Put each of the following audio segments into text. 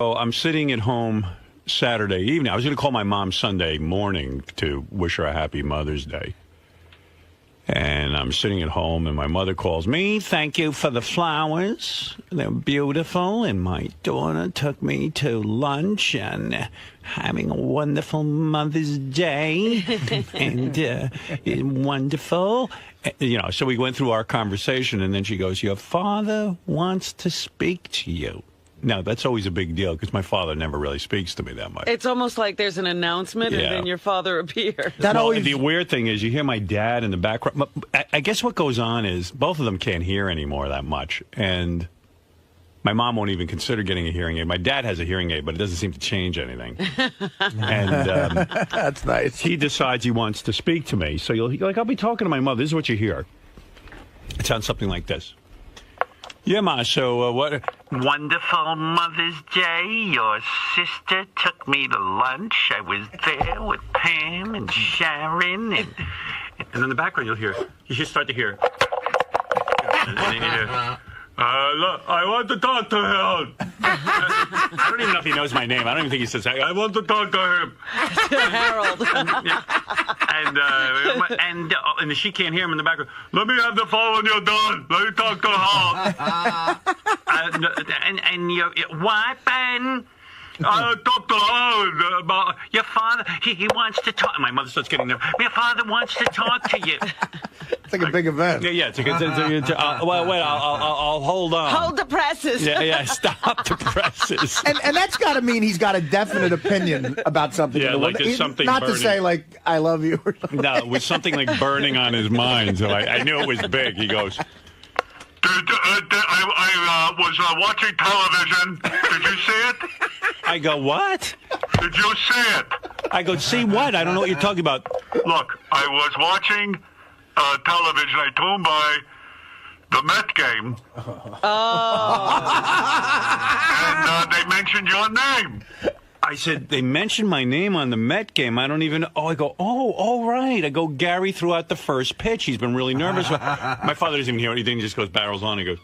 Oh, I'm sitting at home Saturday evening. I was going to call my mom Sunday morning to wish her a happy Mother's Day. And I'm sitting at home, and my mother calls me. Thank you for the flowers. They're beautiful. And my daughter took me to lunch and having a wonderful Mother's Day. And wonderful. You know, so we went through our conversation, and then she goes, your father wants to speak to you. Now, that's always a big deal because my father never really speaks to me that much. It's almost like there's an announcement and then your father appears. The weird thing is you hear my dad in the background. I guess what goes on is both of them can't hear anymore that much. And my mom won't even consider getting a hearing aid. My dad has a hearing aid, but it doesn't seem to change anything. And that's nice. He decides he wants to speak to me. So you're like, I'll be talking to my mother. This is what you hear. It sounds something like this. Yeah, Ma, so what? Wonderful Mother's Day. Your sister took me to lunch. I was there with Pam and Sharon. And in the background, you just start to hear. And then you hear, look, I want to talk to him. I don't even know if he knows my name. I don't even think he says, I want to talk to him. Harold. And she can't hear him in the background. Let me have the phone when you're done. Let me talk to her. And you, what, Ben? Talk to her about your father. He wants to talk. My mother starts getting nervous. Your father wants to talk to you. It's like a big event. Yeah. Well, wait. I'll hold on. Hold the presses. Yeah. Stop the presses. And that's got to mean he's got a definite opinion about something. Yeah, like there's something not burning. To say like I love you. Or something. No, it was something like burning on his mind. So I knew it was big. He goes. I was watching television. Did you see it? I go, what? Did you see it? I go, see what? I don't know what you're talking about. Look, I was watching television. I tuned by the Met game. And they mentioned your name. I said, they mentioned my name on the Met game. I don't even, I go, all right. I go, Gary threw out the first pitch. He's been really nervous. My father doesn't even hear anything. He just goes, barrels on. He goes,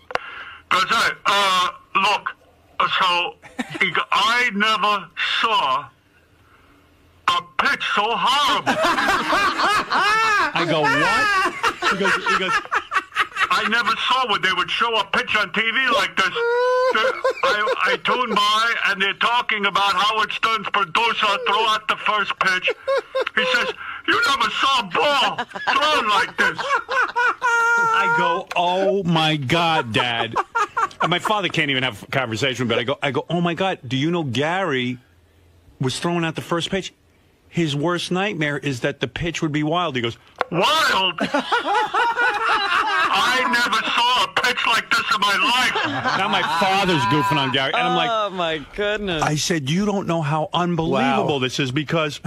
look, so I never saw a pitch so horrible. I go, what? He goes, I never saw when they would show a pitch on TV like this. I tuned by, and they're talking about Howard Stern's producer throw out the first pitch. He says, you never saw a ball thrown like this. I go, oh, my God, Dad. And my father can't even have a conversation, but I go, oh, my God, do you know Gary was throwing out the first pitch? His worst nightmare is that the pitch would be wild. He goes, wild? I never saw a pitch like this in my life. Now my father's goofing on Gary. And I'm like, oh, my goodness. I said, you don't know how unbelievable this is because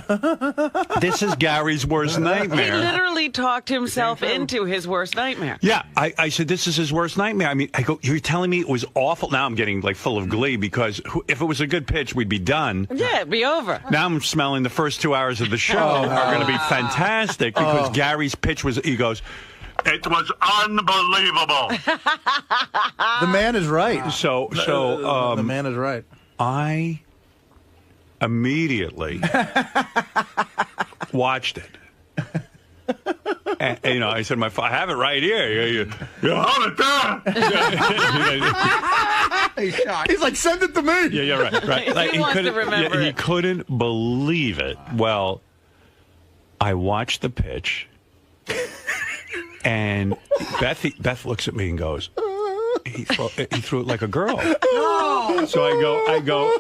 this is Gary's worst nightmare. He literally talked himself into his worst nightmare. Yeah. I said, this is his worst nightmare. I mean, I go, you're telling me it was awful? Now I'm getting like full of glee because if it was a good pitch, we'd be done. Yeah, it'd be over. Now I'm smelling the first 2 hours of the show are going to be fantastic because Gary's pitch was, he goes, it was unbelievable. The man is right. So the man is right. I immediately watched it. And, I said, I have it right here. You hold it there. He's like, send it to me. Yeah, right. Like, he wants to remember he couldn't believe it. Well, I watched the pitch. And Beth looks at me and goes, he threw it like a girl. No. So I go,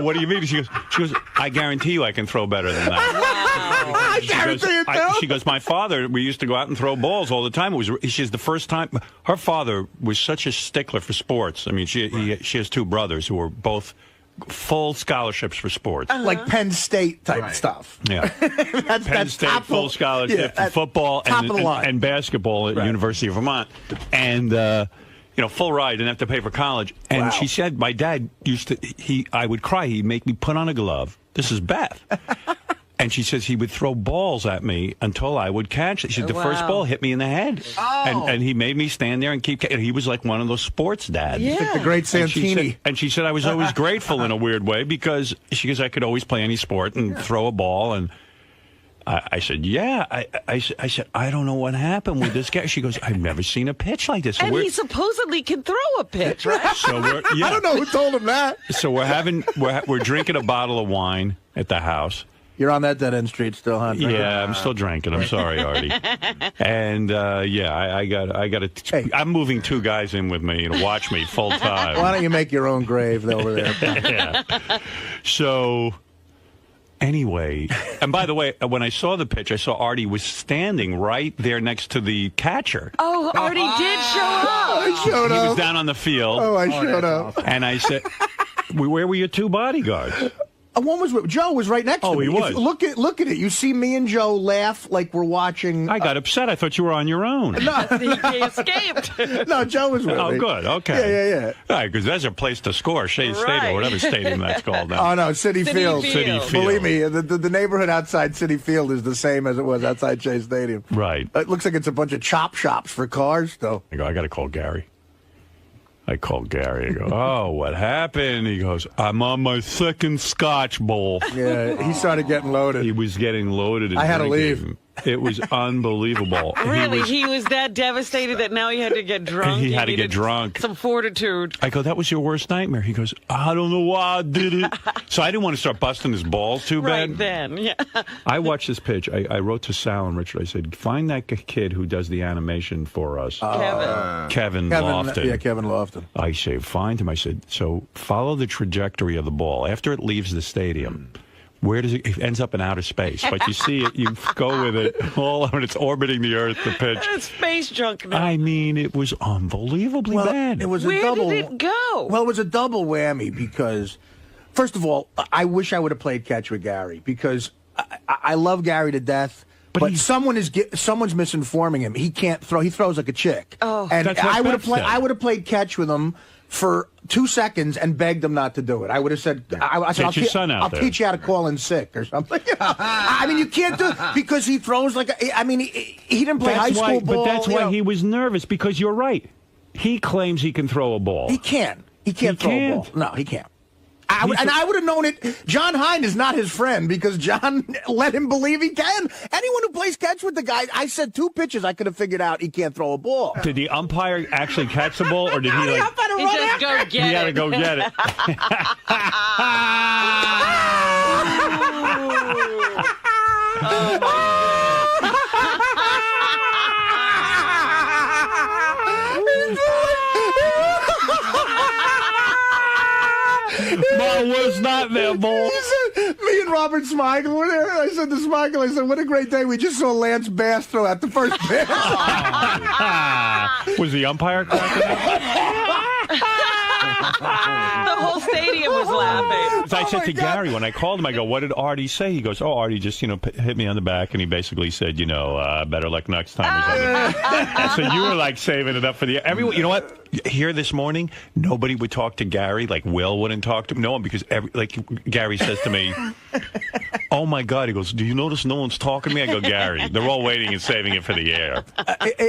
what do you mean? She goes, I guarantee you I can throw better than that. Wow. I guarantee it, too. She goes, my father, we used to go out and throw balls all the time. She's the first time. Her father was such a stickler for sports. I mean, she has two brothers who were both full scholarships for sports. Like Penn State type stuff. Yeah. Penn State, full scholarship for football and basketball at University of Vermont. And, full ride, didn't have to pay for college. And she said, my dad I would cry. He'd make me put on a glove. This is Beth. And she says he would throw balls at me until I would catch it. She said the first ball hit me in the head. Oh. And he made me stand there and keep. And he was like one of those sports dads. Yeah. Like the great Santini. And she said I was always grateful in a weird way because she goes, I could always play any sport and throw a ball. And I said, yeah. I said, I don't know what happened with this guy. She goes, I've never seen a pitch like this. So And he supposedly can throw a pitch, right? so I don't know who told him that. So we're drinking a bottle of wine at the house. You're on that dead end street still, huh? Yeah, I'm still drinking. I'm sorry, Artie. And I got. Hey. I'm moving 2 guys in with me to watch me full time. Why don't you make your own grave over there? Yeah. So anyway, and by the way, when I saw the pitch, I saw Artie was standing right there next to the catcher. Oh, Artie did show up. I showed He up. was down on the field. Oh, I showed up. And I said, "Where were your 2 bodyguards?" One was Joe was right next to me. he was. Look at it. You see me and Joe laugh like we're watching. I got upset. I thought you were on your own. He escaped. No, Joe was with me. Oh, good. Okay. Yeah. All right, because there's a place to score, Shea Stadium, Right. or whatever stadium that's called now. Oh no, City Field. City Field. Believe me, the neighborhood outside City Field is the same as it was outside Shea Stadium. Right. It looks like it's a bunch of chop shops for cars, though. I go, I got to call Gary. I called Gary. I go, oh, what happened? He goes, I'm on my 2nd Scotch bowl. Yeah, he started getting loaded. He was getting loaded. And I had to drinking. leave. It was unbelievable. Really? He was that devastated that now he had to get drunk? He had to needed get drunk. Some fortitude. I go, that was your worst nightmare? He goes, I don't know why I did it. So I didn't want to start busting his balls too bad. Right then, yeah. I watched this pitch. I wrote to Sal and Richard. I said, find that kid who does the animation for us. Kevin Lofton. Yeah, Kevin Lofton. I say, find him. I said, so follow the trajectory of the ball. After it leaves the stadium, where does it ends up in outer space? But you see it, you go with it all when it's orbiting the Earth, the pitch. It's space junk now. I mean, it was unbelievably bad. It was Where a double. did it go? Well, it was a double whammy because, first of all, I wish I would have played catch with Gary because I love Gary to death. But someone's misinforming him. He can't throw. He throws like a chick. Oh, and that's what I would have Beth played. said. I would have played catch with him for 2 seconds and begged him not to do it. I would have said, I said, Get your son out I'll there. teach you how to call in sick or something. You know? I mean, you can't do it because he throws like he didn't play high school ball. But that's why he was nervous, because you're right. He claims he can throw a ball. He can't. He can't throw a ball. No, he can't. I would have known it. John Hine is not his friend because John let him believe he can. Anyone who plays catch with the guy, I said 2 pitches, I could have figured out he can't throw a ball. Did the umpire actually catch the ball, or did he He just go get He it. had to go get it. My worst nightmare, ball. Me and Robert Smigel were there. I said to Smigel, I said, what a great day. We just saw Lance Bass throw out the first pitch. Was the umpire cracking up? The whole stadium was laughing. So I said to Gary when I called him, I go, what did Artie say? He goes, oh, Artie just, hit me on the back, and he basically said, better luck next time or something. So you were like saving it up for everyone. You know what? Here this morning, nobody would talk to Gary. Like Will wouldn't talk to him. No one, because Gary says to me, oh my God. He goes, do you notice no one's talking to me? I go, Gary, they're all waiting and saving it for the air.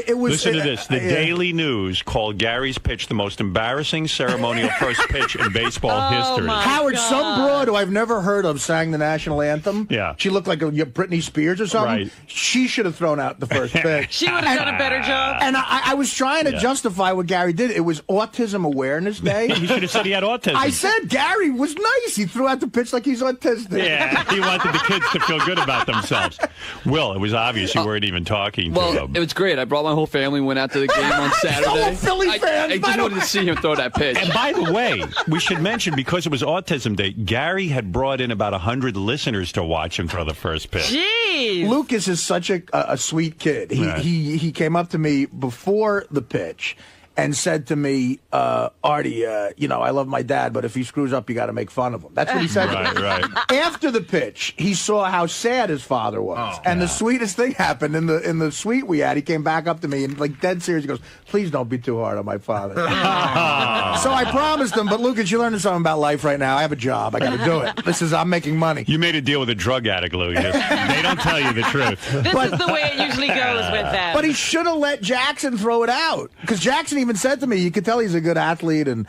Listen to this. The Daily News called Gary's pitch the most embarrassing ceremonial first pitch in baseball history. Howard, some broad who I've never heard of sang the national anthem. Yeah. She looked like a Britney Spears or something. Right. She should have thrown out the first pitch. She would have done a better job. And I was trying to justify what Gary did. It was Autism Awareness Day. He should have said he had autism. I said Gary was nice. He threw out the pitch like he's autistic. Yeah, he wanted the kids to feel good about themselves. Will, it was obvious you weren't even talking to Well, him. it was great. I brought my whole family, went out to the game on Saturday. All Philly fans, I by just the wanted way. to see him throw that pitch. And by the way, we should mention, because it was Autism Day, Gary had brought in about 100 listeners to watch him throw the first pitch. Jeez. Lucas is such a sweet kid. Right. He came up to me before the pitch, and said to me, Artie, I love my dad, but if he screws up, you got to make fun of him. That's what he said to me. Right. After the pitch, he saw how sad his father was. And the sweetest thing happened in the suite we had. He came back up to me and, like, dead serious, he goes, please don't be too hard on my father. So I promised him, but Lucas, you're learning something about life right now. I have a job. I got to do it. I'm making money. You made a deal with a drug addict, Lucas. They don't tell you the truth. This is the way it usually goes with them. But he should have let Jackson throw it out. Because Jackson even said to me, you could tell he's a good athlete, and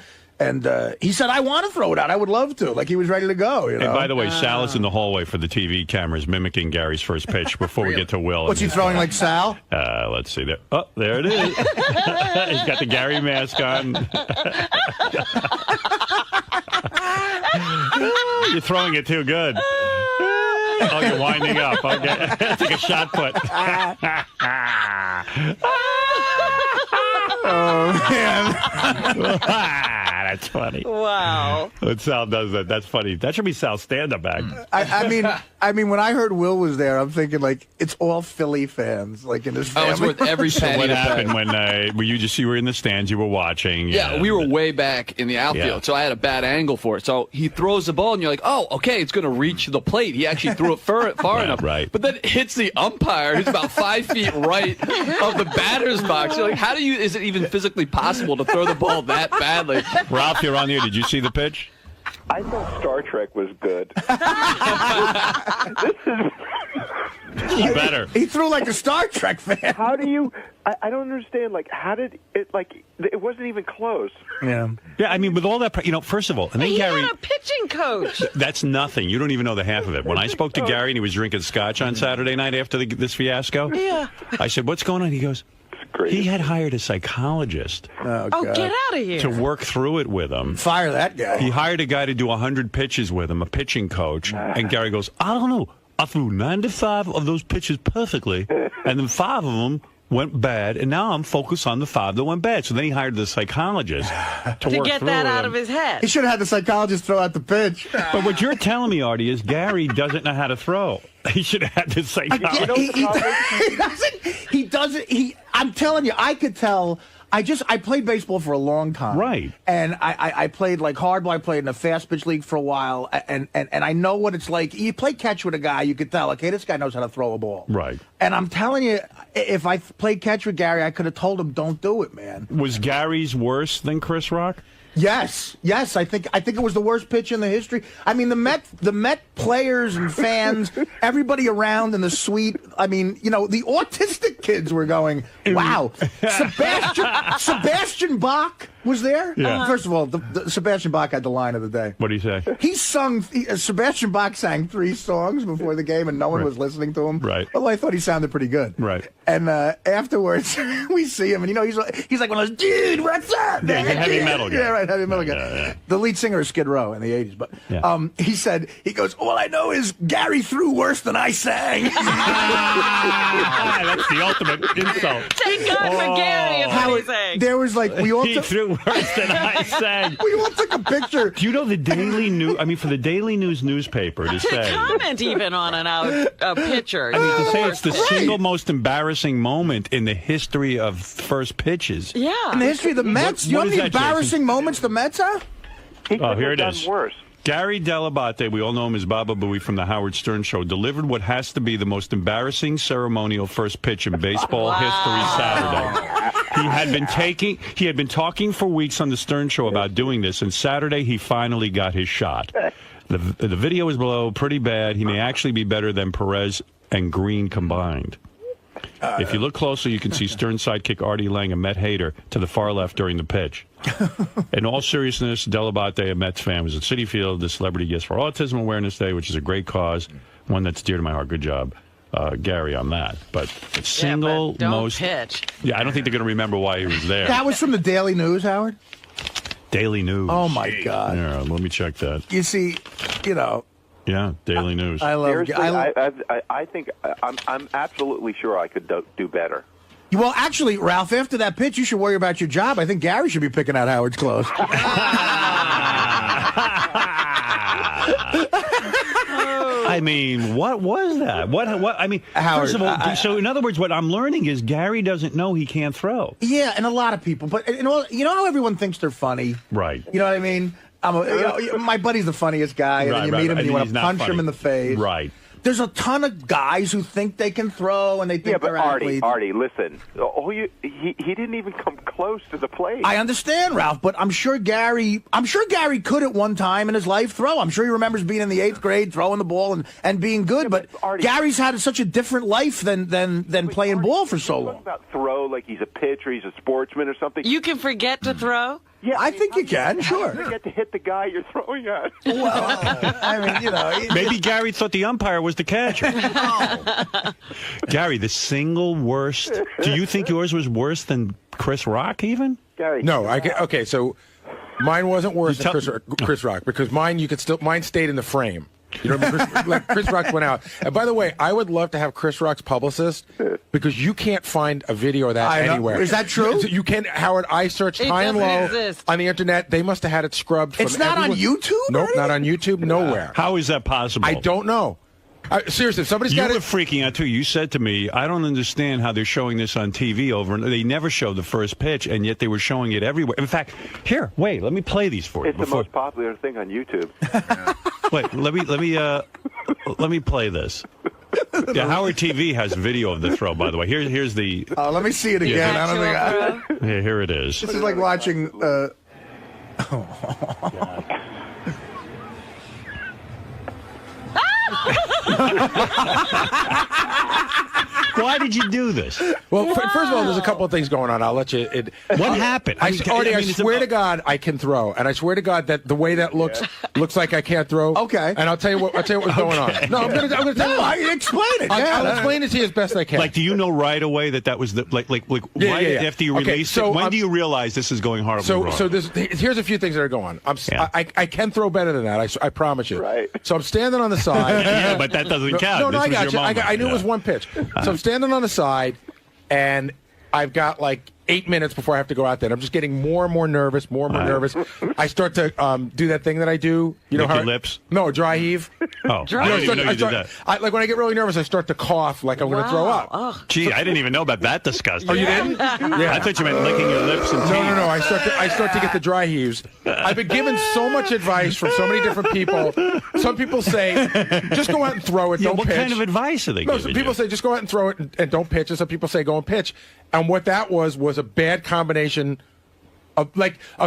he said, I want to throw it out. I would love to. Like, he was ready to go. You know? And by the way, Sal is in the hallway for the TV cameras mimicking Gary's first pitch before we get to Will. What's he throwing, like Sal? Let's see. There. Oh, there it is. He's got the Gary mask on. You're throwing it too good. Oh, you're winding up. Okay. Take a shot put. Oh, man. That's funny. Wow. When Sal does that, that's funny. That should be Sal's stand-up act. I mean, when I heard Will was there, I'm thinking, like, it's all Philly fans, like, in his family. Oh, it's worth every penny. What to happened pay. when you were in the stands, you were watching? Yeah, we were way back in the outfield, so I had a bad angle for it. So he throws the ball, and you're like, oh, okay, it's going to reach the plate. He actually threw it far enough. Right. But then it hits the umpire, who's about 5 feet right of the batter's box. You're like, is it even physically possible to throw the ball that badly? Ralph, you're on the air. Did you see the pitch? I thought Star Trek was good. Better. He threw like a Star Trek fan. How do you? I don't understand. Like, how did it? Like, it wasn't even close. Yeah. Yeah, I mean, with all that, first of all, and then He Gary. had a pitching coach. That's nothing. You don't even know the half of it. When I spoke to Gary and he was drinking scotch on Saturday night after this fiasco, I said, "What's going on?" He goes, he had hired a psychologist Oh, Get out of here. to work through it with him. Fire that guy. He hired a guy to do 100 pitches with him, a pitching coach. And Gary goes, I don't know. I threw 95 of those pitches perfectly, and then 5 of them went bad, and now I'm focused on the 5 that went bad. So then he hired the psychologist to work get through that with out him. of his head. He should have had the psychologist throw out the pitch. But what you're telling me, Artie, is Gary doesn't know how to throw. He should have had the psychologist. He doesn't. I'm telling you, I could tell. I played baseball for a long time. Right. And I played like hardball. I played in a fast pitch league for a while. And I know what it's like. You play catch with a guy, you could tell, okay, this guy knows how to throw a ball. Right. And I'm telling you, if I played catch with Gary, I could have told him, don't do it, man. Was Gary's worse than Chris Rock? Yes. I think it was the worst pitch in the history. I mean, the Met players and fans, everybody around in the suite. I mean, the autistic kids were going, "Wow!" Sebastian Bach was there. Yeah. First of all, the Sebastian Bach had the line of the day. What do you say? Sebastian Bach sang 3 songs before the game, and no one was listening to him. Right. Well, I thought he sounded pretty good. Right. And afterwards, we see him, and he's like one of those, dude, what's up? Yeah, he's a heavy metal guy. Yeah, right, heavy metal guy. Yeah. The lead singer of Skid Row in the 80s. But Yeah. he goes, all I know is Gary threw worse than I sang. That's the ultimate insult. Thank God for Gary is what he's saying. There was like, we all He threw worse than I sang. we all took a picture. Do you know the Daily News? I mean, for the Daily News newspaper to say, Comment even on a picture. I mean, to say it's the single most embarrassing moment in the history of first pitches. In Yeah. the history of the Mets, you know what how is many that, embarrassing moments the Mets have? He could Here have it done is. worse. Gary Dell'Abate, we all know him as Baba Booey from the Howard Stern Show, delivered what has to be the most embarrassing ceremonial first pitch in baseball history Saturday. He had been talking for weeks on the Stern Show about doing this, and Saturday he finally got his shot. The video is below, pretty bad. He may actually be better than Perez and Green combined. If you look closer, you can see Stern sidekick Artie Lange, a Met hater, to the far left during the pitch. In all seriousness, Dell'Abate, a Mets fan, was at Citi Field, the Celebrity Gifts for Autism Awareness Day, which is a great cause, one that's dear to my heart. Good job, Gary, on that. But single but don't most... pitch. Yeah, I don't think they're going to remember why he was there. That was from the Daily News, Howard? Daily News. Oh, my God. Yeah, let me check that. You see, Yeah, Daily News. I love... Seriously, I think I'm absolutely sure I could do better. Well, actually, Ralph, after that pitch, you should worry about your job. I think Gary should be picking out Howard's clothes. I mean, what was that? What? I mean, Howard, first of all, so in other words, what I'm learning is Gary doesn't know he can't throw. Yeah, and a lot of people. But you know how everyone thinks they're funny? Right. You know what I mean? My buddy's the funniest guy, and then you meet him and you want to punch him in the face. Right. There's a ton of guys who think they can throw and they think they're athletes. Artie, listen. He didn't even come close to the plate. I understand, Ralph, but I'm sure Gary could at one time in his life throw. I'm sure he remembers being in the 8th grade, throwing the ball and being good. But Artie, Gary's had such a different life than playing ball for so long. About throw like he's a pitcher, he's a sportsman or something. You can forget to throw? Yeah, I think you can, sure. You get to hit the guy you're throwing at. Well, I mean, Maybe Gary thought the umpire was the catcher. Gary, the single worst. Do you think yours was worse than Chris Rock even? Gary. No, okay, so mine wasn't worse than Chris Rock because mine stayed in the frame. You know, Chris Rock went out. And by the way, I would love to have Chris Rock's publicist because you can't find a video of that anywhere. Is that true? You can't, Howard. I searched high and low on the internet. They must have had it scrubbed. It's not on YouTube? Nope, not on YouTube. Nowhere. How is that possible? I don't know. Seriously, if somebody's got it. You were freaking out, too. You said to me, I don't understand how they're showing this on TV over. They never show the first pitch, and yet they were showing it everywhere. In fact, here, wait, let me play these for you. It's the most popular thing on YouTube. Wait, let me play this. Yeah, Howard TV has video of the throw, by the way. Here's the... let me see it again. Yeah. I don't think Here it is. This is like watching... Why did you do this? Well, first of all, there's a couple of things going on. I'll let you. What happened? I swear to God, I can throw, and I swear to God that the way that looks like I can't throw. Okay. And I'll tell you what's going on. No, I'm gonna tell you. Explain it. I'll explain it to you as best I can. Like, do you know right away that was the after you released it? When do you realize this is going horribly wrong? So here's a few things that are going on. I can throw better than that. I promise you. Right. So I'm standing on the side. Yeah, but that doesn't count. No, I got you. I knew it was one pitch. So I'm standing on the side, and I've got like 8 minutes before I have to go out there. I'm just getting more and more nervous, nervous. I start to do that thing that I do. You know Lick how your lips? No, dry heave. Oh, Dry I heave. didn't even know you did that. Like when I get really nervous, I start to cough like I'm going to throw up. Oh. Gee, I didn't even know about that disgusting. Oh, you didn't? Yeah. I thought you meant licking your lips and teeth. No. I start to get the dry heaves. I've been given so much advice from so many different people. Some people say, just go out and throw it. Don't what pitch. kind of advice are they giving Some people say, just go out and throw it and don't pitch. And some people say, go and pitch. And what that was a bad combination of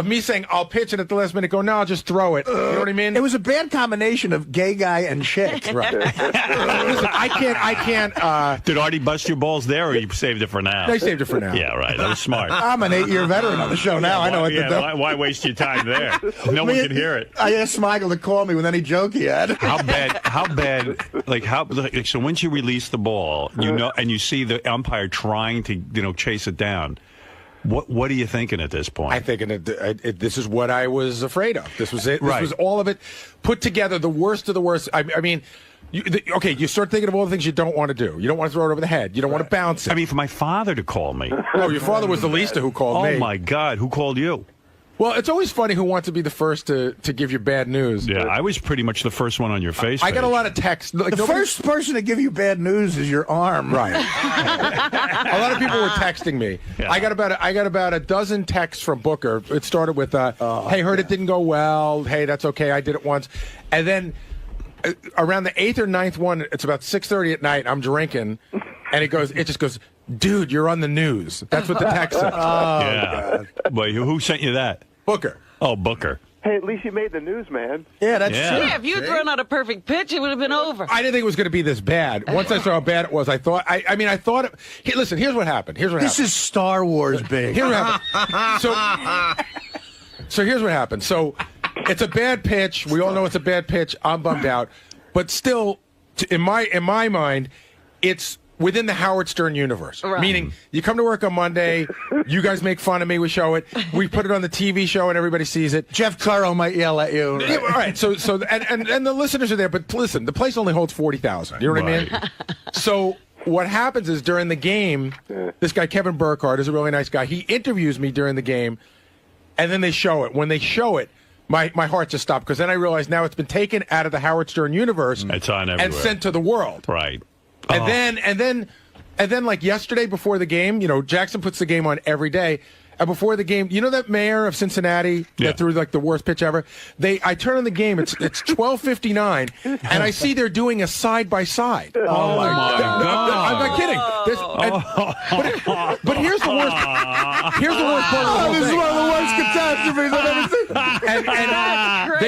me saying I'll pitch and at the last minute go, no, I'll just throw it. You know what I mean? It was a bad combination of gay guy and chick. Right. Listen, I can't. Did Artie bust your balls there, or you saved it for now? They saved it for now. Yeah, right. That was smart. I'm an 8-year veteran on the show now. I know what to do. Why waste your time there? No one can hear it. I asked Smigel to call me with any joke he had. How bad? So once you release the ball, and you see the umpire trying to chase it down. What are you thinking at this point? I'm thinking this is what I was afraid of. This was it. This Right. was all of it put together, the worst of the worst. I mean, you start thinking of all the things you don't want to do. You don't want to throw it over the head. You don't want to bounce it. I mean, for my father to call me. No, your father was the least who called me. Oh, my God. Who called you? Well, it's always funny who wants to be the first to give you bad news. Yeah, I was pretty much the first one on your face. I got a lot of texts. Like, The first person to give you bad news is your arm. Right. A lot of people were texting me. Yeah. I got about a dozen texts from Booker. It started with, "Hey, heard it didn't go well. Hey, that's okay. I did it once," and then around the 8th or 9th one, it's about 6:30 at night. I'm drinking, and it just goes, "Dude, you're on the news." That's what the text says. Yeah. Wait, who sent you that? Booker. Oh, Booker. Hey, at least you made the news, man. Yeah, that's Yeah. true. Yeah, if you had thrown out a perfect pitch, it would have been over. I didn't think it was going to be this bad. Once I saw how bad it was, I thought. I thought. Listen, here's what happened. This is Star Wars big. Here's what happened. So here's what happened. So it's a bad pitch. We all know it's a bad pitch. I'm bummed out, but still, in my mind, it's within the Howard Stern universe. Right. Meaning, you come to work on Monday, you guys make fun of me, we show it, we put it on the TV show, and everybody sees it. Jeff Claro might yell at you. Yeah, all right. So and the listeners are there, but listen, the place only holds 40,000. You know what I mean? So what happens is during the game, this guy Kevin Burkhardt is a really nice guy. He interviews me during the game, and then they show it. When they show it, my heart just stopped because then I realized now it's been taken out of the Howard Stern universe. It's on everywhere. And sent to the world. Right. And then like yesterday before the game, Jackson puts the game on every day. And before the game, that mayor of Cincinnati that threw like the worst pitch ever? I turn on the game, it's 12:59, and I see they're doing a side-by-side. Oh, my God. I'm not kidding. But here's the worst. Here's the worst part of the whole This is thing. one of the worst catastrophes I've ever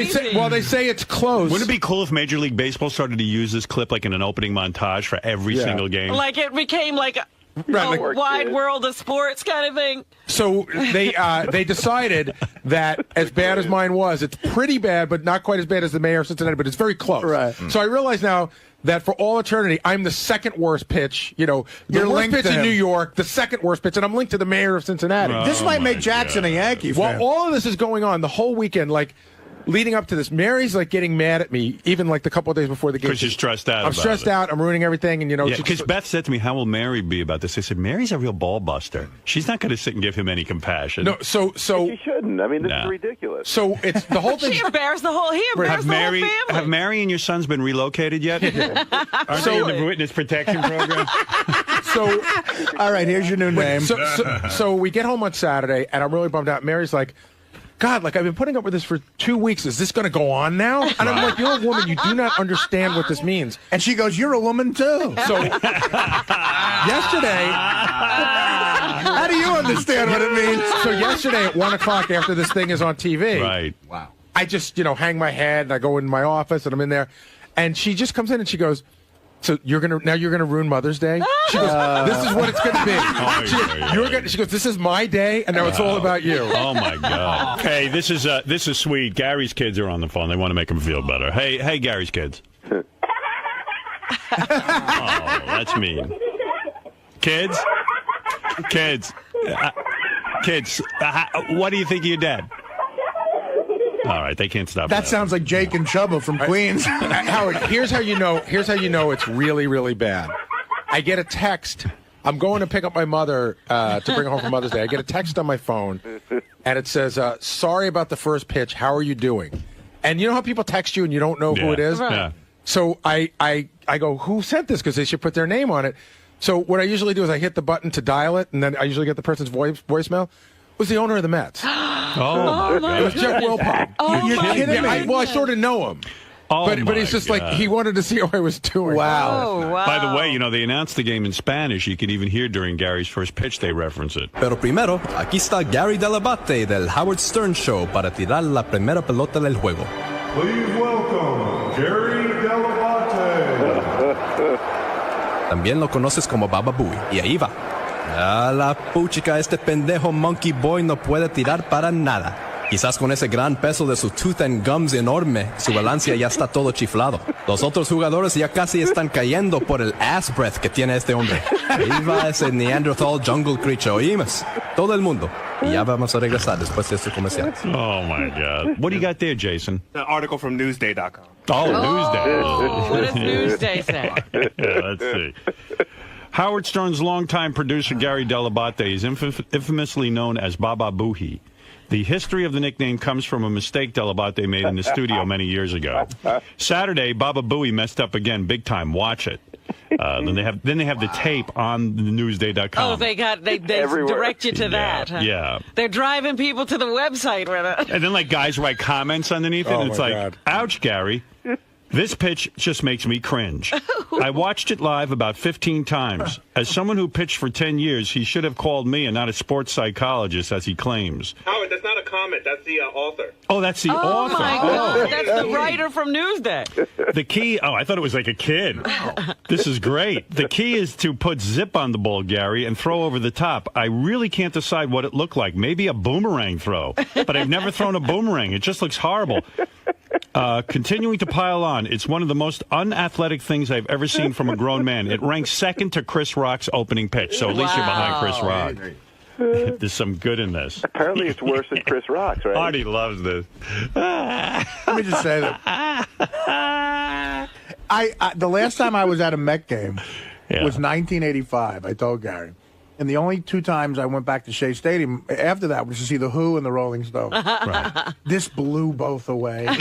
seen. And they say it's close. Wouldn't it be cool if Major League Baseball started to use this clip like in an opening montage for every single game? Like it became like a wide world of sports kind of thing. So they decided that as bad as mine was, it's pretty bad, but not quite as bad as the mayor of Cincinnati, but it's very close. Right. So I realize now that for all eternity, I'm the second worst pitch. The You're worst linked pitch to in him. New York, the second worst pitch, and I'm linked to the mayor of Cincinnati. This might make Jackson a Yankee fan. While all of this is going on, the whole weekend, like leading up to this, Mary's like getting mad at me, even like the couple of days before the game. Because you're stressed out. I'm stressed out. I'm ruining everything, and because Beth said to me, "How will Mary be about this?" I said, "Mary's a real ball buster. She's not going to sit and give him any compassion." No, so He shouldn't. I mean, this is ridiculous. So it's the whole thing. He embarrassed the whole family. Have Mary and your sons been relocated yet? Aren't they in the witness protection program? So, all right, here's your new name. So we get home on Saturday, and I'm really bummed out. Mary's like, God, like I've been putting up with this for 2 weeks. Is this going to go on now? And I'm like, you're a woman. You do not understand what this means. And she goes, you're a woman too. So yesterday, how do you understand what it means? So yesterday at 1 o'clock after this thing is on TV, Right. Wow. I just hang my head and I go in my office and I'm in there, and she just comes in and she goes, "So you're gonna ruin Mother's Day?" She goes, "This is what it's gonna be." She goes, "This is my day, and now it's all about you." Oh my God! Hey, this is sweet. Gary's kids are on the phone. They want to make him feel better. Hey, Gary's kids. Oh, that's mean. Kids. What do you think of your dad? All right, they can't stop. That sounds like Jake and Chubba from Queens. Howard, here's how you know it's really, really bad. I get a text. I'm going to pick up my mother to bring her home for Mother's Day. I get a text on my phone, and it says, "Sorry about the first pitch. How are you doing?" And you know how people text you and you don't know who it is? Right. Yeah. So I go, "Who sent this?" Because they should put their name on it. So what I usually do is I hit the button to dial it, and then I usually get the person's voicemail. It was the owner of the Mets. Oh, my It was God. Jeff Wilpon. You're kidding me. I sort of know him. Oh, But he's just like, he wanted to see how I was doing. Wow. Oh, wow. By the way, they announced the game in Spanish. You could even hear during Gary's first pitch they reference it. Pero primero, aquí está Gary Dell'Abate del Howard Stern Show para tirar la primera pelota del juego. Please welcome Gary Dell'Abate. También lo conoces como Baba Booey. Y ahí va. A la puchica, este pendejo Monkey Boy no puede tirar para nada. Quizás con ese gran peso de su tooth and gums enorme, su balance ya está todo chiflado. Los otros jugadores ya casi están cayendo por el ass breath que tiene este hombre. Ahí va ese Neanderthal jungle creature, ¿oímos? Todo el mundo. Y ya vamos a regresar después de este comercial. Oh, my God. What do you got there, Jason? An article from Newsday.com. Oh, What does Newsday say? Let's see. Howard Stern's longtime producer, Gary Dell'Abate, is infamously known as Baba Booey. The history of the nickname comes from a mistake Dell'Abate made in the studio many years ago. Saturday, Baba Booey messed up again, big time. Watch it. Then they have the tape on the Newsday.com. Oh, they direct you to that. Huh? Yeah. They're driving people to the website with it. And then guys write comments underneath it, Oh, and it's my like, God. "Ouch, Gary. This pitch just makes me cringe. I watched it live about 15 times. As someone who pitched for 10 years, he should have called me and not a sports psychologist, as he claims." Howard, that's not a comment. That's the author. Oh, that's the Oh, author. my God. That's the writer from Newsday. The key, I thought it was like a kid. This is great. The key is to put zip on the ball, Gary, and throw over the top. I really can't decide what it looked like. Maybe a boomerang throw, but I've never thrown a boomerang. It just looks horrible. Continuing to pile on, it's one of the most unathletic things I've ever seen from a grown man. It ranks second to Chris Rock's opening pitch, so at least you're behind Chris Rock. There's some good in this. Apparently, it's worse than Chris Rock's, right? Artie loves this. Let me just say that. I the last time I was at a Met game was 1985. I told Gary. And the only 2 times I went back to Shea Stadium after that was to see the Who and the Rolling Stones. Right. This blew both away. This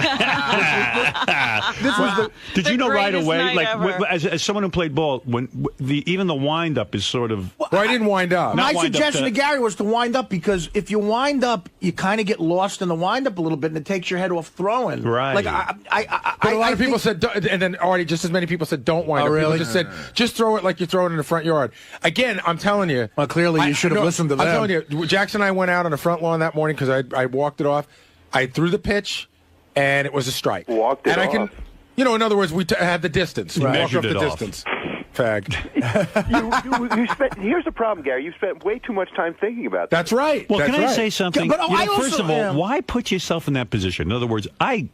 was the Did you know right greatest away, night like ever. as someone who played ball, when even the wind up is sort of. Well, I didn't wind up. My wind up suggestion to- to Gary was to wind up, because if you wind up, you kind of get lost in the wind up a little bit, and it takes your head off throwing. Right. Like But a lot of people said, and then already just as many people said, don't wind Oh, up. People really? just said, just throw it like you throw it in the front yard. Again, I'm telling you. Well, clearly you should have listened to them. I'm telling you, Jackson and I went out on the front lawn that morning because I walked it off. I threw the pitch, and it was a strike. Walked it and I off. can, in other words, we had the distance. We walked measured off the it off. distance. Fag. You spent. Here's the problem, Gary. You spent way too much time thinking about that. That's right. Well, That's can I right. say something? But I first also of all, am- why put yourself in that position? In other words, I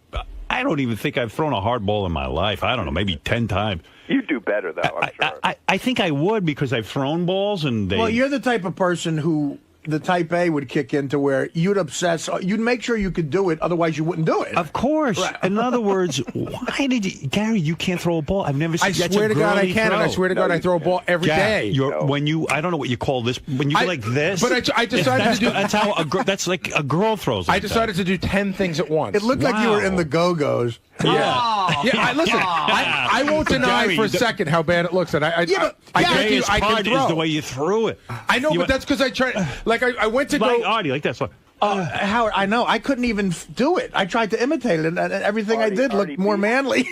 don't even think I've thrown a hard ball in my life. I don't know, maybe 10 times. You do better, though. I'm sure. I think I would, because I've thrown balls and they. Well, you're the type of person who the type A would kick into, where you'd obsess. You'd make sure you could do it, otherwise you wouldn't do it. Of course. Right. In other words, why did you, Gary? You can't throw a ball. I've never seen. I that's swear a to God I girly can, and I throw. swear to God I throw a ball every day. When you, I don't know what you call this. When you go like this. but I decided that's, to do- That's how that's like a girl throws. I Like decided to do 10 things at once. It looked like you were in Wow. the Go-Go's. Yeah. Listen, I won't deny Gary, for a second how bad it looks, and I Yeah, but I The can do. gayest I can part throw. is the way you threw it. I know, You but went- that's because I tried. Like I went to like go. Artie, like this. Howard, I know. I couldn't even do it. I tried to imitate it, and everything I did looked Artie more beat- manly.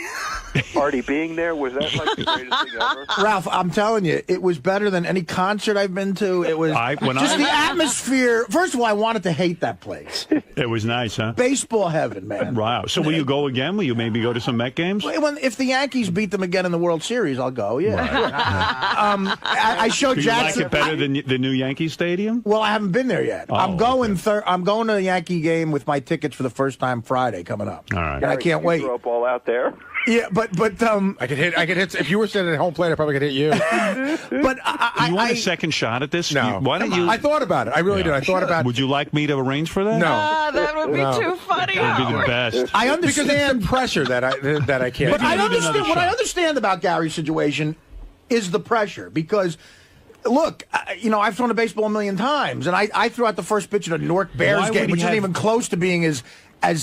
Artie being there, was that like the greatest thing ever? Ralph, I'm telling you, it was better than any concert I've been to. It was the atmosphere. First of all, I wanted to hate that place. It was nice, huh? Baseball heaven, man. Wow. So will you go again? Will you maybe go to some Met games? If the Yankees beat them again in the World Series, I'll go. Yeah. I showed Do you like Jackson. it better than the new Yankee Stadium? Well, I haven't been there yet. Oh, I'm going. I'm going to a Yankee game with my tickets for the first time Friday coming up. All right. And I can't wait. Throw a ball out there. Yeah, but I could hit. If you were sitting at home plate, I probably could hit you. but You want a second shot at this? No. Why don't you? I thought about it. I really did. I thought about. Would you like me to arrange for that? No. That would be No. too funny. That would be the best. I Because understand. it's the pressure that I can't. But do. I need understand. another What I shot. understand about Gary's situation is the pressure, because. Look, I've thrown a baseball a million times, and I threw out the first pitch at a Newark Bears Why would game, he which isn't have- even close to being as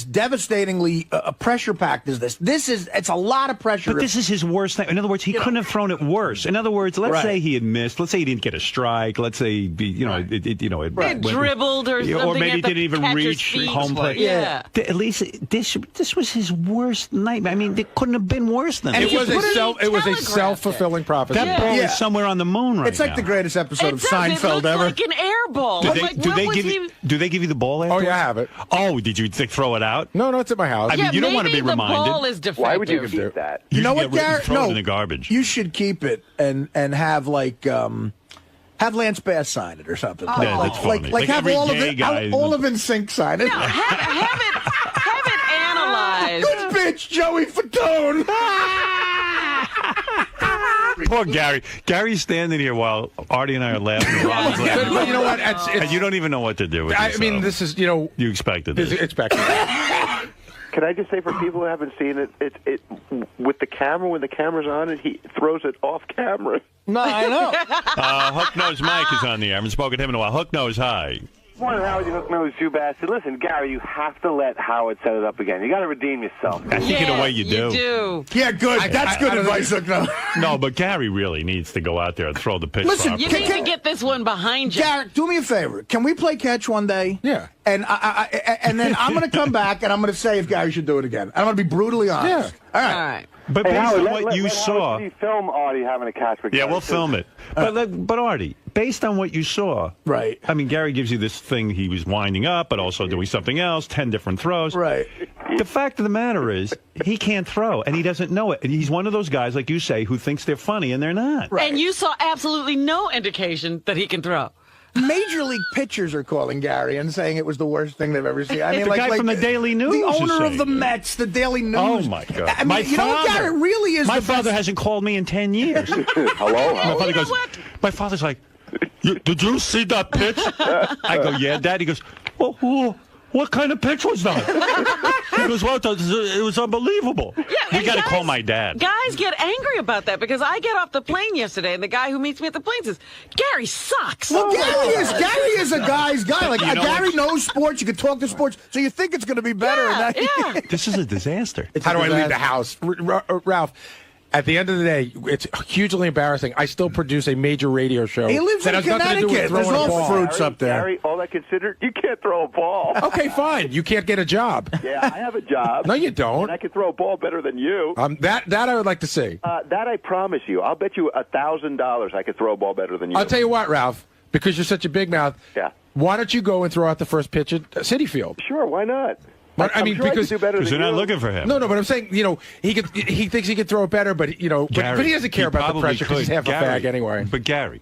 devastatingly pressure-packed as this. It's a lot of pressure. But this is his worst thing. In other words, he couldn't have thrown it worse. In other words, let's Right. say he had missed. Let's say he didn't get a strike. Let's say it It dribbled or something. or maybe at he the didn't even catcher's reach feet. home plate. Yeah. At least this was his worst nightmare. I mean, it couldn't have been worse than And that. It was a telegraphed self-fulfilling prophecy. That ball Yeah. is somewhere on the moon right It's like now. the greatest episode It of does. Seinfeld It looks ever. like an air ball. Do they, Like, do what they was give he? you? Do they give you the ball afterwards? yeah, I have it. Oh, did you throw it out? No, it's at my house. I mean, Yeah, you don't want to maybe be reminded. The ball is defective. Why would you do. keep that? You know should what, get rid- Garrett? throw it No, in the garbage. You should keep it and have have Lance Bass sign it or something. Yeah, that's funny. Like have every all of gay it. guy. All of NSYNC sign it. Have it analyzed. Good bitch, Joey Fatone. Poor Gary. Gary's standing here while Artie and I are laughing. And Robin's laughing. But you know what? It's, And you don't even know what to do with I yourself. mean, this is you expected this. expected. Can I just say, for people who haven't seen it, it with the camera, when the camera's on it, he throws it off camera. No, I know. Hook Nose Mike is on the air. I haven't spoken to him in a while. Hook Nose, hi. Morning, Howard. You hook nose, you bastard. Listen, Gary, you have to let Howard set it up again. You got to redeem yourself. I think in a way you do. do. Yeah, good. That's good I don't advice, Hook. No. No, but Gary really needs to go out there and throw the pitch. Listen, You properly. need to get this one behind you. Garrett, do me a favor. Can we play catch one day? Yeah. And and then I'm going to come back and I'm going to say if Gary should do it again. I'm going to be brutally honest. Yeah. All right. All right. But Hey, based Howard, on what you saw, Howard film Artie having a catch with yeah, Gary, we'll too. film it. But Artie, based on what you saw, Right. I mean, Gary gives you this thing. He was winding up, but also doing something else. 10 different throws. Right. The fact of the matter is, he can't throw, and he doesn't know it. And he's one of those guys, like you say, who thinks they're funny, and they're not. Right. And you saw absolutely no indication that he can throw. Major League pitchers are calling Gary and saying it was the worst thing they've ever seen. I mean, The guy from the Daily News the is owner of saying the it. Mets, the Daily News. Oh my God! I mean, My you know what, father, Gary, really is. my the father best. hasn't called me in 10 years. Hello? My father you know goes. what? My father's like, did you see that pitch? I go, yeah, Dad. He goes, well, what kind of pitch was that? He goes, well, it was unbelievable. Yeah, we got to call my dad. Guys get angry about that because I get off the plane yesterday and the guy who meets me at the plane says, Gary sucks. Well, Gary is a guy's guy. Like Gary what? knows sports. You can talk to sports, so you think it's going to be better. Yeah. This is a disaster. How do I leave the house? Ralph, at the end of the day, it's hugely embarrassing. I still produce a major radio show. He lives that in has nothing to do with Connecticut. There's throwing a no ball. fruits up there. Gary, all that considered, you can't throw a ball. Okay, fine. You can't get a job. Yeah, I have a job. No, you don't. And I can throw a ball better than you. That I would like to see. That I promise you. I'll bet you $1,000 I could throw a ball better than you. I'll tell you what, Ralph, because you're such a big mouth. Yeah. Why don't you go and throw out the first pitch at Citi Field? Sure, why not? But, I mean, sure because I could do better than they're not you. looking for him. No, but I'm saying, he thinks he could throw it better, but but he doesn't care about the pressure because he's half a fag anyway. But Gary,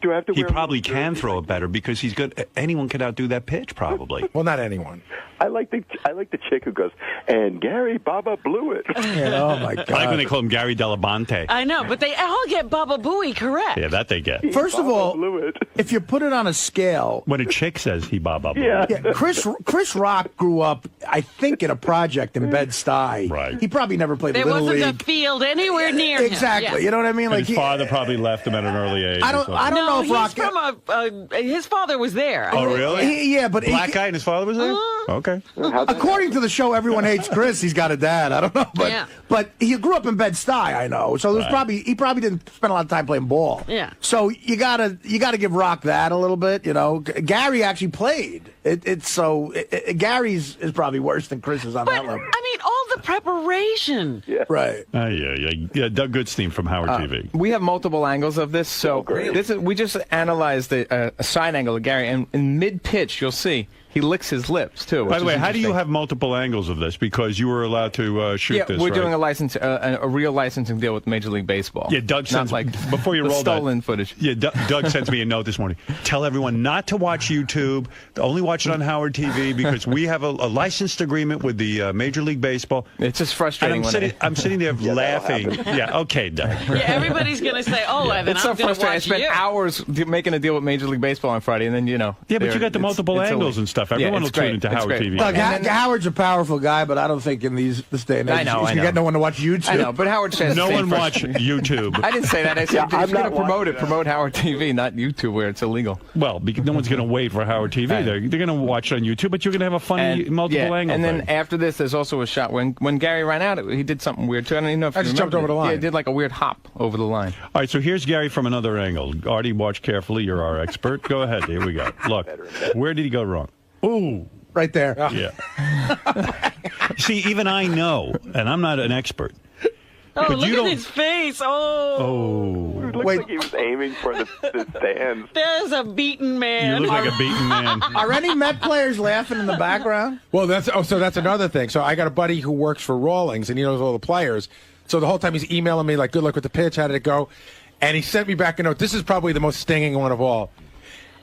Do I have to he wear probably a can jersey throw like it better because he's good. Anyone could outdo that pitch, probably. Well, not anyone. I like the chick who goes, and Gary Baba blew it. Oh my God! I like when they call him Gary Dell'Abate. I know, but they all get Baba Booey correct. Yeah, that they get. First of all, blew it. if you put it on a scale, When a chick says he Baba blew Yeah. it. yeah, Chris Rock grew up, I think, in a project in Bed-Stuy. Right. He probably never played There Little wasn't League. a field anywhere near him. Exactly. Yeah. You know what I mean? And his father probably left him at an early age. I or don't something. know No, if he's Rock. from his father was there. Oh, really? Yeah, but Black guy and his father was there? Okay. according to the show, everyone hates Chris. He's got a dad. I don't know, but he grew up in Bed-Stuy. I know, so there's he probably didn't spend a lot of time playing ball. Yeah. So you gotta give Rock that a little bit. You know, Gary actually played. Gary's is probably worse than Chris is on But, that level. I mean, all the preparation. Yeah. Right. Yeah. Doug Goodstein from Howard TV. We have multiple angles of this, so we just analyzed a side angle of Gary, and in mid-pitch, you'll see he licks his lips, too. By the way, how do you have multiple angles of this? Because you were allowed to shoot this, we're right? doing a real licensing deal with Major League Baseball. Yeah, Doug sends not like before you the roll stolen footage. Yeah, Doug sends me a note this morning. Tell everyone not to watch YouTube. Only watch it on Howard TV because we have a licensed agreement with the Major League Baseball. It's just frustrating. And I'm sitting there laughing. Yeah, okay, Doug. Yeah, everybody's going to say, "Oh, Evan, It's so I'm going to frustrating. I watch spent you." hours making a deal with Major League Baseball on Friday, and then Yeah, but you got the multiple angles and stuff. Everyone will tune into Howard TV. Look, Howard's a powerful guy, but I don't think in this day and age he's going to get no one to watch YouTube. I know, but Howard says no one watch YouTube. I didn't say that. I said if you're going to promote it, promote Howard TV, not YouTube, where it's illegal. Well, because no one's going to wait for Howard TV. They're going to watch it on YouTube, but you're going to have a funny multiple angle. And then thing. after this, there's also a shot when Gary ran out. He did something weird too. I don't even know if I you just jumped remember over the it. line. Yeah, he did like a weird hop over the line. All right, so here's Gary from another angle. Artie, watch carefully. You're our expert. Go ahead. Here we go. Look, where did he go wrong? Ooh, right there. Yeah. See, even I know, and I'm not an expert. Oh, But look you at don't- his face. Oh. It looks like he was aiming for the stands. There's a beaten man. You look like a beaten man. Are any Met players laughing in the background? Well, that's another thing. So I got a buddy who works for Rawlings, and he knows all the players. So the whole time he's emailing me like, "Good luck with the pitch. How did it go?" And he sent me back a note. This is probably the most stinging one of all.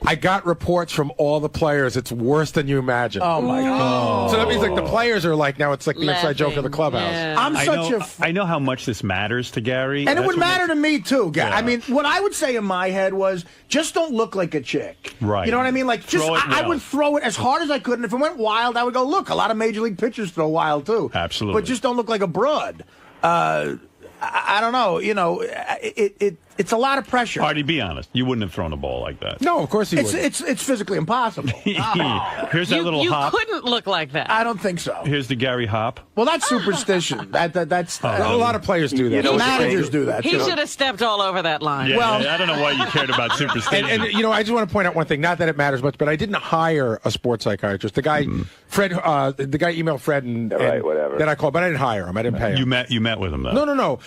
I got reports from all the players. It's worse than you imagine. Oh my God! So that means like the players are like, now it's like the inside joke of the clubhouse. Yeah. I know how much this matters to Gary. And it would That's what matter to me too, guy. Yeah. I mean, what I would say in my head was just don't look like a chick. Right. You know what I mean? Like, just Throw it I well. would throw it as hard as I could, and if it went wild, I would go, look, a lot of major league pitchers throw wild too. Absolutely. But just don't look like a broad. I don't know. You know, it's a lot of pressure. Artie, be honest. You wouldn't have thrown a ball like that. No, of course he would. It's physically impossible. Here's that little you hop. couldn't look like that. I don't think so. Here's the Gary hop. Well, that's superstition. That's a lot of players do that. managers do that. He too. should have stepped all over that line. Yeah, Well- I don't know why you cared about superstition. And I just want to point out one thing. Not that it matters much, but I didn't hire a sports psychiatrist. The guy, Fred, the guy emailed Fred and whatever. That I called, but I didn't hire him. I didn't pay him. You met with him though. No.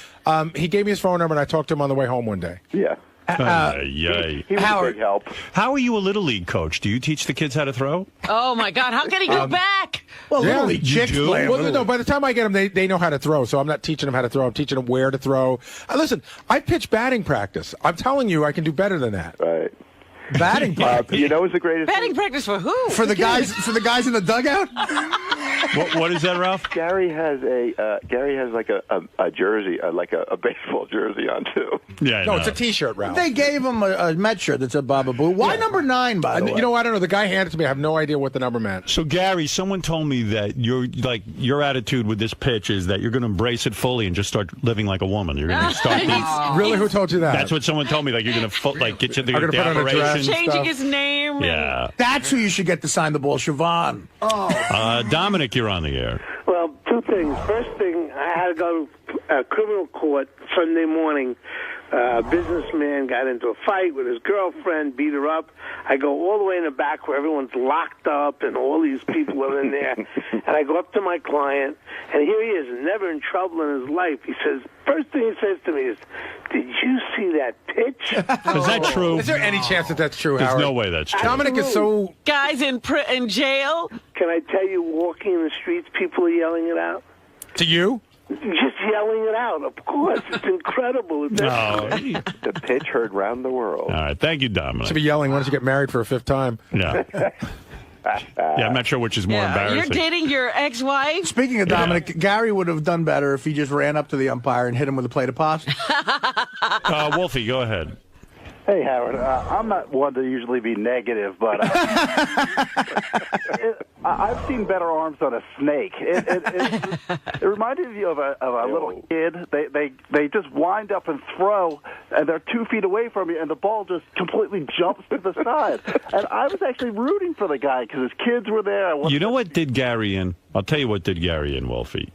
He gave me his phone number, and I talked to him on the way home one day. Yeah. Yay. He was a big help. How are you a little league coach? Do you teach the kids how to throw? Oh my God! How can he go back? Well, Yeah. literally, chicks do? play. Well, no, by the time I get them, they know how to throw, so I'm not teaching them how to throw. I'm teaching them where to throw. Listen, I pitch batting practice. I'm telling you, I can do better than that. Right. Batting practice. You know what's the greatest Batting thing? practice for who? For the guys in the dugout? What is that, Ralph? Gary has like a jersey, like a baseball jersey on too. Yeah, No, it's a T-shirt, Ralph. They gave him a Met shirt that said Baba Boo. Why number 9, by the way? You know, I don't know. The guy handed it to me. I have no idea what the number meant. So, Gary, someone told me that your attitude with this pitch is that you're going to embrace it fully and just start living like a woman. You're going to start. Really? Who told you that? That's what someone told me. Like you're going to get you the, I'm gonna the put on a dress. operation. Changing stuff. his name. Yeah. That's who you should get to sign the ball, Siobhan. Dominic, you're on the air. Well, two things. First thing, I had to go to criminal court Sunday morning. A businessman got into a fight with his girlfriend, beat her up. I go all the way in the back where everyone's locked up and all these people are in there. And I go up to my client, and here he is, never in trouble in his life. He says, first thing he says to me is, did you see that pitch? Is that true? Is there any chance that that's true, There's Howard? no way that's true. Dominic is so... Guys in jail. Can I tell you, walking in the streets, people are yelling it out? To you? Just yelling it out, of course. It's incredible. No. The pitch heard round the world. All right. Thank you, Dominic. Should be yelling, why don't you get married for a 5th time? Yeah. Yeah, I'm not sure which is more embarrassing. You're dating your ex-wife? Speaking of Dominic, Gary would have done better if he just ran up to the umpire and hit him with a plate of pasta. Wolfie, go ahead. Hey, Howard. I'm not one to usually be negative, but I've seen better arms on a snake. It reminded me of a little kid. They just wind up and throw, and they're 2 feet away from you, and the ball just completely jumps to the side. And I was actually rooting for the guy because his kids were there. You know what did Gary in? I'll tell you what did Gary in, Wolfie.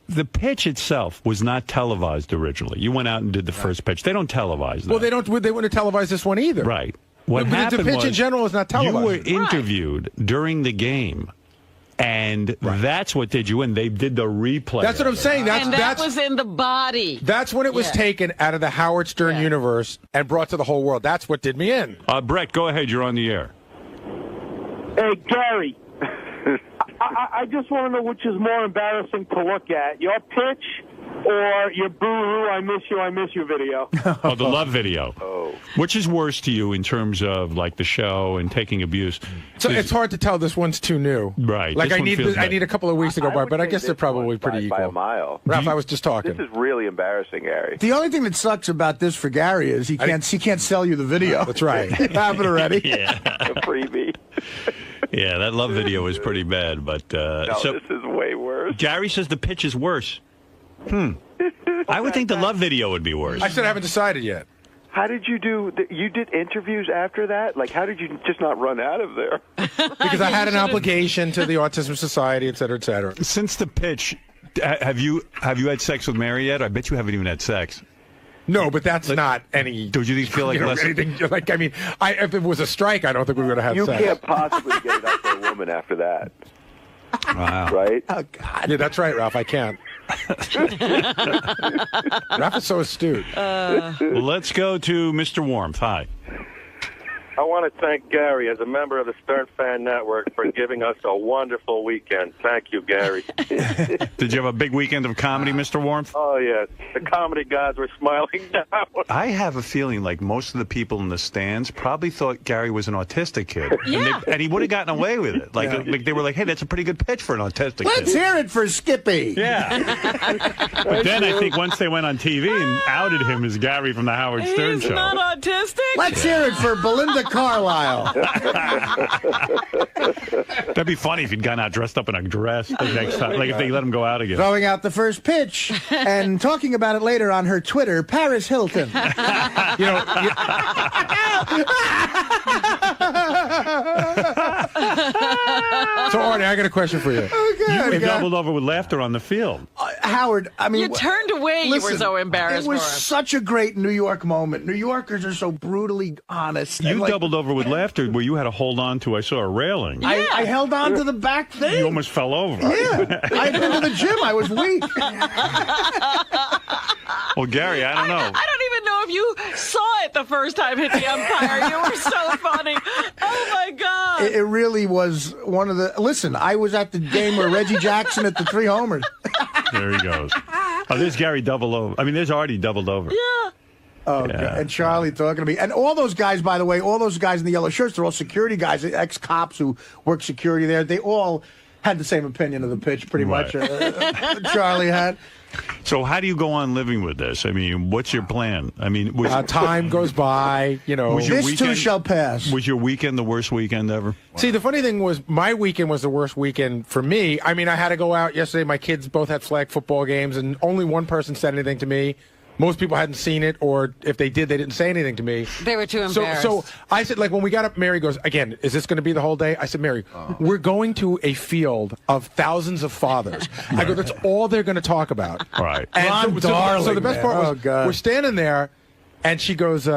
The pitch itself was not televised originally. You went out and did the first pitch. They don't televise that. Well, they wouldn't televise this one either. Right. What happened the pitch was in general is not televised. you were interviewed during the game, and that's what did you in. They did the replay. That's what I'm saying. That was in the body. That's when it was taken out of the Howard Stern universe and brought to the whole world. That's what did me in. Brett, go ahead. You're on the air. Hey, Gary. I just want to know which is more embarrassing to look at, your pitch or your boo-hoo, I miss you video. Oh, the love video. Oh. Which is worse to you in terms of, like, the show and taking abuse? So it's hard to tell. This one's too new. Right. Like, I need a couple of weeks to go by, but I guess they're probably pretty equal. By a mile. Ralph, I was just talking. This is really embarrassing, Gary. The only thing that sucks about this for Gary is he can't sell you the video. That's right. It happened already. Yeah. A freebie. Yeah, that love video was pretty bad, but this is way worse. Gary says the pitch is worse. I would think the love video would be worse. I said I haven't decided yet. How did you do? You did interviews after that? Like, how did you just not run out of there? Because I had an obligation to the Autism Society, et cetera, et cetera. Since the pitch, have you had sex with Mary yet? I bet you haven't even had sex. No, but that's not any. Do you feel like less? Anything, like, I mean, if it was a strike, I don't think we would have had sex. You can't possibly get it up to a woman after that. Wow. Right? Oh, God. Yeah, that's right, Ralph. I can't. Ralph is so astute. Well, let's go to Mr. Warmth. Hi. I want to thank Gary as a member of the Stern Fan Network for giving us a wonderful weekend. Thank you, Gary. Did you have a big weekend of comedy, Mr. Warmth? Oh, yes. The comedy gods were smiling down. I have a feeling like most of the people in the stands probably thought Gary was an autistic kid. Yeah. And he would have gotten away with it. Like they were like, hey, that's a pretty good pitch for an autistic Let's kid. hear it for Skippy. Yeah. But then I think once they went on TV and outed him as Gary from the Howard Stern He's show. not autistic? Let's hear it for Belinda Carlisle. That'd be funny if he'd gone out dressed up in a dress the next time. Like if they let him go out again. Throwing out the first pitch and talking about it later on her Twitter, Paris Hilton. So, Artie, I got a question for you. Oh, You doubled over with laughter on the field. Howard, I mean... You turned away. Listen, you were so embarrassed It was for us. such a great New York moment. New Yorkers are so brutally honest. You And, like, doubled over with laughter where you had to hold on to, I saw a railing. I held on to the back thing. You almost fell over. Yeah. I had been to the gym. I was weak. Well, Gary, I don't know. I don't even know if you saw it the first time hit the umpire. You were so funny. Oh, my God. It really was one of the... Listen, I was at the game where Reggie Jackson hit the 3 homers. There he goes. Oh, there's Gary double over. I mean, there's Artie doubled over. Yeah. Oh, Yeah. and Charlie talking to me. And all those guys, by the way, all those guys in the yellow shirts, they're all security guys, ex-cops who work security there. They all had the same opinion of the pitch, pretty much. Charlie had. So how do you go on living with this? I mean, what's your plan? I mean, time goes by, you know. This too shall pass. Was your weekend the worst weekend ever? See, the funny thing was my weekend was the worst weekend for me. I mean, I had to go out yesterday. My kids both had flag football games, and only one person said anything to me. Most people hadn't seen it, or if they did, they didn't say anything to me. They were too embarrassed. So I said, like, when we got up, Mary goes, again, is this going to be the whole day? I said, Mary, we're going to a field of thousands of fathers. I go, that's all they're going to talk about. Right. And so the best part was, God. we're standing there, and she goes,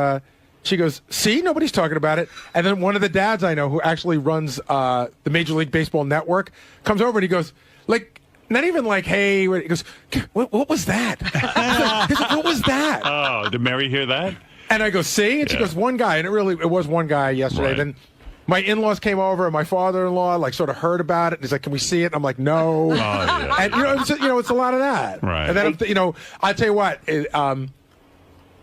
see, nobody's talking about it. And then one of the dads I know who actually runs the Major League Baseball network comes over and he goes, like, not even like, hey, he goes, what was that? He's like, what was that? Oh, did Mary hear that? And I go, see? And she goes, one guy. And it was one guy yesterday. Right. Then my in-laws came over, and my father-in-law, like, sort of heard about it. And he's like, can we see it? And I'm like, no. Oh, yeah. And, it's a lot of that. Right. And then, I'll tell you what,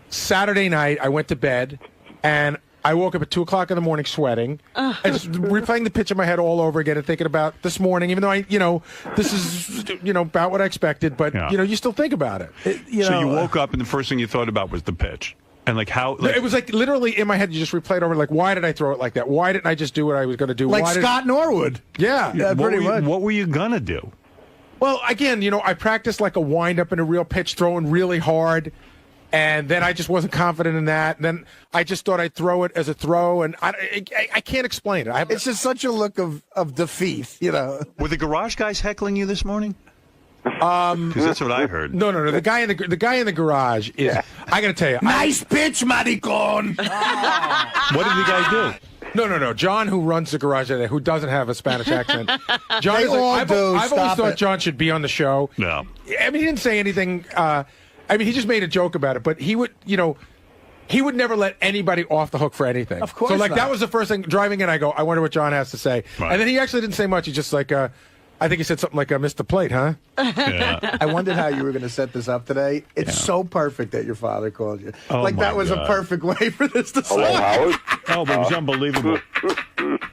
Saturday night, I went to bed, and I woke up at 2 o'clock in the morning sweating, and just replaying the pitch in my head all over again and thinking about this morning, even though this is, about what I expected, but, you still think about it. So you woke up and the first thing you thought about was the pitch. And like how... it was like literally in my head, you just replayed over, like, why did I throw it like that? Why didn't I just do what I was going to do? Like Scott Norwood. Yeah, pretty much. What were you going to do? Well, again, I practiced like a wind-up in a real pitch, throwing really hard. And then I just wasn't confident in that. And then I just thought I'd throw it as a throw, and I can't explain it. It's just such a look of defeat, Were the garage guys heckling you this morning? Because that's what I heard. No. The guy in the garage is. Yeah. I got to tell you, nice pitch, maricon. What did the guy do? No. John, who runs the garage, who doesn't have a Spanish accent. John, I've always thought John should be on the show. No, I mean, he didn't say anything. He just made a joke about it, but he would, he would never let anybody off the hook for anything. Of course So, like, not. that was the first thing. Driving in, I go, I wonder what John has to say. Right. And then he actually didn't say much. He just, like, I think he said something like, missed the plate, huh? Yeah. I wondered how you were going to set this up today. It's so perfect that your father called you. Oh, like, that my was God. a perfect way for this to Hello, start. Howard. Oh, but it was unbelievable.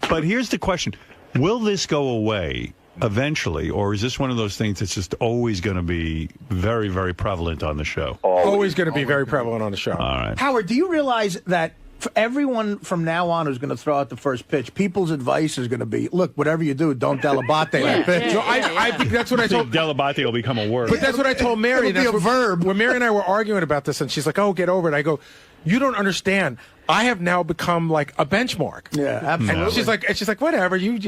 But here's the question. Will this go away eventually, or is this one of those things that's just always going to be very, very prevalent on the show? Always going to be very prevalent on the show. All right. Howard, do you realize that for everyone from now on who's going to throw out the first pitch, people's advice is going to be, look, whatever you do, don't Dell'Abate that pitch. So I think that's what I I think told. Dell'Abate will become a word. But that's what I told Mary. It'll be That's a verb. When Mary and I were arguing about this, and she's like, "Oh, get over it." I go, "You don't understand. I have now become like a benchmark." Yeah, absolutely. And she's like, "Whatever. You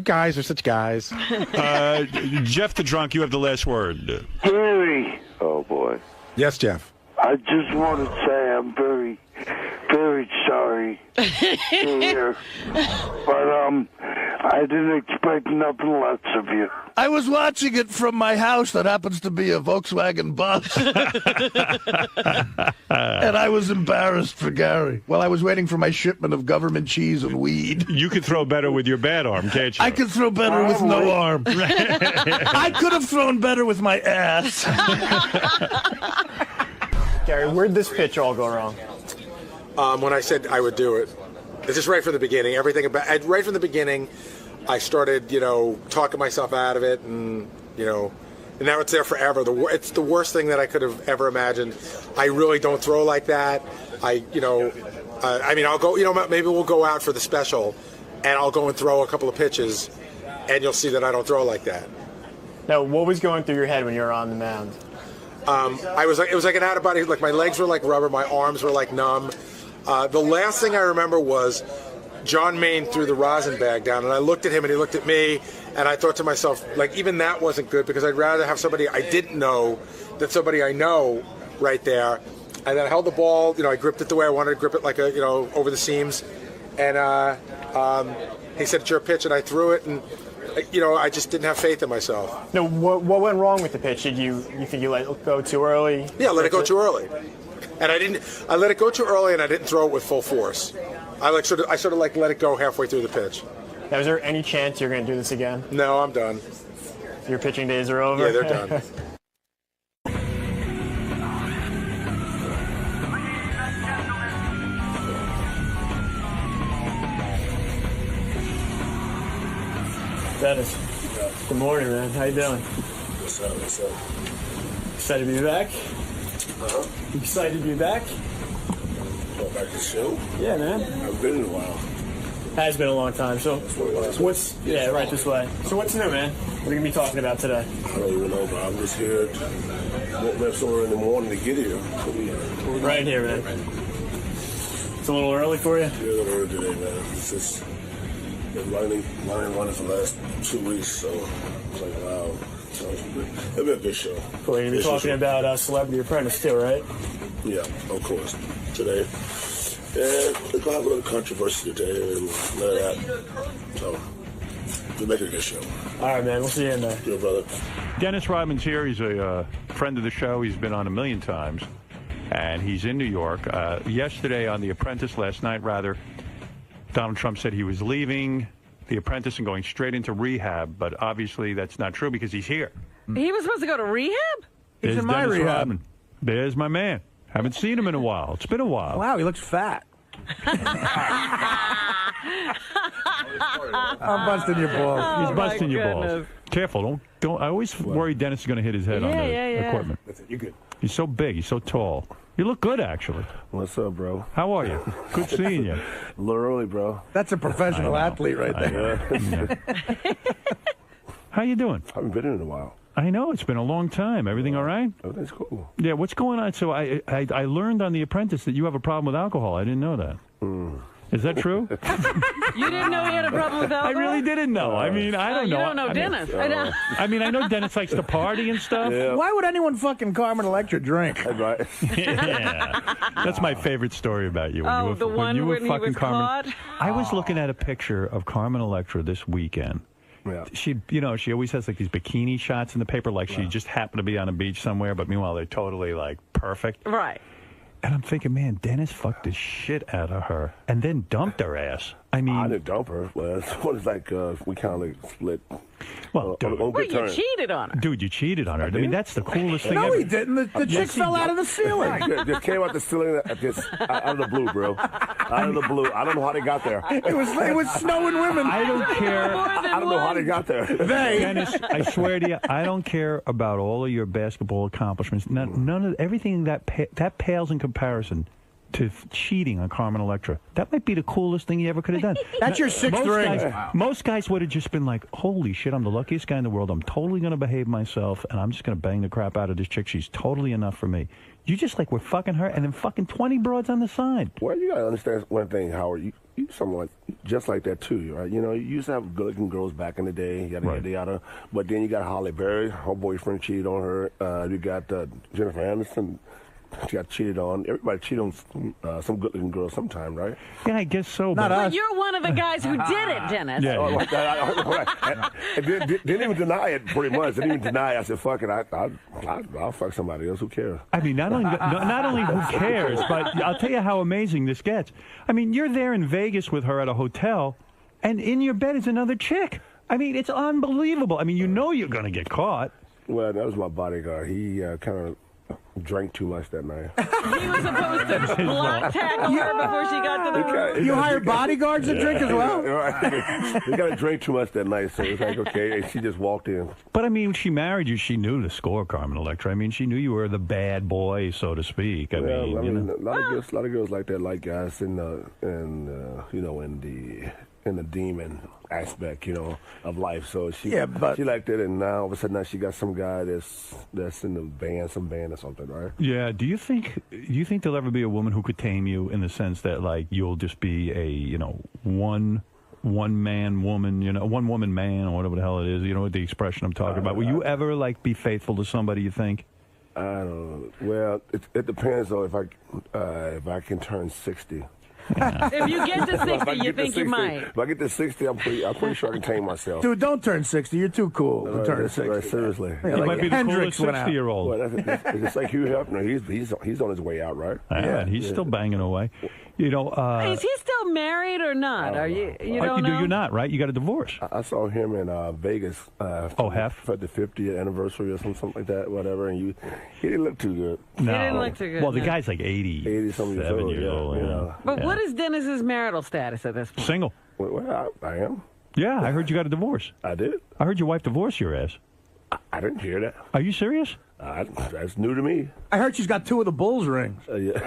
guys are such guys." Jeff the Drunk, you have the last word. Gary, Oh boy. Yes, Jeff. I just want to say I'm very, very sorry to hear. But I didn't expect nothing less of you. I was watching it from my house that happens to be a Volkswagen bus. And I was embarrassed for Gary. While I was waiting for my shipment of government cheese and weed. You could throw better with your bad arm, can't you? I could throw better with no arm. I could have thrown better with my ass. Gary, where'd this pitch all go wrong? When I said I would do it, it's just right from the beginning. Right from the beginning, I started, talking myself out of it, and and now it's there forever. It's the worst thing that I could have ever imagined. I really don't throw like that. I'll go. Maybe we'll go out for the special, and I'll go and throw a couple of pitches, and you'll see that I don't throw like that. Now, what was going through your head when you were on the mound? It was like an out of body. Like, my legs were like rubber, my arms were like numb. The last thing I remember was John Maine threw the rosin bag down, and I looked at him and he looked at me, and I thought to myself, like, even that wasn't good, because I'd rather have somebody I didn't know than somebody I know right there. And then I held the ball, I gripped it the way I wanted to grip it, like over the seams. And he said, "It's your pitch," and I threw it, and I just didn't have faith in myself. No, what went wrong with the pitch? Did you think you let it go too early? Yeah, I let it go too early. And I let it go too early, and I didn't throw it with full force. I sort of let it go halfway through the pitch. Now, is there any chance you're going to do this again? No, I'm done. Your pitching days are over? Yeah, they're done. Dennis. Good morning, man. How you doing? What's up? What's up? Excited to be back? Uh-huh. You excited to be back? Go back to the show? Yeah, man. I've been in a while. Has been a long time. So, what's right this way? So, what's new, man? What are you gonna be talking about today? I don't even know, but I'm just here. Woke up somewhere in the morning to get here. Right here, man. It's a little early for you? Yeah, a little early today, man. It's just been running for the last 2 weeks, so it's like, wow. So it'll be a good show. Cool. You're gonna be talking about Celebrity Apprentice too, right? Yeah, of course. Today. And we're gonna have a little controversy today and none of that. So we'll make it a good show. All right, man. We'll see you in there. Yeah, brother. Dennis Rodman's here. He's a friend of the show. He's been on a million times. And he's in New York. Yesterday on The Apprentice, last night rather, Donald Trump said he was leaving The Apprentice and going straight into rehab. But obviously that's not true because he's here. He was supposed to go to rehab? There's in my Dennis rehab. Rodman. There's my man. Haven't seen him in a while. It's been a while. Wow, he looks fat. I'm busting your balls. Oh, He's busting your balls. goodness. Careful, don't. I always worry Dennis is going to hit his head on the equipment. That's it. You good? He's so big. He's so tall. You look good, actually. What's up, bro? How are you? Good seeing you. A little early, bro. That's a professional athlete right there. How you doing? I haven't been in a while. I know it's been a long time. Everything all right? Everything's cool. Yeah. What's going on? So I learned on The Apprentice that you have a problem with alcohol. I didn't know that. Is that true? You didn't know he had a problem with alcohol? I really didn't know. I mean, I don't know. You don't know Dennis. I mean, I know Dennis likes to party and stuff. Yeah. Why would anyone fucking Carmen Electra drink? Right. Yeah. That's my favorite story about you. Oh, the one when he was Carmen. caught? I was looking at a picture of Carmen Electra this weekend. Yeah. She always has like these bikini shots in the paper, like she just happened to be on a beach somewhere, but meanwhile they're totally like perfect. Right. And I'm thinking, man, Dennis fucked the shit out of her and then dumped her ass. I mean, I didn't dump her. Well, it's like we kind of like split. Well, dude, Well, you cheated on her. dude, you cheated on her. I mean, that's the coolest thing No, ever. he didn't. The chick fell out of the ceiling. Just came out the ceiling out of the blue, bro. Out of the blue. I don't know how they got there. It was snowing women. I don't care. I don't know how they got there. Dennis, I swear to you, I don't care about all of your basketball accomplishments. None of everything that pales in comparison to cheating on Carmen Electra. That might be the coolest thing you ever could have done. That's your sixth ring. Most guys would have just been like, holy shit, I'm the luckiest guy in the world. I'm totally going to behave myself, and I'm just going to bang the crap out of this chick. She's totally enough for me. You just like, we're fucking her, and then fucking 20 broads on the side. Well, you got to understand one thing, Howard. You something like just like that too, right? You know, you used to have good-looking girls back in the day, yada yada. But then you got Holly Berry, her boyfriend cheated on her. You got Jennifer Aniston. She got cheated on. Everybody cheated on some good-looking girls sometime, right? Yeah, I guess so. Not But us. you're one of the guys who did it, Dennis. Yeah. Oh, like that. Right. And didn't even deny it, pretty much. Didn't even deny it. I said, fuck it. I'll fuck somebody else. Who cares? I mean, not only who cares, but I'll tell you how amazing this gets. I mean, you're there in Vegas with her at a hotel, and in your bed is another chick. I mean, it's unbelievable. I mean, you know you're going to get caught. Well, that was my bodyguard. He kind of drank too much that night. He was supposed to block tackle her before she got to the room. You hire bodyguards to drink as well? He got to drink too much that night, so it's like, okay, and she just walked in. But, I mean, she married you. She knew the score, Carmen Electra. I mean, she knew you were the bad boy, so to speak. I mean, you know. a lot of girls like that, like guys in the demon aspect, of life. So she liked it, and now all of a sudden she got some guy that's in the band, some band or something, right? Yeah. Do you think there'll ever be a woman who could tame you in the sense that like you'll just be a one man woman, one woman man or whatever the hell it is, the expression I'm talking about. Will you ever like be faithful to somebody you think? I don't know. Well, it depends though if I can turn 60. Yeah. If you get to 60, you think you might. If I get to 60, I'm pretty sure I can tame myself. Dude, don't turn 60. You're too cool to turn 60. Right, seriously. Yeah, He like might be the Hendrix coolest went out. 60-year-old. Well, it's like Hugh Hefner. He's on his way out, right? Yeah, he's still banging away. Is he still married or not? Are you don't know? You're not, right? You got a divorce. I saw him in Vegas. For the 50th anniversary or something like that, whatever. And he didn't look too good. No. He didn't look too good. Well, the no. guy's like 80-something years old. But what is Dennis's marital status at this point? Single. Well, I am. Yeah, I heard you got a divorce. I did. I heard your wife divorced your ass. I didn't hear that. Are you serious? That's new to me. I heard she's got 2 of the Bulls rings. Yeah.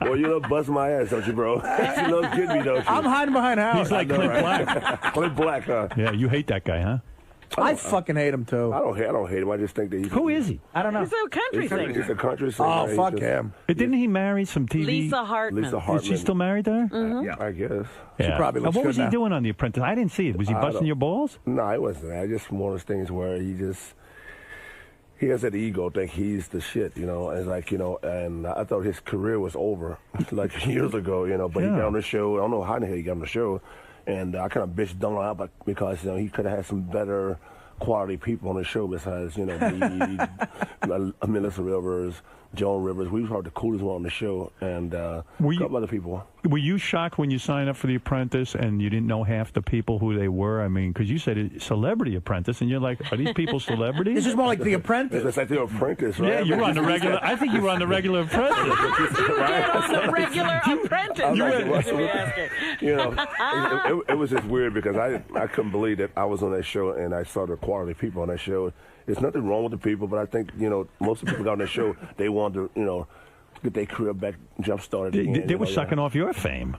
Well, you don't bust my ass, don't you, bro? You know, kid me, don't you? I'm hiding behind Howard. He's like Clint Black. Clint Black, huh? Yeah, you hate that guy, huh? I fucking hate him too. I don't hate him. I just think that he's. Who is he? I don't know. He's a country singer. He's a country singer. Oh, fuck him. Didn't he marry some TV? Lisa Hartman. Is she still married to her? Mhm. I guess. Yeah. She probably looks What good was he now. doing on The Apprentice? I didn't see it. Was he I busting don't- your balls? No, it wasn't that. Just one of those things where he has that ego, think he's the shit, you know. And like, you know, and I thought his career was over like years ago, you know. But he got on the show. I don't know how the hell he got on the show, and I kind of bitched him out, but because you know he could have had some better quality people on the show besides, you know, me, Melissa Rivers, Joan Rivers. We were probably the coolest one on the show, and a couple other people. Were you shocked when you signed up for The Apprentice and you didn't know half the people who they were? I mean, because you said Celebrity Apprentice, and you're like, are these people celebrities? This is more like The Apprentice. It's like The Apprentice, right? Yeah, you were on the regular. I think you were on the regular Apprentice. You get on the regular Apprentice. You know, it was just weird because I couldn't believe that I was on that show and I saw the quality of people on that show. There's nothing wrong with the people, but I think, you know, most of the people got on that show, they wanted to, you know, get their career back jump started again. They were sucking off your fame.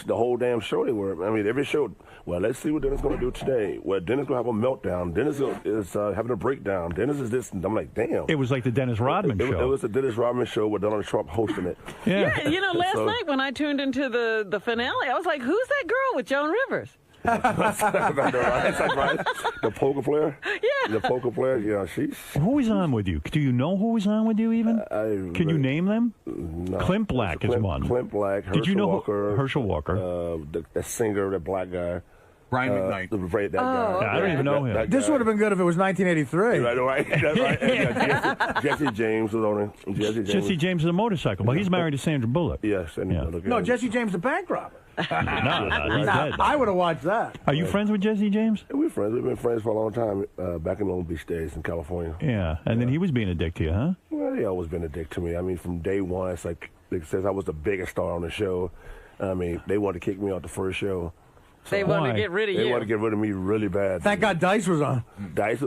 The whole damn show they were. I mean, every show, well, let's see what Dennis is going to do today. Well, Dennis is going to have a meltdown. Dennis is having a breakdown. Dennis is this. And I'm like, damn. It was like the Dennis Rodman show. It was the Dennis Rodman show with Donald Trump hosting it. Yeah, you know, last night when I tuned into the finale, I was like, who's that girl with Joan Rivers? The poker player? Yeah. The poker player, yeah, she's... Who was on with you? Do you know who was on with you even? Can you name them? No. Clint Black is one. Clint Black, Herschel Did you know Walker. Herschel Walker? The singer, the black guy. Brian McKnight. That guy. I don't even know him. This would have been good if it was 1983. Right. Yeah, Jesse James was on it. Jesse James is a motorcycle, but he's married to Sandra Bullock. Yes. No, Jesse James the bank robber. No, he's dead. I would have watched that. Are you friends with Jesse James? Yeah, we're friends. We've been friends for a long time, back in Long Beach days in California. Yeah, and then he was being a dick to you, huh? Well, he always been a dick to me. I mean, from day one, it's like since I was the biggest star on the show, I mean, they wanted to kick me off the first show. They wanted to get rid of you. They wanted to get rid of me really bad. Thank God Dice was on. Dice.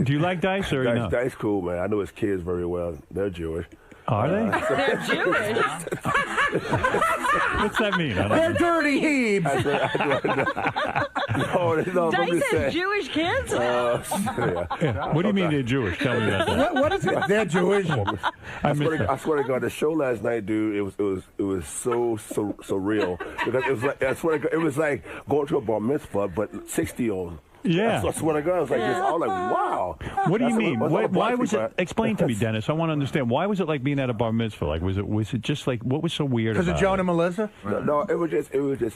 Do you like Dice or no? Dice cool, man. I know his kids very well. They're Jewish. Are they? They're Jewish. What's that mean? They're dirty heaves. No, Dice has Jewish kids? Yeah. What do you mean they're Jewish? Tell me about that. What is it? They're Jewish. I swear to God, the show last night, dude, it was so surreal because it was like I swear to God, it was like going to a bar mitzvah, but 60-year-old. Yeah. I swear to God, I was like, this. I was like, wow. What do you mean? Why was it? People. Explain to me, Dennis. I want to understand. Why was it like being at a bar mitzvah? Like, was it just like what was so weird about it? Because of Joan and Melissa? No, it was just.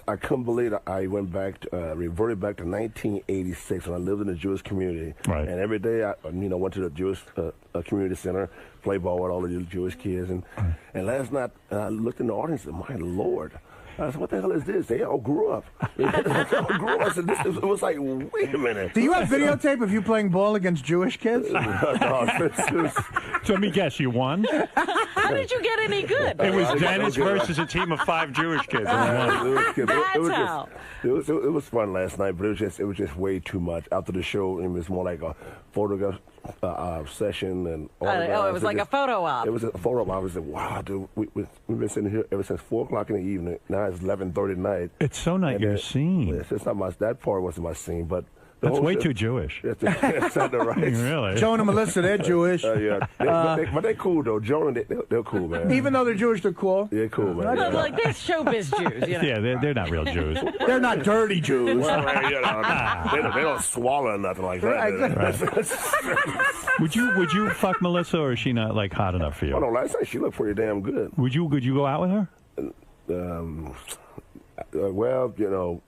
I couldn't believe it. I went back, reverted back to 1986 when I lived in the Jewish community. Right. And every day I, went to the Jewish community center, play ball with all the Jewish kids, and last night I looked in the audience and my Lord. I said, what the hell is this? They all grew up. I said, it was like, wait a minute. Do you have videotape of you playing ball against Jewish kids? So let me guess, you won? How did you get any good? It was Dennis versus a team of 5 Jewish kids. It was fun last night, but it was just way too much. After the show, it was more like a photograph session and all it was like a photo op. It was a photo op. I was like, wow, dude, we've been sitting here ever since 4 o'clock in the evening. Now it's 11:30 at night. It's so not your scene. It's not my. That part wasn't my scene, but. That's way too Jewish. That's not the right. Really? Joan and Melissa, they're Jewish. Yeah, but they're cool though. Joan, they're cool, man. Even though they're Jewish, they're cool. They're cool, man. No, like they're showbiz Jews. You know? Yeah, they're not real Jews. They're not dirty Jews. Well, they don't swallow nothing like that. Would you fuck Melissa, or is she not like hot enough for you? Oh no, last night she looked pretty damn good. Would you go out with her? Well,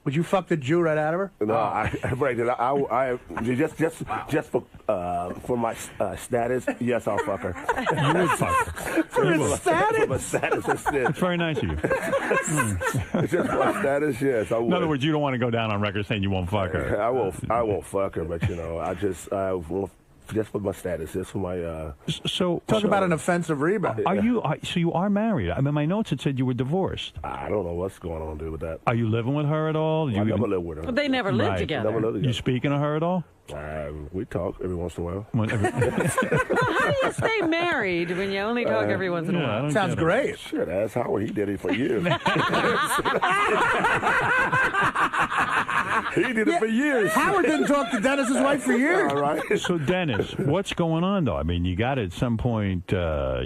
Would you fuck the Jew right out of her? No, I just for my status, yes, I'll fuck her. You would fuck her. For his status? For my status, that's it. It's very nice of you. It's just my status, yes, I would. In other words, you don't want to go down on record saying you won't fuck her. I won't fuck her, but I won't just for my status, just for my. Talk about an offensive rebound. So you are married? I mean, my notes had said you were divorced. I don't know what's going on, dude, with that. Are you living with her at all? I never lived with her. But they never lived together. Never lived together. You speaking to her at all? We talk every once in a while. Well, how do you stay married when you only talk every once in a while? Sounds great. Shit, ask Howard. He did it for years. He did it for years. Howard didn't talk to Dennis's wife for years. All right. So, Dennis, what's going on, though? I mean, you got to at some point, I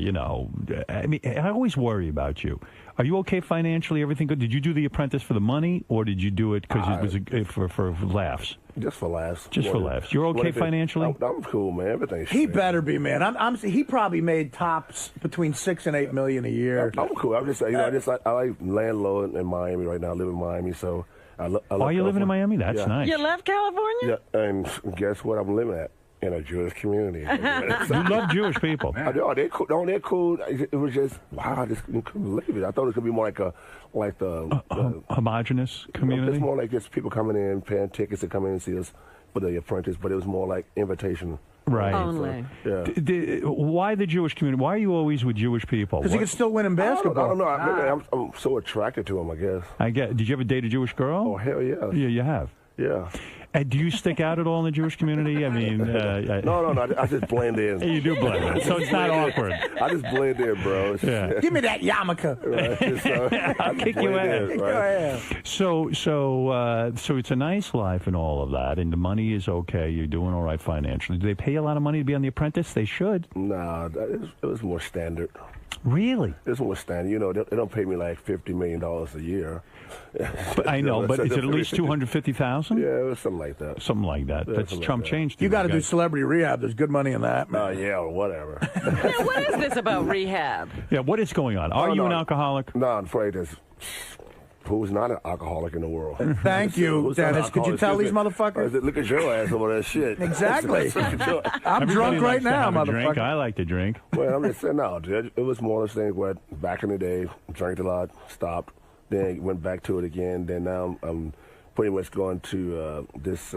mean, I always worry about you. Are you okay financially? Everything good? Did you do The Apprentice for the money, or did you do it because it was for laughs? Just for laughs. Just for laughs. You're okay financially? I'm cool, man. Everything's He straight. better be, man. He probably made tops between $6 and $8 million a year. I'm cool. I'm just, I like landlord in Miami right now. I live in Miami, so I love. Are you living in Miami? That's nice. You left California? Yeah, and guess what? I'm living at. In a Jewish community. You love Jewish people. I do. They're cool. No, they're cool. It was just, wow, I just couldn't believe it. I thought it could be more like the homogenous community? It's more like just people coming in, paying tickets to come in and see us for The Apprentice, but it was more like invitation. Right. Only. So, yeah. Why the Jewish community? Why are you always with Jewish people? Because he can still win in basketball. I don't know. I'm so attracted to him, I guess. Did you ever date a Jewish girl? Oh, hell yeah. Yeah, you have. Yeah. Do you stick out at all in the Jewish community? I mean, no. I just blend in. You do blend in, so it's not awkward. I just blend in, bro. Yeah. Give me that yarmulke. Right? I'll kick you ass. Right? Go ahead. So it's a nice life and all of that, and the money is okay. You're doing all right financially. Do they pay a lot of money to be on The Apprentice? They should. Nah, it was more standard. Really? It's more standard. You know, they don't pay me like $50 million a year. But I know, but is it at least $250,000? Yeah, it was something like that. Something like that. That's chump change. You got to do celebrity rehab. There's good money in that, man. Yeah, or whatever. Now, what is this about rehab? Yeah, what is going on? Are you an alcoholic? No, I'm afraid who's not an alcoholic in the world? Thank you, Dennis. Could you tell these motherfuckers? Look at your ass over that shit. Exactly. I'm Everybody drunk right likes to now, have a drink. motherfucker. I like to drink. Well, I'm just saying, no, dude, it was more of those things where back in the day, drank a lot, stopped, then went back to it again. Then now I'm pretty much going to this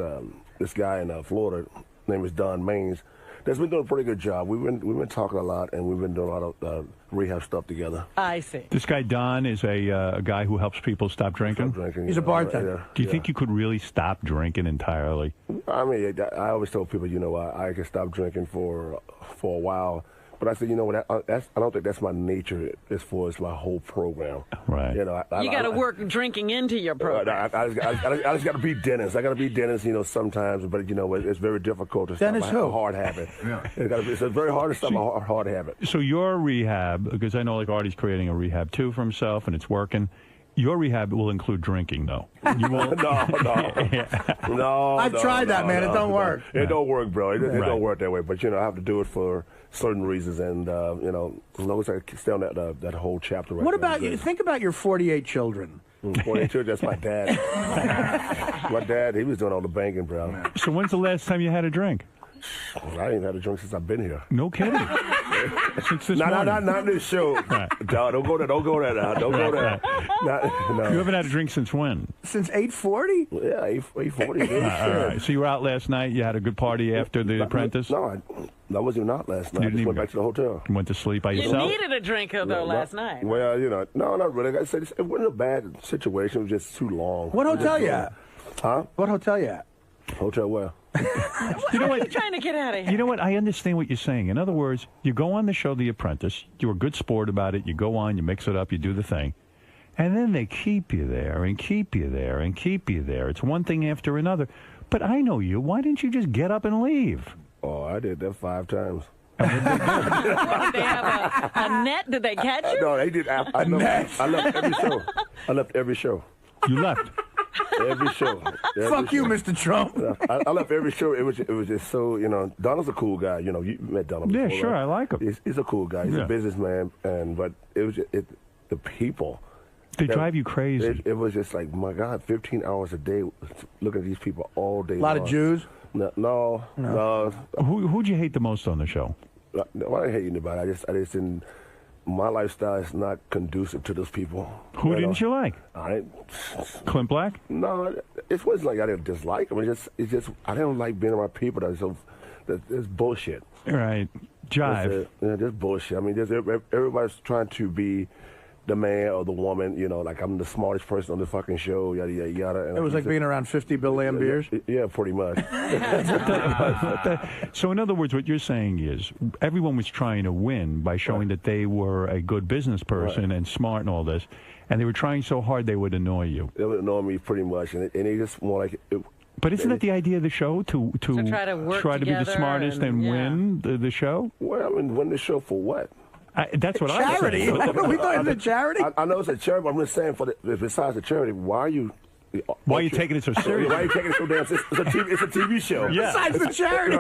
guy in Florida, name is Don Maines. That's been doing a pretty good job. We've been talking a lot, and we've been doing a lot of rehab stuff together. I see. This guy Don is a guy who helps people stop drinking. He's a bartender. Do you think you could really stop drinking entirely? I mean, I always told people, I can stop drinking for a while. But I said, I don't think that's my nature as far as my whole program. Right. You got to work drinking into your program. I just got to be Dennis. I got to be Dennis, sometimes. But, it's very difficult to stop a hard habit. Yeah. It's very hard to stop a hard habit. So your rehab, because I know like Artie's creating a rehab too for himself, and it's working. Your rehab will include drinking, though. You won't. No. I've tried that, man. It don't work. It don't work, bro. It don't work that way. But I have to do it for certain reasons, and as long as I stay on that whole chapter. Right. What about you? Think about your 48 children. 48 children. That's my dad. My dad, he was doing all the banging, bro. So when's the last time you had a drink? I ain't had a drink since I've been here. No kidding. Since this morning. Not this show. Right. Don't go there. Don't go there now. Don't go there. No. You haven't had a drink since when? Since 8:40? Yeah, 8:40. All right. So you were out last night. You had a good party after The Apprentice? No, I wasn't out last night. I just went back to the hotel. You went to sleep by yourself? You needed a drink, though, last night. Well, no, not really. Like I said, it wasn't a bad situation. It was just too long. What hotel you at? Huh? What hotel you at? Hotel where? You know what? You're trying to get out of here. You know what? I understand what you're saying. In other words, you go on the show The Apprentice. You're a good sport about it. You go on, you mix it up, you do the thing. And then they keep you there and keep you there and keep you there. It's one thing after another. But I know you. Why didn't you just get up and leave? Oh, I did that 5 times. Did they have a net? Did they catch you? No, they did. I left every show. I left every show. You left? Every show. Fuck you, Mr. Trump. I left every show. It was just so, Donald's a cool guy. You met Donald before. Yeah, sure, right? I like him. He's a cool guy. He's a businessman, but it was just, the people. They drive you crazy. It was just like, my God, 15 hours a day looking at these people all day long. A lot of Jews? No. Who'd you hate the most on the show? No, I didn't hate anybody. I just didn't. My lifestyle is not conducive to those people. Who didn't you like? Clint Black? No, it wasn't like I didn't dislike them. It's just I didn't like being around people that It's bullshit. Right. Jive. That's bullshit. I mean, everybody's trying to be the man or the woman, like I'm the smartest person on the fucking show, yada, yada, yada. And it was like being around 50 Bill Lambiers? Yeah, pretty much. So, in other words, what you're saying is everyone was trying to win by showing that they were a good business person and smart and all this, and they were trying so hard they would annoy you. They would annoy me pretty much, and they just more like... But isn't that the idea of the show, to try to work be the together smartest and win the show? Well, I mean, win the show for what? That's what charity. I said. We thought it was a charity. I know it's a charity, but I'm just saying, besides the charity, why are you taking it so seriously? Why are you taking it so damn serious? It's a TV show. Yeah. Besides the charity.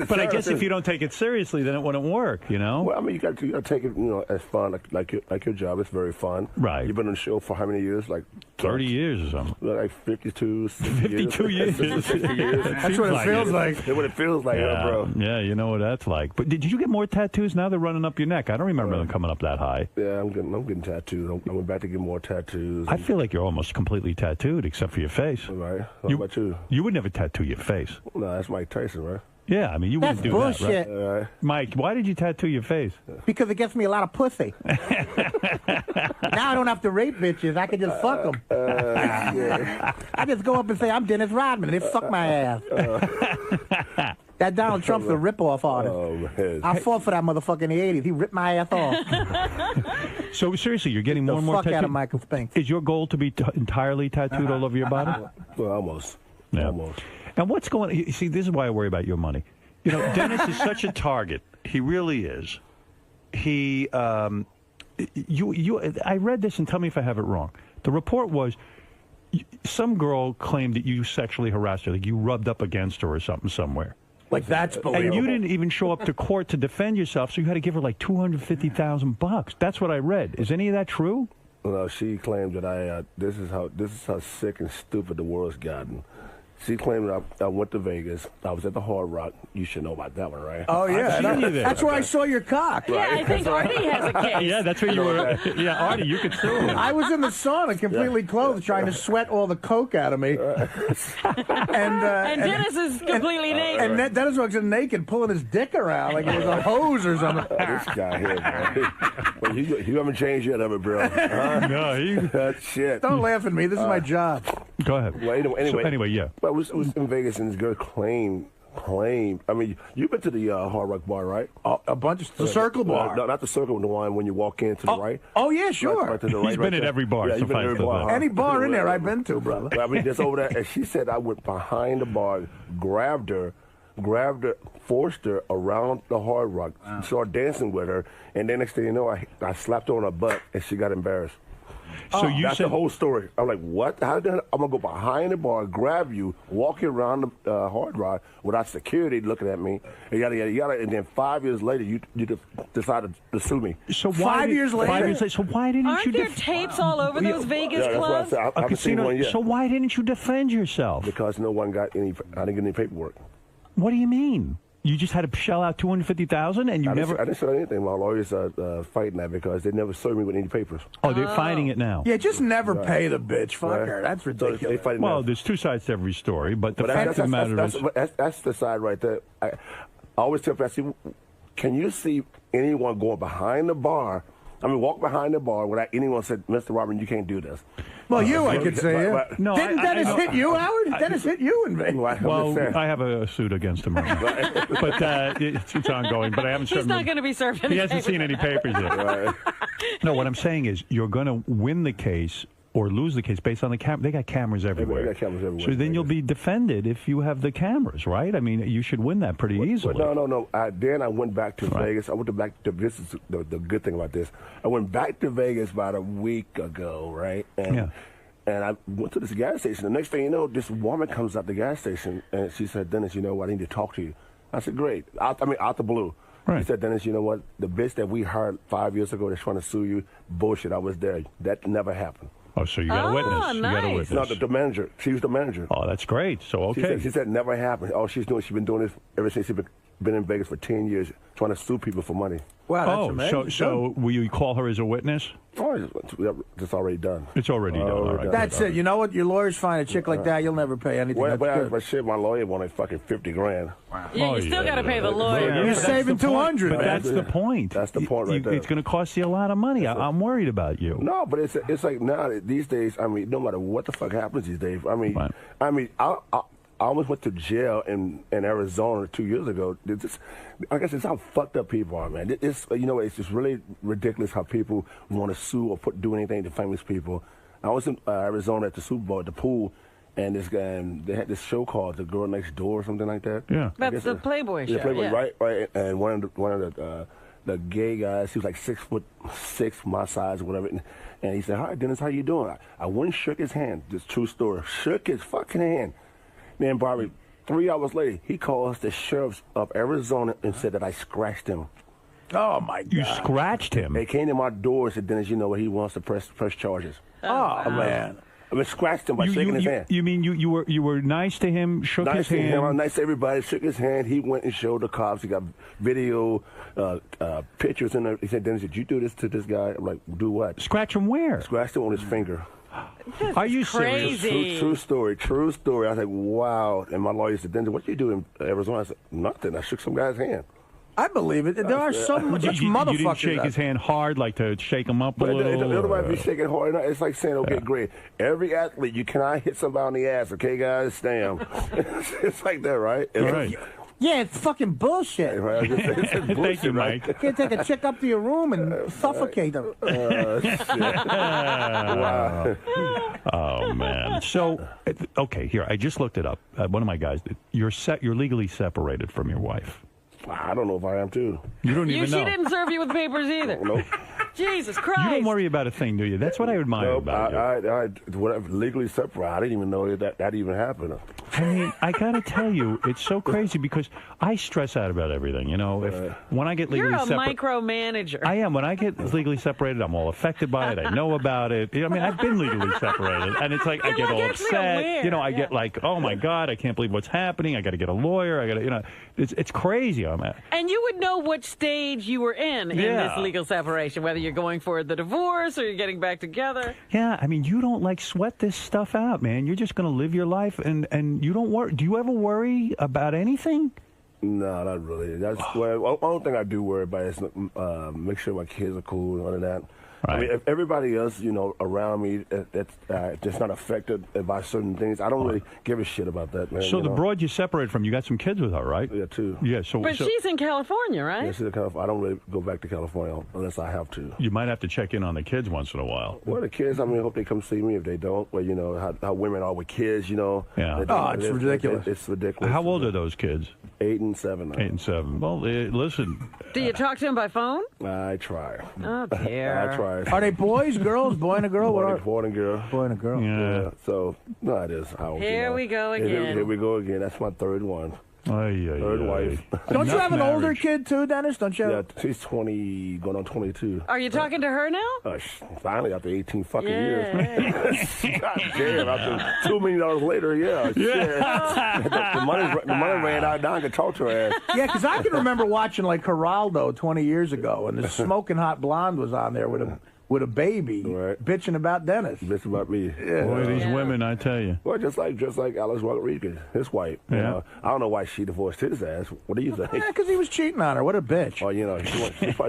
But I guess if you don't take it seriously, then it wouldn't work, Well, I mean, you got to take it, as fun, like your job. It's very fun. Right. You've been on the show for how many years? Like 30 years or something. Like 52, 52 years. 60 years. That's what it feels like. That's what it feels like, bro. Yeah, you know what that's like. But did you get more tattoos? Now they're running up your neck. I don't remember them coming up that high. Yeah, I'm getting tattoos. I went back to get more tattoos. I feel like you're almost completely tattooed, except for your face. Right. What about you? You would never tattoo your face. No, that's Mike Tyson, right? Yeah, I mean, you wouldn't do bullshit. that, right? Mike, why did you tattoo your face? Because it gets me a lot of pussy. Now I don't have to rape bitches. I can just fuck them. I just go up and say, I'm Dennis Rodman, and they fuck my ass. That Donald Trump's a rip-off artist. Oh, man. I fought for that motherfucker in the 80s. He ripped my ass off. So, seriously, you're getting more and more fuck tattoos? out of Michael Spinks. Is your goal to be entirely tattooed all over your body? Well, almost. Yeah. Almost. And what's going on? You see, this is why I worry about your money. Dennis is such a target. He really is. I read this, and tell me if I have it wrong. The report was some girl claimed that you sexually harassed her, like you rubbed up against her or something somewhere. Like, that's believable. And you didn't even show up to court to defend yourself, so you had to give her like $250,000. That's what I read. Is any of that true? No, she claimed that this is how sick and stupid the world's gotten. She claimed that I went to Vegas. I was at the Hard Rock. You should know about that one, right? Oh, yeah. That's where I saw your cock. Yeah, I think Artie has a case. Yeah, that's where you were. Yeah, Artie, you could sue him. I was in the sauna, completely clothed, trying to sweat all the coke out of me. And Dennis is completely naked. And Dennis was naked, pulling his dick around like it was a hose or something. This guy here, man. Well, you haven't changed yet, have it, bro? No, shit. Don't laugh at me. This is my job. Go ahead. Well, anyway, yeah. But I was in Vegas, and this girl claimed. I mean, you've been to the Hard Rock bar, right? A bunch of the Circle Bar. No, not the Circle, the one when you walk in to the right. Oh yeah, sure. Right to the right, He's been at every bar. Yeah, you've been at every bar. Any bar in there I've been to, brother. I mean, just over there. And she said I went behind the bar, grabbed her, forced her around the Hard Rock, started dancing with her, and then next thing you know, I slapped her on her butt, and she got embarrassed. So that's the whole story. I'm like, what? I'm gonna go behind the bar, grab you, walk you around the Hard Rock without security looking at me, and yada yada yada. And then 5 years later, you decided to sue me. So 5 years later. 5 years later. So why didn't Aren't you? there tapes all over those Vegas that's clubs? what I said. I haven't seen one yet. So why didn't you defend yourself? Because no one got any. I didn't get any paperwork. What do you mean? You just had to shell out $250,000, and you never. I didn't say anything. My lawyers are fighting that because they never served me with any papers. Oh, they're fighting it now. Yeah, just never pay the bitch. Fuck her. That's ridiculous. Well, there's two sides to every story, but the fact of the matter is, that's the side right there. I always tell people, can you see anyone going behind the bar? I mean, walk behind the bar without anyone said, Mr. Robin, you can't do this. Well, I could say it. No, Didn't Dennis hit you, Howard? Dennis hit you in Vegas. Well, I have a suit against him right now. But it's ongoing. But I haven't. He's not going to be served any He hasn't seen any papers yet. Right. No, what I'm saying is you're going to win the case or lose the case based on the camera. They got cameras everywhere. They got cameras everywhere. So then you'll be defended if you have the cameras, right? I mean, you should win that pretty easily. No. Then I went back to Vegas. I went back to this is the good thing about this. I went back to Vegas about a week ago, right? And I went to this gas station. The next thing you know, this woman comes out the gas station, and she said, Dennis, you know what? I need to talk to you. I said, great. Out the blue. Right. She said, Dennis, you know what? The bitch that we hired 5 years ago that's trying to sue you, bullshit. I was there. That never happened. Oh, so you got a witness. You got a witness. No, the manager. She was the manager. Oh, that's great. So, okay. She said never happened. All she's doing, she's been doing this ever since she's been been in Vegas for 10 years trying to sue people for money. Wow, that's amazing. So will you call her as a witness? Oh, it's already done. It's already done. All right. That's it. You know what? Your lawyers find a chick like that, you'll never pay anything. But shit, my lawyer wanted fucking $50,000. Wow. Yeah, you still got to pay the lawyer. You're saving $200. But that's the point. That's the point right there. It's going to cost you a lot of money. I'm worried about you. No, but it's like now these days. I mean, no matter what the fuck happens these days. I almost went to jail in Arizona 2 years ago. I guess it's how fucked up people are, man. It's just really ridiculous how people want to sue or do anything to famous people. I was in Arizona at the Super Bowl at the pool, and this guy, they had this show called The Girl Next Door or something like that. Yeah, that's the Playboy show. Yeah, Playboy, right. And one of the gay guys, he was like 6'6", my size or whatever, and he said, "Hi, Dennis, how you doing?" I went and shook his hand. This true story. Shook his fucking hand. Man, Bobby, 3 hours later, he called us the sheriffs of Arizona and said that I scratched him. Oh, my God. You scratched him? They came to my door and said, "Dennis, you know what? He wants to press charges." Oh, man. I mean, scratched him by shaking his hand. You mean you were nice to him, shook his hand? I was nice to everybody, shook his hand. He went and showed the cops. He got video, pictures, and he said, "Dennis, did you do this to this guy?" I'm like, "Do what?" Scratch him where? Scratched him on his finger. Are you serious? serious? True story. I was like, wow. And my lawyer said, "Dennis, what you do in Arizona?" I said, "Nothing. I shook some guy's hand." I believe it. There are so much motherfuckers. You didn't shake his hand hard, like to shake him up a little? It don't matter if you shake it hard or not. It's like saying, "Okay, great. Every athlete, you cannot hit somebody on the ass, okay, guys? Damn." It's like that, right? Right. Yeah, it's fucking bullshit. Right? It's bullshit. Thank you, Mike. You can't take a chick up to your room and suffocate her. Wow. Oh, man. So, okay, here, I just looked it up. One of my guys, you're legally separated from your wife. I don't know if I am, too. You don't even know. She didn't serve you with papers either. Nope. Jesus Christ. You don't worry about a thing, do you? That's what I admire about you. I whatever, legally separated. I didn't even know that even happened. I mean, I got to tell you, it's so crazy because I stress out about everything. You know, when I get legally separated. You're a micromanager. I am. When I get legally separated, I'm all affected by it. I know about it. I mean, I've been legally separated. And it's like, I get all upset. You know, I get like, oh my God, I can't believe what's happening. I got to get a lawyer. It's crazy. And you would know which stage you were in this legal separation, whether you're going for the divorce or you're getting back together. Yeah, I mean, you don't sweat this stuff out, man. You're just going to live your life, and you don't worry. Do you ever worry about anything? No, not really. That's the only thing I do worry about is make sure my kids are cool and all of that. Right. I mean, if everybody else, around me that's just not affected by certain things, I don't really give a shit about that, man. So the broad you separated from, you got some kids with her, right? Yeah, two. Yeah, but she's in California, right? Yeah, she's in California. I don't really go back to California unless I have to. You might have to check in on the kids once in a while. Well, the kids, I hope they come see me. If they don't, well, how women are with kids, Yeah. It's ridiculous. It's ridiculous. How old are those kids? 8 and 7. 8 and 7. Well, listen. Do you talk to them by phone? I try. Oh, dear. I try. Are they boys, girls, boy and a girl? Boy and girl. Boy and a girl. Yeah. So, no, it is. Here we go again. Here we go again. That's my third one. Third wife. Don't you have an older kid too, Dennis? Don't you? Yeah, she's 20, going on 22. Are you talking to her now? Finally, after 18 fucking years. God damn, after $2 million later, yeah. The money ran out. Now I can talk to her ass. Yeah, because I can remember watching like Geraldo 20 years ago, and the smoking hot blonde was on there with a baby, bitching about Dennis. Bitching about me. Yeah. Boy, these women, I tell you. Well, just like Alex Rodriguez, his wife. Yeah. I don't know why she divorced his ass. What do you think? Yeah, because he was cheating on her. What a bitch. Oh,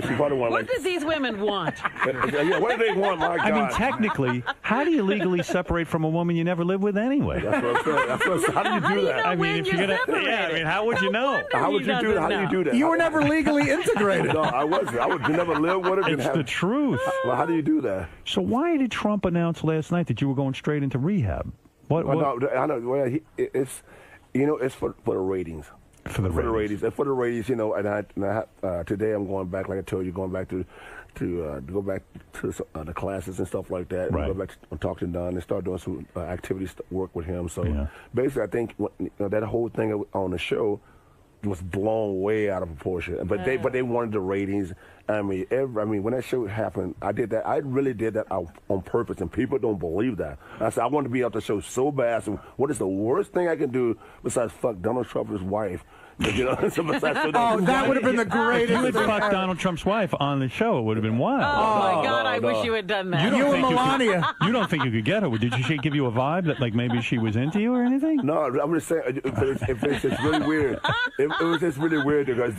she probably wanted. What do these women want? Yeah, what do they want? My God. I mean, technically, how do you legally separate from a woman you never lived with anyway? That's what I'm saying. How do you do that? I mean, if you're gonna, how would you know? How would you do that? How do you do that? You were never legally integrated. No, I wasn't. I would never live with her. It's the truth. Well, how do you do that? So why did Trump announce last night that you were going straight into rehab? What? No, I know. Well, it's for the ratings. For the ratings. For the ratings, and today I'm going back, like I told you, going back to go back to the classes and stuff like that. Right. And go back to talk to Don and start doing some activities, work with him. So basically, I think that whole thing on the show was blown way out of proportion. But they wanted the ratings. I mean, when that show happened, I did that. I really did that on purpose, and people don't believe that. I said I want to be out the show so bad. So what is the worst thing I can do besides fuck Donald Trump's wife? You know, that would have been the greatest. You would fuck Donald Trump's wife on the show. It would have been wild. Oh, my God, I wish you had done that. You and Melania. You don't think you could get her? Did she give you a vibe that like maybe she was into you or anything? No, I'm just saying. It's really weird. It was just really weird because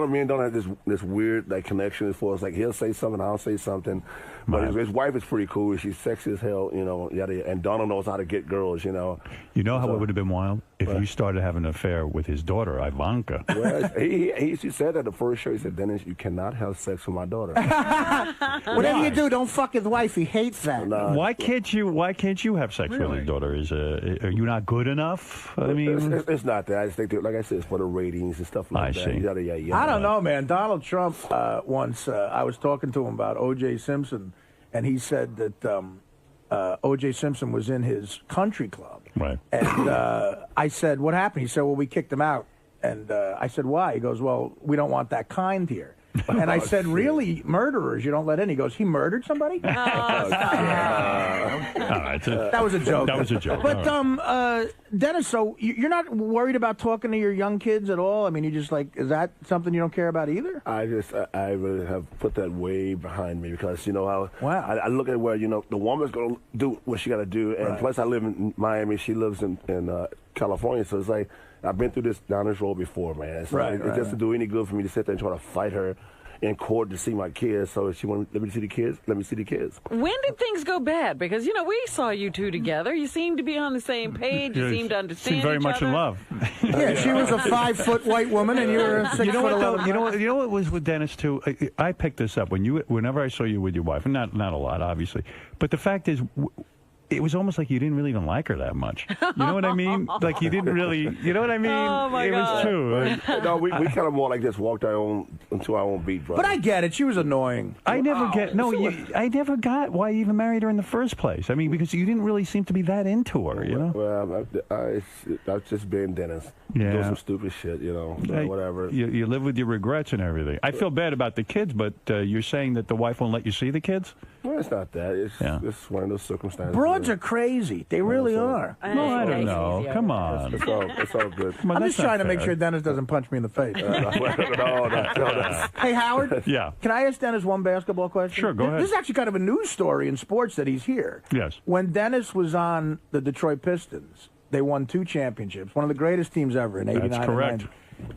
me and Donald have this weird like connection as far as like he'll say something, I'll say something. But his wife is pretty cool. She's sexy as hell, you know. Yada, and Donald knows how to get girls, you know. You know how it would have been wild if you started having an affair with his daughter, Ivanka. Well, he said at the first show. He said, "Dennis, you cannot have sex with my daughter." Whatever you do, don't fuck his wife. He hates that. Nah. Why can't you have sex with his daughter? Are you not good enough? I mean, it's not that. I just think, like I said, it's for the ratings and stuff like that. I see. Yada. I don't know, man. Donald Trump once I was talking to him about O.J. Simpson, and he said that O.J. Simpson was in his country club. Right. And I said, "What happened?" He said, "Well, we kicked him out." And I said, "Why?" He goes, "Well, we don't want that kind here." And I said, "Really? Murderers you don't let in?" He goes, "He murdered somebody?" That was a joke. That was a joke. But Dennis, so you're not worried about talking to your young kids at all? I mean, you just like, is that something you don't care about either? I really have put that way behind me because you know how I look at where the woman's gonna do what she got to do, and plus I live in Miami, she lives in California, so it's like I've been through down this road before, man. It's just to do any good for me to sit there and try to fight her in court to see my kids. So if she wanted, let me see the kids. Let me see the kids. When did things go bad? Because we saw you two together. You seemed to be on the same page. You seemed to understand very each much other. in love. Yeah, she was a 5-foot white woman, and you were a 6'11". You know what was with Dennis too. I picked this up whenever I saw you with your wife, and not a lot, obviously. But the fact is, it was almost like you didn't really even like her that much. You know what I mean? Like you didn't really. You know what I mean? Oh my it God. was true. No, we kind of more like just walked into our own beat, brother. But I get it. She was annoying. I never got why you even married her in the first place. I mean, because you didn't really seem to be that into her, you know? Well, I've just been Dennis. Yeah. Doing some stupid shit, whatever. You live with your regrets and everything. I feel bad about the kids, but you're saying that the wife won't let you see the kids? Well, it's not that. It's one of those circumstances. Broads are crazy. They really are. No, I don't know. Come on. It's all good. I'm just trying to make sure Dennis doesn't punch me in the face. No. Hey, Howard? Yeah. Can I ask Dennis one basketball question? Sure, go ahead. This is actually kind of a news story in sports that he's here. Yes. When Dennis was on the Detroit Pistons, they won 2 championships, one of the greatest teams ever in 89. That's correct.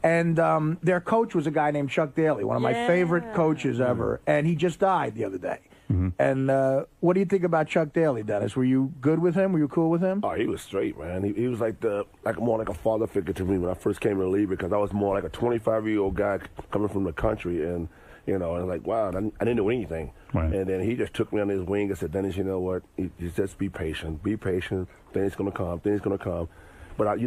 And their coach was a guy named Chuck Daly, one of my favorite coaches ever, and he just died the other day. Mm-hmm. And what do you think about Chuck Daly, Dennis? Were you good with him? Were you cool with him? Oh, he was straight, man. He was more like a father figure to me when I first came in the league because I was more like a 25-year-old guy coming from the country, and and like, wow, I didn't know anything. Right. And then he just took me under his wing and said, Dennis, you know what? You just be patient. Be patient. Things gonna come. Things gonna come. But he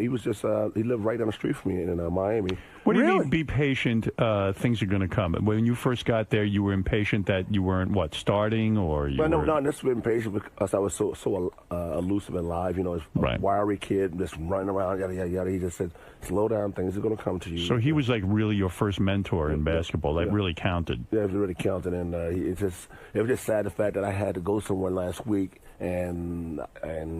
was just he lived right down the street from me in Miami. What do you mean? Be patient. Things are going to come. When you first got there, you were impatient that you weren't starting, or you? No, not necessarily impatient because I was so elusive and live. A wiry kid just running around, yada yada yada. He just said, "Slow down. Things are going to come to you." So he was like really your first mentor in basketball. That really counted. Yeah, it really counted, and it was just sad the fact that I had to go somewhere last week, and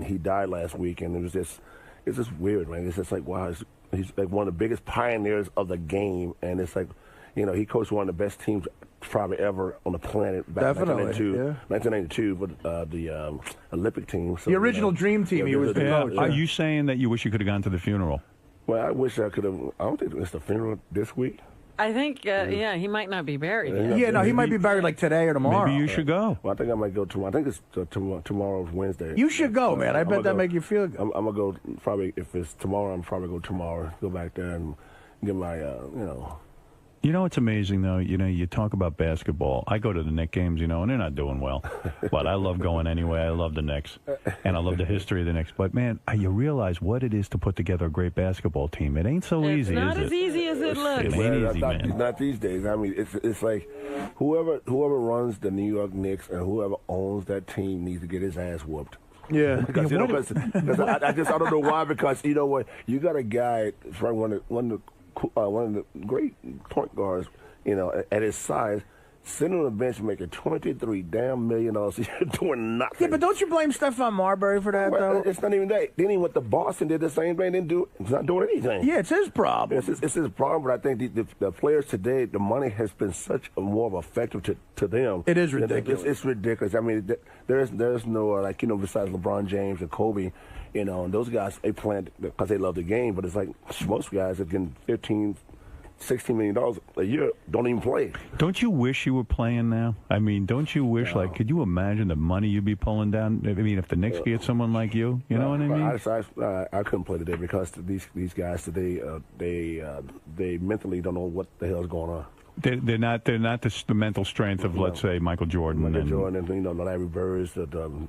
he died last week, and it was just. It's just weird, man. It's just like, wow, he's like one of the biggest pioneers of the game. And it's like, he coached one of the best teams probably ever on the planet back in 1992, but the Olympic team. So, the original dream team, he was the coach. Are you saying that you wish you could have gone to the funeral? Well, I wish I could have. I don't think it's the funeral this week. I think, he might not be buried. He might be buried like today or tomorrow. Maybe you should go. Well, I think I might go tomorrow. I think it's tomorrow's Wednesday. You should go, man. I bet that make you feel good. I'm going to go probably, if it's tomorrow, I'm probably go tomorrow. Go back there and get my, You know what's amazing, though? You talk about basketball. I go to the Knicks games, and they're not doing well. But I love going anyway. I love the Knicks. And I love the history of the Knicks. But, man, you realize what it is to put together a great basketball team. It ain't so easy, is it? It's not as easy as it looks. It ain't easy, man. Not these days. I mean, it's like whoever runs the New York Knicks and whoever owns that team needs to get his ass whooped. Yeah. Because, I don't know why, because, you know what, you got a guy, one of the great point guards, at his size, sitting on the bench making $23 million a year doing nothing. Yeah, but don't you blame Stephon Marbury for that, though? It's not even that. Then he went to Boston, did the same thing, he's not doing anything. Yeah, it's his problem. It's his problem, but I think the players today, the money has been such a more of effective to them. It is ridiculous. It's ridiculous. I mean, there's no, besides LeBron James and Kobe, and those guys, they play because they love the game, but it's like most guys are getting $15, $16 million a year, don't even play. Don't you wish you were playing now? I mean, don't you wish, could you imagine the money you'd be pulling down? I mean, if the Knicks get someone like you, you know what I mean? I couldn't play today because these guys today, they mentally don't know what the hell's going on. They're not the mental strength of, let's say, Michael Jordan. And Larry Bird,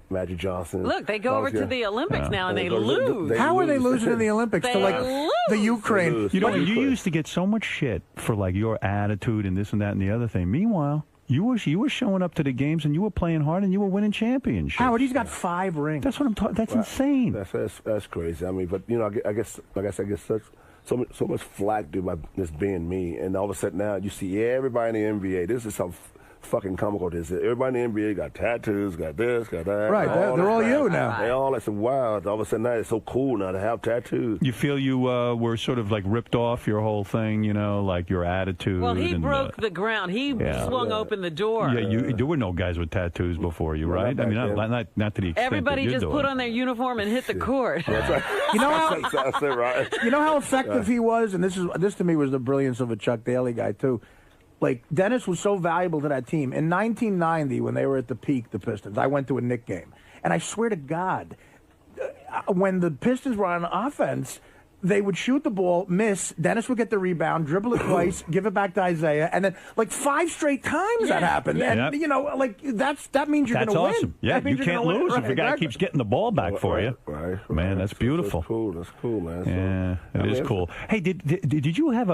Magic Johnson. Look, they go over to the Olympics now and they lose. How are they losing in the Olympics they to lose. The Ukraine? You know, you used to get so much shit for your attitude and this and that and the other thing. Meanwhile, you were showing up to the games and you were playing hard and you were winning championships. Howard, he's got 5 rings. That's what I'm talking. That's insane. That's crazy. I mean, but I guess so much flack due by this being me, and all of a sudden now you see everybody in the NBA. This is some fucking comical. This everybody in the NBA got tattoos, got this, got that. Right, they're all you now. They all like, wow. All of a sudden now it's so cool now to have tattoos. You feel you were sort of ripped off your whole thing, like your attitude. Well, he broke the ground. He swung open the door. Yeah, there were no guys with tattoos before you, right? I mean, not to the extent everybody that you're just doing. put on their uniform and hit the court. That's right. You know how that's it, right? You know how effective he was, and this to me was the brilliance of a Chuck Daly guy too. Dennis was so valuable to that team. In 1990, when they were at the peak, the Pistons, I went to a Knick game, and I swear to God, when the Pistons were on offense, they would shoot the ball, miss. Dennis would get the rebound, dribble it twice, give it back to Isaiah, and then 5 straight times that happened. And that means you're going to awesome. win. Yeah, you can't lose if the guy exactly. keeps getting the ball back for you. Right. Man, that's beautiful. That's cool, man. Yeah, it is cool. Hey, did you have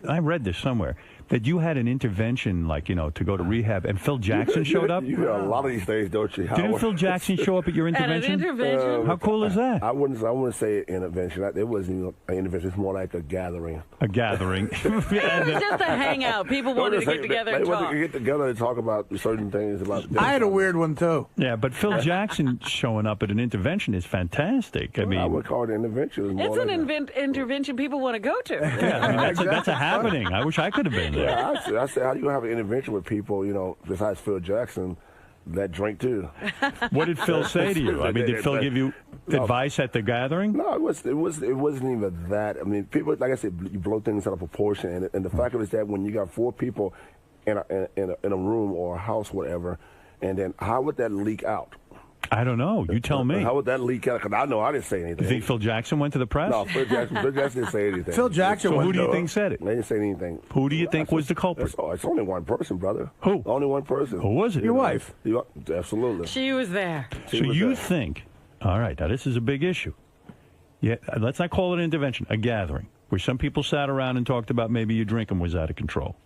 I read this somewhere that you had an intervention, to go to rehab, and Phil Jackson showed up? You hear a lot of these things, don't you? Didn't Phil Jackson show up at your intervention? At an intervention? How cool is that? I wouldn't say intervention. It wasn't even an intervention. It's more like a gathering. A gathering. Just a hangout. People wanted to get together and talk. They wanted to get together and talk about certain things. I had a weird one, too. Yeah, but Phil Jackson showing up at an intervention is fantastic. I mean, I would call it an intervention. It's an intervention people want to go to. Yeah, I mean, that's a happening. I wish I could have been there. Yeah, I said, how do you have an intervention with people, besides Phil Jackson, that drink too? What did Phil say to you? I mean, did Phil give you advice at the gathering? No, it wasn't even that. I mean, people, like I said, you blow things out of proportion, and the fact of it is that when you got 4 people in a room or a house, whatever, and then how would that leak out? I don't know. You tell me. How would that leak out? Because I know I didn't say anything. You think Phil Jackson went to the press? No, Phil Jackson didn't say anything. Phil Jackson. So who do you think said it? They didn't say anything. Who do you think was the culprit? It's only one person, brother. Who? Only one person. Who was it? Your wife. Absolutely. She was there. So you think? All right. Now this is a big issue. Yeah. Let's not call it an intervention. A gathering where some people sat around and talked about maybe your drinking was out of control.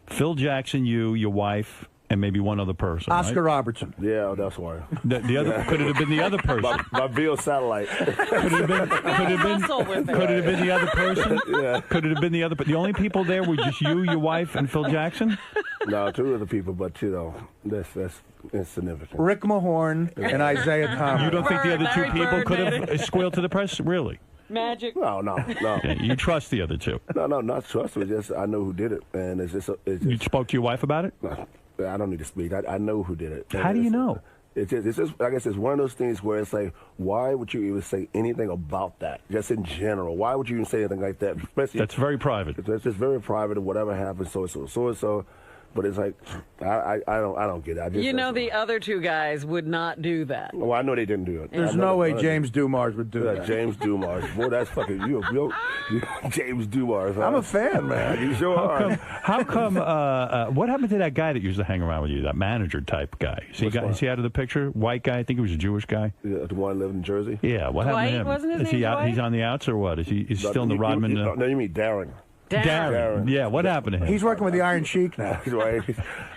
Phil Jackson, you, your wife, and maybe one other person. Oscar right? Robertson. Yeah, that's why. The other could it have been the other person? My Bill satellite. Could it have been the other person? Yeah. Could it have been the other? But the only people there were just you, your wife, and Phil Jackson. No, 2 other people, but that's insignificant. Rick Mahorn and Isaiah Thomas. You don't think the other 2 Larry people Bird could made have squealed to the press? Really? Magic. No. Yeah, you trust the other 2? No, not trust. It's just I know who did it, and it's just. You spoke to your wife about it? No, I don't need to speak. I know who did it. How do you know? It's just, I guess it's one of those things where it's like, why would you even say anything about that? Just in general, why would you even say anything like that? Especially, that's very private. It's just very private, and whatever happens, so. But it's like, I don't get it. I just, the other 2 guys would not do that. Well, I know they didn't do it. There's no way James Dumars would do that. James Dumars. Boy, that's fucking you James Dumars. Huh? I'm a fan, man. You sure are. How come what happened to that guy that used to hang around with you, that manager type guy? Is he out of the picture? White guy? I think he was a Jewish guy. Yeah, the one that lived in Jersey? Yeah, what happened to him? Wasn't his is he name out? Dwight? He's on the outs or what? Is he still in the Rodman? No, you mean Darren. Darren. Yeah, what happened to him? He's working with the Iron Sheik now. Right.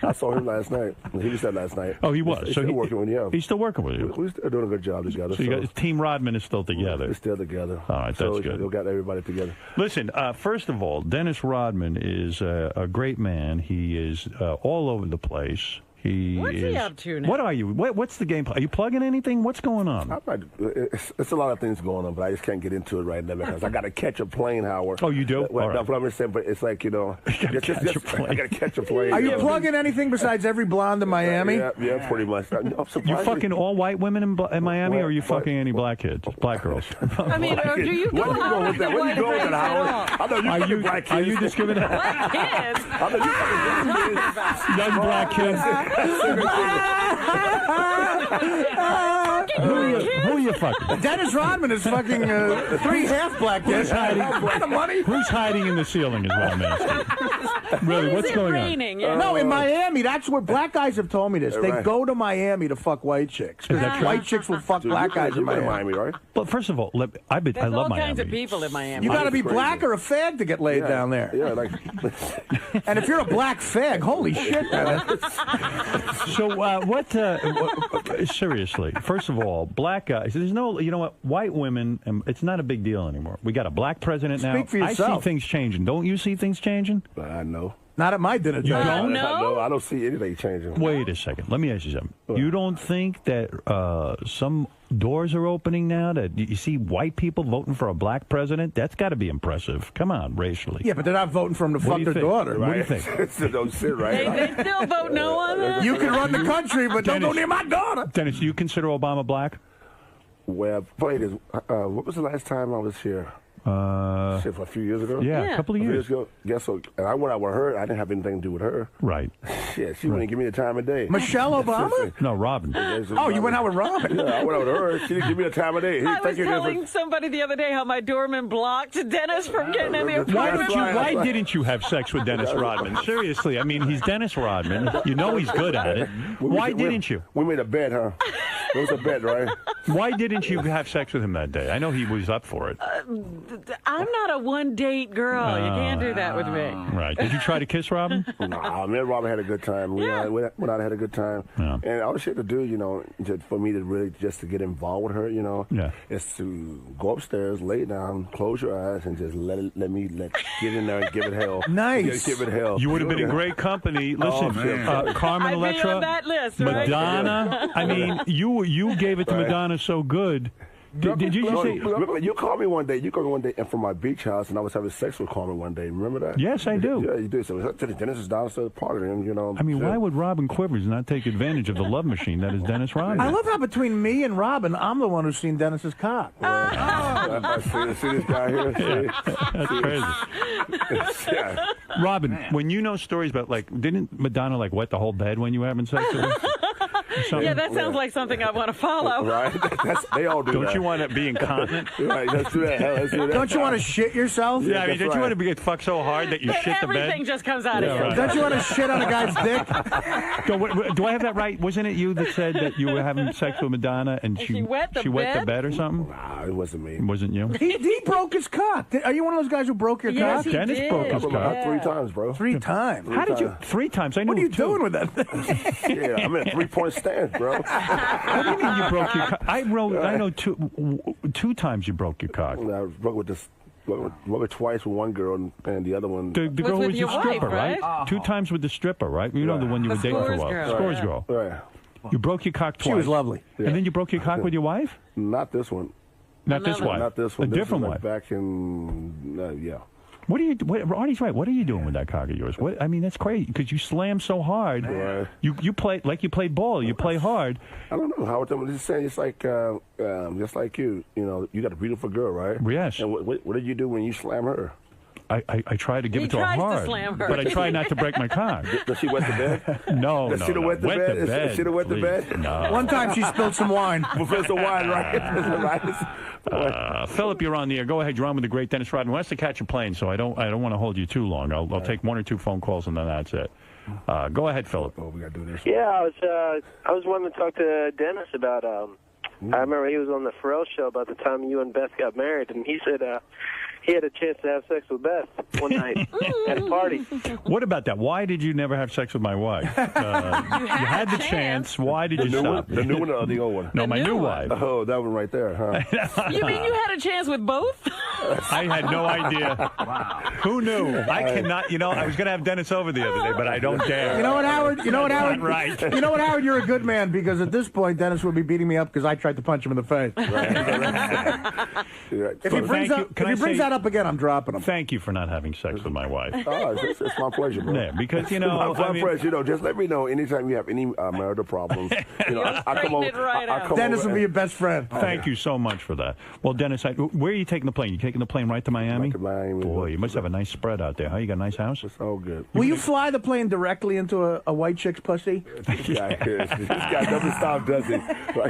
I saw him last night. He was there last night. Oh, he was. He's So still working with you. He's still working with you. We're still doing a good job together. So you got, Team Rodman is still together. We're still together. All right, so that's good. We got everybody together. Listen, first of all, Dennis Rodman is a great man. He is all over the place. What's he up to now? What are you? What's the game plan? Are you plugging anything? What's going on? It's a lot of things going on, but I just can't get into it right now because I got to catch a plane, Howard. Oh, you do? Well, that's what I'm saying, but it's like, I got to catch a plane. Are you plugging anything besides every blonde in Miami? Yeah, pretty much. You fucking all white women in Miami, or are you fucking any black kids, black girls? I mean, do you go out with Where you going with that, Howard? I know you fucking black kids. Are you discriminating? Black kids? I know you fucking black kids. Young black kids. Who are you fucking? Dennis Rodman is fucking 3 half black kids. Who's hiding in the ceiling is what I'm asking. Really, what's going on? No, in Miami, that's where black guys have told me this. They go to Miami to fuck white chicks. Because white chicks will fuck black guys in Miami, right? Well, first of all, I love There's all Miami. kinds of people in Miami. You got to be black or a fag to get laid down there. Yeah, like. And if you're a black fag, holy shit, man. So seriously, first of all, black guys, there's no, you know what, white women, it's not a big deal anymore. We got a black president now. Speak for yourself. I see things changing. Don't you see things changing? I know. Not at my dinner. You don't? No? I don't see anything changing. Wait a second. Let me ask you something. You don't think that some doors are opening now, that you see white people voting for a black president? That's got to be impressive. Come on, racially. Yeah, but they're not voting for him to fuck their daughter. What do you think? Don't sit right. They still vote no on that? You can run the country, but don't go near my daughter. Dennis, do you consider Obama black? Well, play this. What was the last time I was here? Shit, for a few years ago? Yeah, a couple of years ago. Guess what? And I went out with her. I didn't have anything to do with her. Right. Shit, she wouldn't give me the time of day. Michelle Obama? No, Robin. Oh, you went out with Robin? Yeah, I went out with her. She didn't give me the time of day. I was telling somebody the other day how my doorman blocked Dennis from getting in the apartment. Why didn't you have sex with Dennis Rodman? Seriously, I mean, he's Dennis Rodman. You know he's good at it. Why didn't you? We made a bet, huh? It was a bet, right? Why didn't you have sex with him that day? I know he was up for it. I'm not a one-date girl. You can't do that with me. Right. Did you try to kiss Robin? Nah, me and Robin had a good time. We went out and had a good time. Yeah. And all she had to do, for me to really just to get involved with her, is to go upstairs, lay down, close your eyes, and just let me get in there and give it hell. Nice. Just give it hell. You would have been in great company. Listen, Carmen I'd Electra, be on that list, right? Madonna. I mean, you gave it to Madonna so good. Did you say? You called me one day. You called me one day from my beach house, and I was having sex with Carmen one day. Remember that? Yes, I do. Yeah, you do. So Dennis is downstairs partying, I mean, why would Robin Quivers not take advantage of the love machine that is Dennis Rodman? I love how between me and Robin, I'm the one who's seen Dennis's cock. I see this guy here. That's crazy. Yeah. Robin, when you know stories about, didn't Madonna wet the whole bed when you were having sex with her? Yeah, that sounds like something I want to follow. Right? They all do that. Don't you want to be incontinent? Right, let's do that. Let's do that. Don't you want to shit yourself? Yeah, I mean, don't you want to get fucked so hard that you shit the bed? Everything just comes out of you. Right. Don't you want to shit on a guy's dick? Do I have that right? Wasn't it you that said that you were having sex with Madonna and she wet the bed or something? Nah, it wasn't me. It wasn't you? He broke his cock. Are you one of those guys who broke your cock? Dennis broke his cock. 3 times, bro. 3 times. How did you? 3 times. I knew. What are you doing with that thing? Yeah, I'm in a 3-point stance, bro. What do you mean you broke your cock? I know 2 times you broke your cock. I broke with this. Broke it twice with one girl, and the other one. The girl who was your stripper, wife, right? 2 times with the stripper, right? You know the one you were dating for a while. Scores girl. Right. You broke your cock twice. She was lovely. Yeah. And then you broke your cock with your wife? Not this one. Not this wife. Not this one. A different wife. Back in yeah. What are you? Artie's right. What are you doing with that cock of yours? I mean, that's crazy because you slam so hard. Right. You play like you played ball. You play hard. I don't know how I'm just saying. It's like just like you. You got a beautiful girl, right? Yes. And what did you do when you slam her? I try to give it to her hard, but I try not to break my cock. Does she wet the bed? No, Does she wet the bed? Does she wet the bed? No. One time she spilled some wine. Spilled some wine, right? Philip, you're on the air. Go ahead. You're on with the great Dennis Rodman. Wants to catch a plane, so I don't want to hold you too long. I'll take 1 or 2 phone calls and then that's it. Go ahead, Philip. Oh, we got to do this. Yeah, I was wanting to talk to Dennis about. I remember he was on the Pharrell show about the time you and Beth got married, and he said he had a chance to have sex with Beth one night at a party. What about that? Why did you never have sex with my wife? You had the chance. Why did you stop? The new one or the old one? No, my new wife. Oh, that one right there, huh? You mean you had a chance with both? I had no idea. Wow. Who knew? I cannot. I was going to have Dennis over the other day, but I don't dare. You know what, Howard? You know what, Howard? Right. You know what, Howard? You're a good man because at this point, Dennis would be beating me up because I tried to punch him in the face. If he brings that up again, I'm dropping him. Thank you for not having sex with my wife. Oh, it's my pleasure, bro. Yeah, because my pleasure. Just let me know anytime you have any marital problems. I come over. Dennis will be your best friend. Thank you so much for that. Well, Dennis, where are you taking the plane? You taking the plane right to Miami? Right to Miami. Boy, you must have a nice spread out there, huh? You got a nice house? It's all good. Will you fly the plane directly into a white chick's pussy? This guy doesn't stop, does he?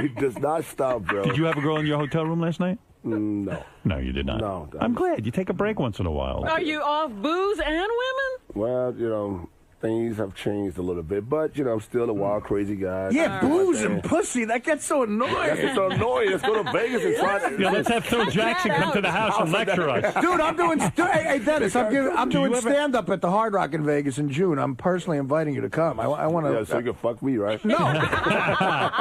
He does not stop, bro. Did you have a girl in your hotel room last night? No. No, you did not. No. I'm glad. You take a break once in a while. Are you off booze and women? Well, things have changed a little bit, but I'm still a wild, crazy guy. Yeah, booze and pussy. That gets so annoying. That's so annoying. Let's go to Vegas and try to. Yeah, let's have Phil Jackson come to the house and lecture us. Dude, I'm doing. Hey, Dennis, I'm doing stand up at the Hard Rock in Vegas in June. I'm personally inviting you to come. I want to. Yeah, so you can fuck me, right? No.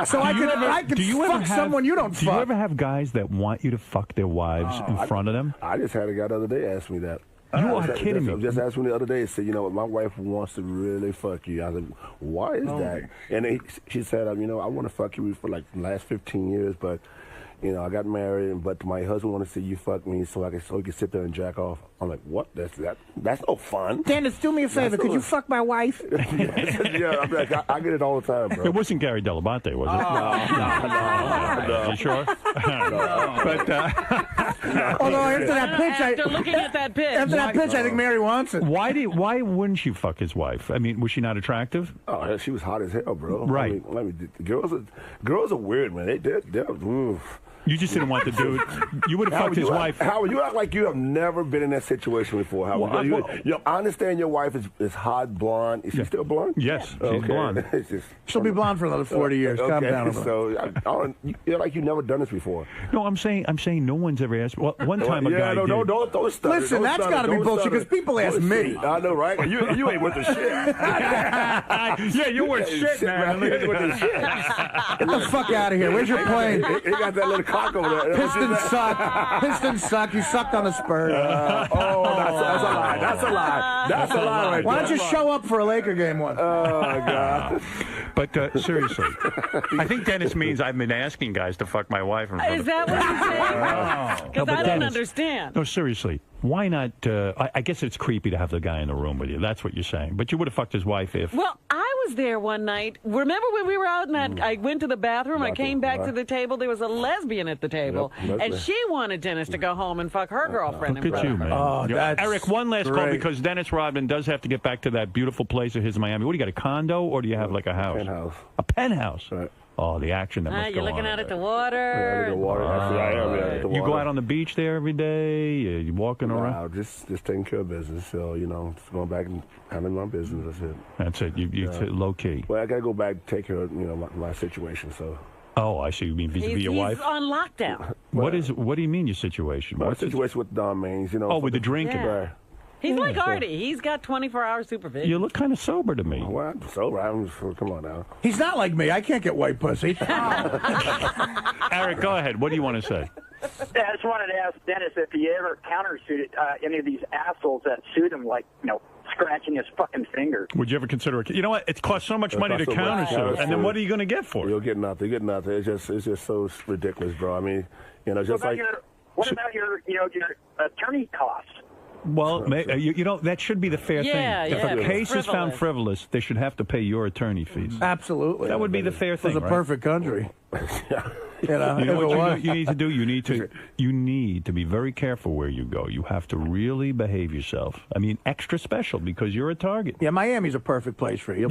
So I can fuck someone you don't fuck. Do you ever have guys that want you to fuck their wives in front of them? I just had a guy the other day ask me that. You are kidding me. Just asked me the other day, said, my wife wants to really fuck you. I said, why is that? And she said, I want to fuck you for like the last 15 years, but, I got married, but my husband wanted to see you fuck me so he could sit there and jack off. I'm like, what? That's no fun. Dennis, do me a favor. Could you fuck my wife? Yeah, I'm like, I get it all the time, bro. It wasn't Gary Dell'Abate, was it? No. You sure? But, although after that pitch, After looking at that pitch. After that pitch, I think Mary wants it. Why wouldn't you fuck his wife? I mean, was she not attractive? Oh, she was hot as hell, bro. Right. Girls are weird, man. They're oof. You just didn't want to do it. You would have fucked his wife. Howard, you act like you have never been in that situation before, Howard. I understand your wife is hot, blonde. Is she still blonde? Yes, she's blonde. She'll be blonde for another 40 years. Calm down. So you're like you've never done this before. No, I'm saying no one's ever asked. Well, one time a guy did. Don't stutter. Listen, that's got to be bullshit because people ask me. I know, right? You ain't worth a shit. Yeah, you weren't shit, man. You ain't worth a shit. Get the fuck out of here. Where's your plane? He got that little cock over there. Pistons suck. Pistons suck. You sucked on the Spurs. That's a lie. That's a lie. That's a lie right Why don't you show up for a Laker game once? Oh, my God. But seriously, I think Dennis means I've been asking guys to fuck my wife. Is that what you said? Because I don't understand. No, seriously. Why not? I guess it's creepy to have the guy in the room with you. That's what you're saying. But you would have fucked his wife if. Well, I was there one night. Remember when we were out and I went to the bathroom? I came back to the table. There was a lesbian at the table. Yep, and she wanted Dennis to go home and fuck her girlfriend. Look at you, man. Oh, that's Eric, one last call because Dennis Rodman does have to get back to that beautiful place of his in Miami. What do you got, a condo or do you have like a house? Penthouse. A penthouse? Right. Oh, the action that must go you're looking on. out at the water. The water. You go out on the beach there every day? You walking around? Just taking care of business. So, just going back and handling my business. That's it. That's it. You low key. Well, I got to go back and take care of, my situation, so. Oh, I see. You mean vis-a-vis your wife? He's on lockdown. What do you mean your situation? My situation with Don Maines, Oh, with the drinking. Yeah. He's like Artie. He's got 24-hour supervision. You look kind of sober to me. Well, I'm sober. Come on now. He's not like me. I can't get white pussy. Eric, go ahead. What do you want to say? Yeah, I just wanted to ask Dennis if he ever countersuited any of these assholes that suit him, like, scratching his fucking finger. Would you ever consider it? You know what? It costs so much money to countersue, and then what are you going to get for it? You'll get nothing. It's just so ridiculous, bro. I mean, just what about your attorney costs? Well, that should be the fair thing. If a case is found frivolous, they should have to pay your attorney fees. Absolutely. That would be the fair thing, It's a perfect country. You know what you need to do? You need to be very careful where you go. You have to really behave yourself. I mean, extra special because you're a target. Yeah, Miami's a perfect place for you.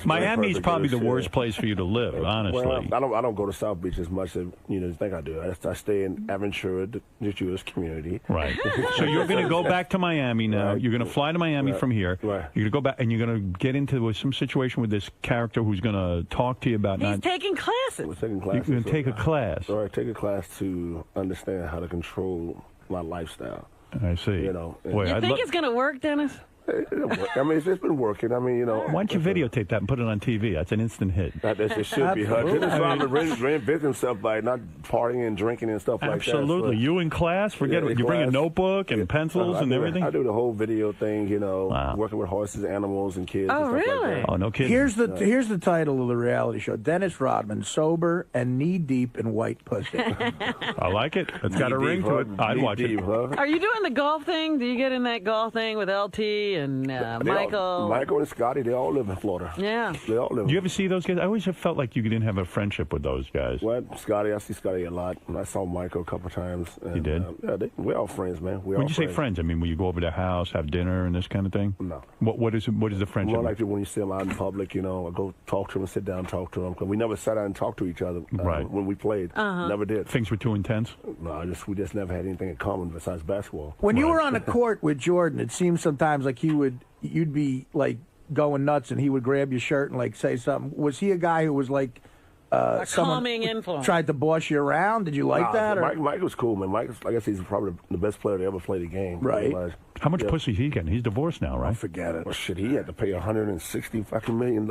Miami's probably the worst place for you to live, honestly. Well, I don't go to South Beach as much as you think I do. I stay in Aventura, the Jewish community. Right. So you're going to go back to Miami now. You're going to fly to Miami from here. Right. You're going to go back and you're going to get into some situation with this character who's going to talk to you about. He's taking classes. We're taking classes. You're going to take a class. All right, take a class to understand how to control my lifestyle. I see. You know. Boy, You think it's going to work, Dennis? I mean, it's been working. I mean, you know. Why don't you videotape that and put it on TV? That's an instant hit. It should be. Dennis Rodman reinvented himself by not partying and drinking and stuff like that. Absolutely. You in class? Forget it. You bring a notebook and pencils and everything? I do the whole video thing, you know, working with horses, animals, and kids. Oh, and stuff really? Like that. Oh, no kidding. Here's the title of the reality show: Dennis Rodman, sober and knee deep in white pussy. I like it. It's got a ring to it. I'd watch it. Are you doing the golf thing? Do you get in that golf thing with LT and Michael? Michael and Scotty, they all live in Florida. Yeah. They all live. Do you ever see those guys? I always have felt like you didn't have a friendship with those guys. What? Scotty, I see Scotty a lot. I saw Michael a couple times. And, you did? Yeah, we're all friends, man. When you say friends, I mean, will you go over to their house, have dinner, and this kind of thing? No. What is the friendship? More like when you see them out in public, you know, I go talk to them and sit down and talk to them. Because we never sat down and talked to each other when we played. Never did. Things were too intense? No, we just never had anything in common besides basketball. When you were on the court with Jordan, it seemed sometimes like you'd be like going nuts, and he would grab your shirt and like say something. Was he a guy who was like a calming influence? Tried to boss you around? Did you like that? Mike was cool, man. Mike, I guess he's probably the best player to ever play the game. Right. How much pussy is he getting? He's divorced now, right? Forget it. Well, shit, he had to pay $160 million.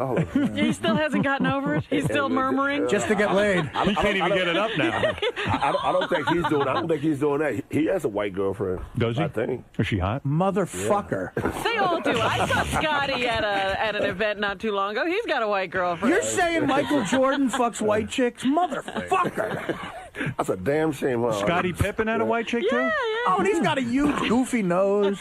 He still hasn't gotten over it. He's still murmuring just to get laid. He can't even get it up now. I don't think he's doing. I don't think he's doing that. He has a white girlfriend. Does he? I think. Is she hot? Motherfucker. Yeah. They all do. I saw Scotty at an event not too long ago. He's got a white girlfriend. You're saying Michael Jordan fucks white chicks? Motherfucker. That's a damn shame, huh? Scottie Pippen had a white chick, too? Yeah. Oh, and he's got a huge, goofy nose.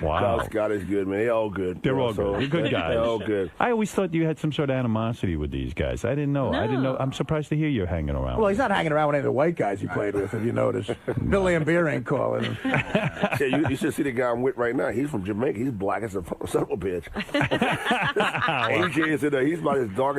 Wow. No, Scotty's good, man. They all good. They're all good. They're good guys. They're all good. I always thought you had some sort of animosity with these guys. I didn't know. No. I'm surprised to hear you're hanging around. Well, he's not hanging around with any of the white guys he played with, if you notice. Bill Lambier ain't calling him. Yeah, you should see the guy I'm with right now. He's from Jamaica. He's black as a son of a bitch. AJ is in there. He's about as dark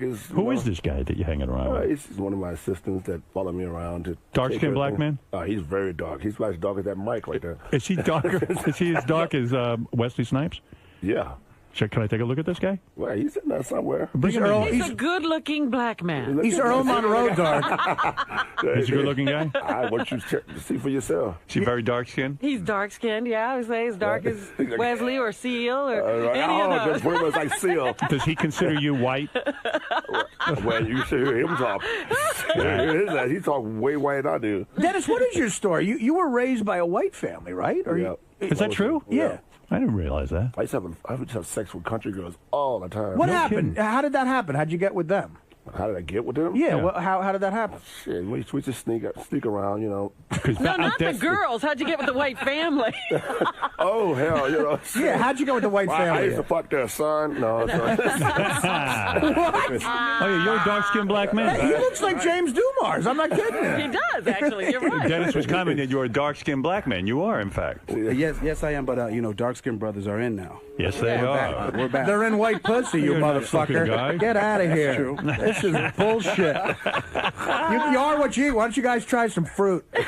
as. Who is this guy that you're hanging around with? He's one of my assistants that follow me around. Dark-skinned black man? He's very dark. He's about as dark as that mic right there. Is he darker? Is he as dark as Wesley Snipes? Yeah. Can I take a look at this guy? Well, he's sitting there somewhere. He's a good-looking black man. He's Earl Monroe dark. He's a good-looking guy? I want you to see for yourself. Is he very dark-skinned? He's dark-skinned, yeah. I would say as dark as Wesley or Seal or any of those. Just pretty much like Seal. Does he consider you white? Well, you should hear him talk. He talk way whiter than I do. Dennis, what is your story? You were raised by a white family, right? Is that true? Yeah. I didn't realize that. I would have sex with country girls all the time. What happened? How did that happen? How'd you get with them? How did I get with them? Yeah. Well, how did that happen? Shit, we just sneak around, you know. No, not the girls. How'd you get with the white family? Oh, hell, you know. Yeah, how'd you go with the white family? I used to fuck their son. No. What? Oh, yeah, you're a dark-skinned black man. He looks like James Dumars. I'm not kidding you. He does, actually. You're right. Dennis was commenting that you're a dark-skinned black man. You are, in fact. Yes, I am. But dark-skinned brothers are in now. Yes, they are. We're back. They're in white pussy, you You're a motherfucker. guy. Get out of here. True. This is bullshit. You are what you eat. Why don't you guys try some fruit? Hey,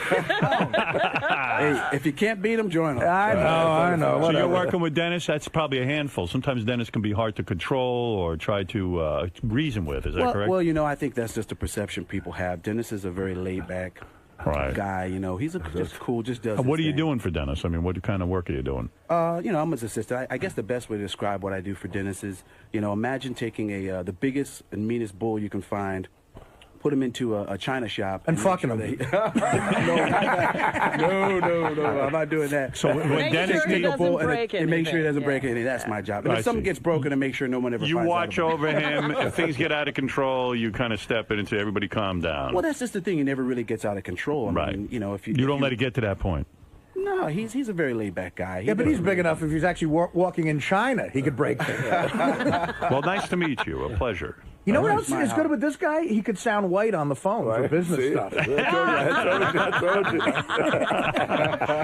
if you can't beat them, join them. I know. So you're working with Dennis? That's probably a handful. Sometimes Dennis can be hard to control or try to reason with. Is that correct? Well, I think that's just a perception people have. Dennis is a very laid-back guy. He's just cool, just does What are his you thing. doing for Dennis? I mean, what kind of work are you doing? I'm his assistant. I guess the best way to describe what I do for Dennis is, imagine taking the biggest and meanest bull you can find, put him into a china shop and fucking him. No, I'm not doing that. So when Dennis sure he doesn't break and make sure he doesn't anything. break anything, that's my job. And I if something see. gets broken, and make sure no one ever You finds watch out about over it. him. If things get out of control, you kind of step in and say, everybody calm down. Well, that's just the thing. He never really gets out of control. I mean, if you don't let it get to that point. No, he's a very laid-back guy. Yeah, but he's big enough. If he's actually walking in China, he could break things. Well, nice to meet you. A pleasure. You know what else is good with this guy? He could sound white on the phone for business stuff. I told you.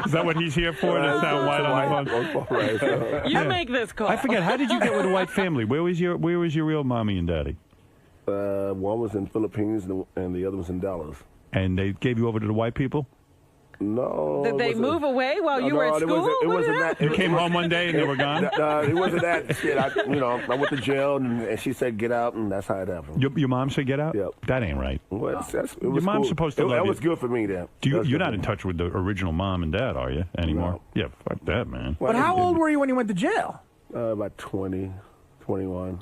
Is that what he's here for? To sound white on the phone? You make this call. I forget. How did you get with a white family? Where was your real mommy and daddy? One was in Philippines and the other was in Dallas. And they gave you over to the white people? No. Did they move away while you were at school? It wasn't that. You came home one day and they were gone? It wasn't that shit. I went to jail and she said get out, and that's how it happened. Your mom said get out? Yep. That ain't right. Well, Your mom's supposed to love That you. was good for me then. You're not in touch with the original mom and dad, are you, anymore? No. Yeah, fuck that, man. But how old were you when you went to jail? About 20, 21.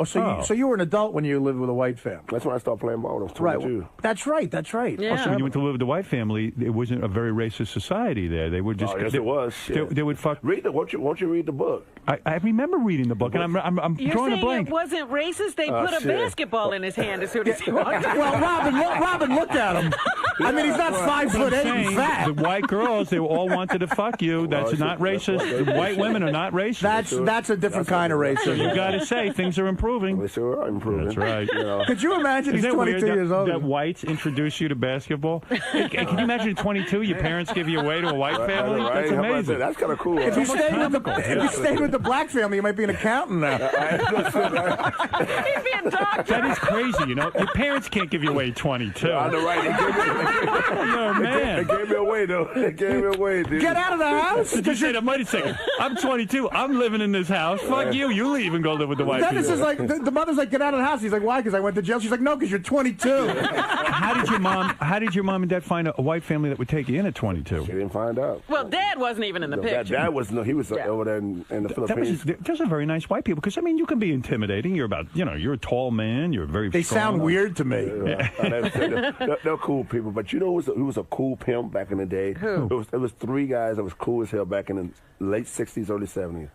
So you were an adult when you lived with a white family. That's when I started playing ball. I was 22. Right. That's right. Yeah. Oh, so when you went to live with the white family, it wasn't a very racist society there. They would just. Yes, it was. They would fuck. Won't you read the book? I remember reading the book, and I'm You're drawing a saying blank. it wasn't racist? They put a basketball in his hand as soon as he walked in. Well, Robin looked at him. I mean, he's not 5'8" and fat. The white girls, they all wanted to fuck you. That's not racist. The white women are not racist. That's a different kind of racism. So you got to say things are improving. They sure are improving. That's right. Could you imagine Is he's that 22 weird years old? that whites introduce you to basketball? Hey, can you imagine at 22, your parents give you away to a white family? Right. That's amazing. That's kind of cool. If you stayed with the black family, you might be an accountant now. He'd be a doctor. That is crazy, you know. Your parents can't give you away at 22. I know, right? Oh, man. They gave me away, though. They gave me away, dude. Get out of the house. Did you say that? Wait a second. I'm 22. I'm living in this house. Fuck you. You leave and go live with the white Dennis people. is like, the mother's like, get out of the house. He's like, why? Because I went to jail. She's like, no, because you're 22. How did your mom and dad find a white family that would take you in at 22? She didn't find out. Well, Dad wasn't even in the picture. Dad was he was over there in the Philippines. Those are very nice white people, because I mean, you can be intimidating. You're you're a tall man. You're very. They sound weird to me. They're cool people, but you know who was a cool pimp back in the day? Who? It was three guys that was cool as hell back in the late 60s, early 70s.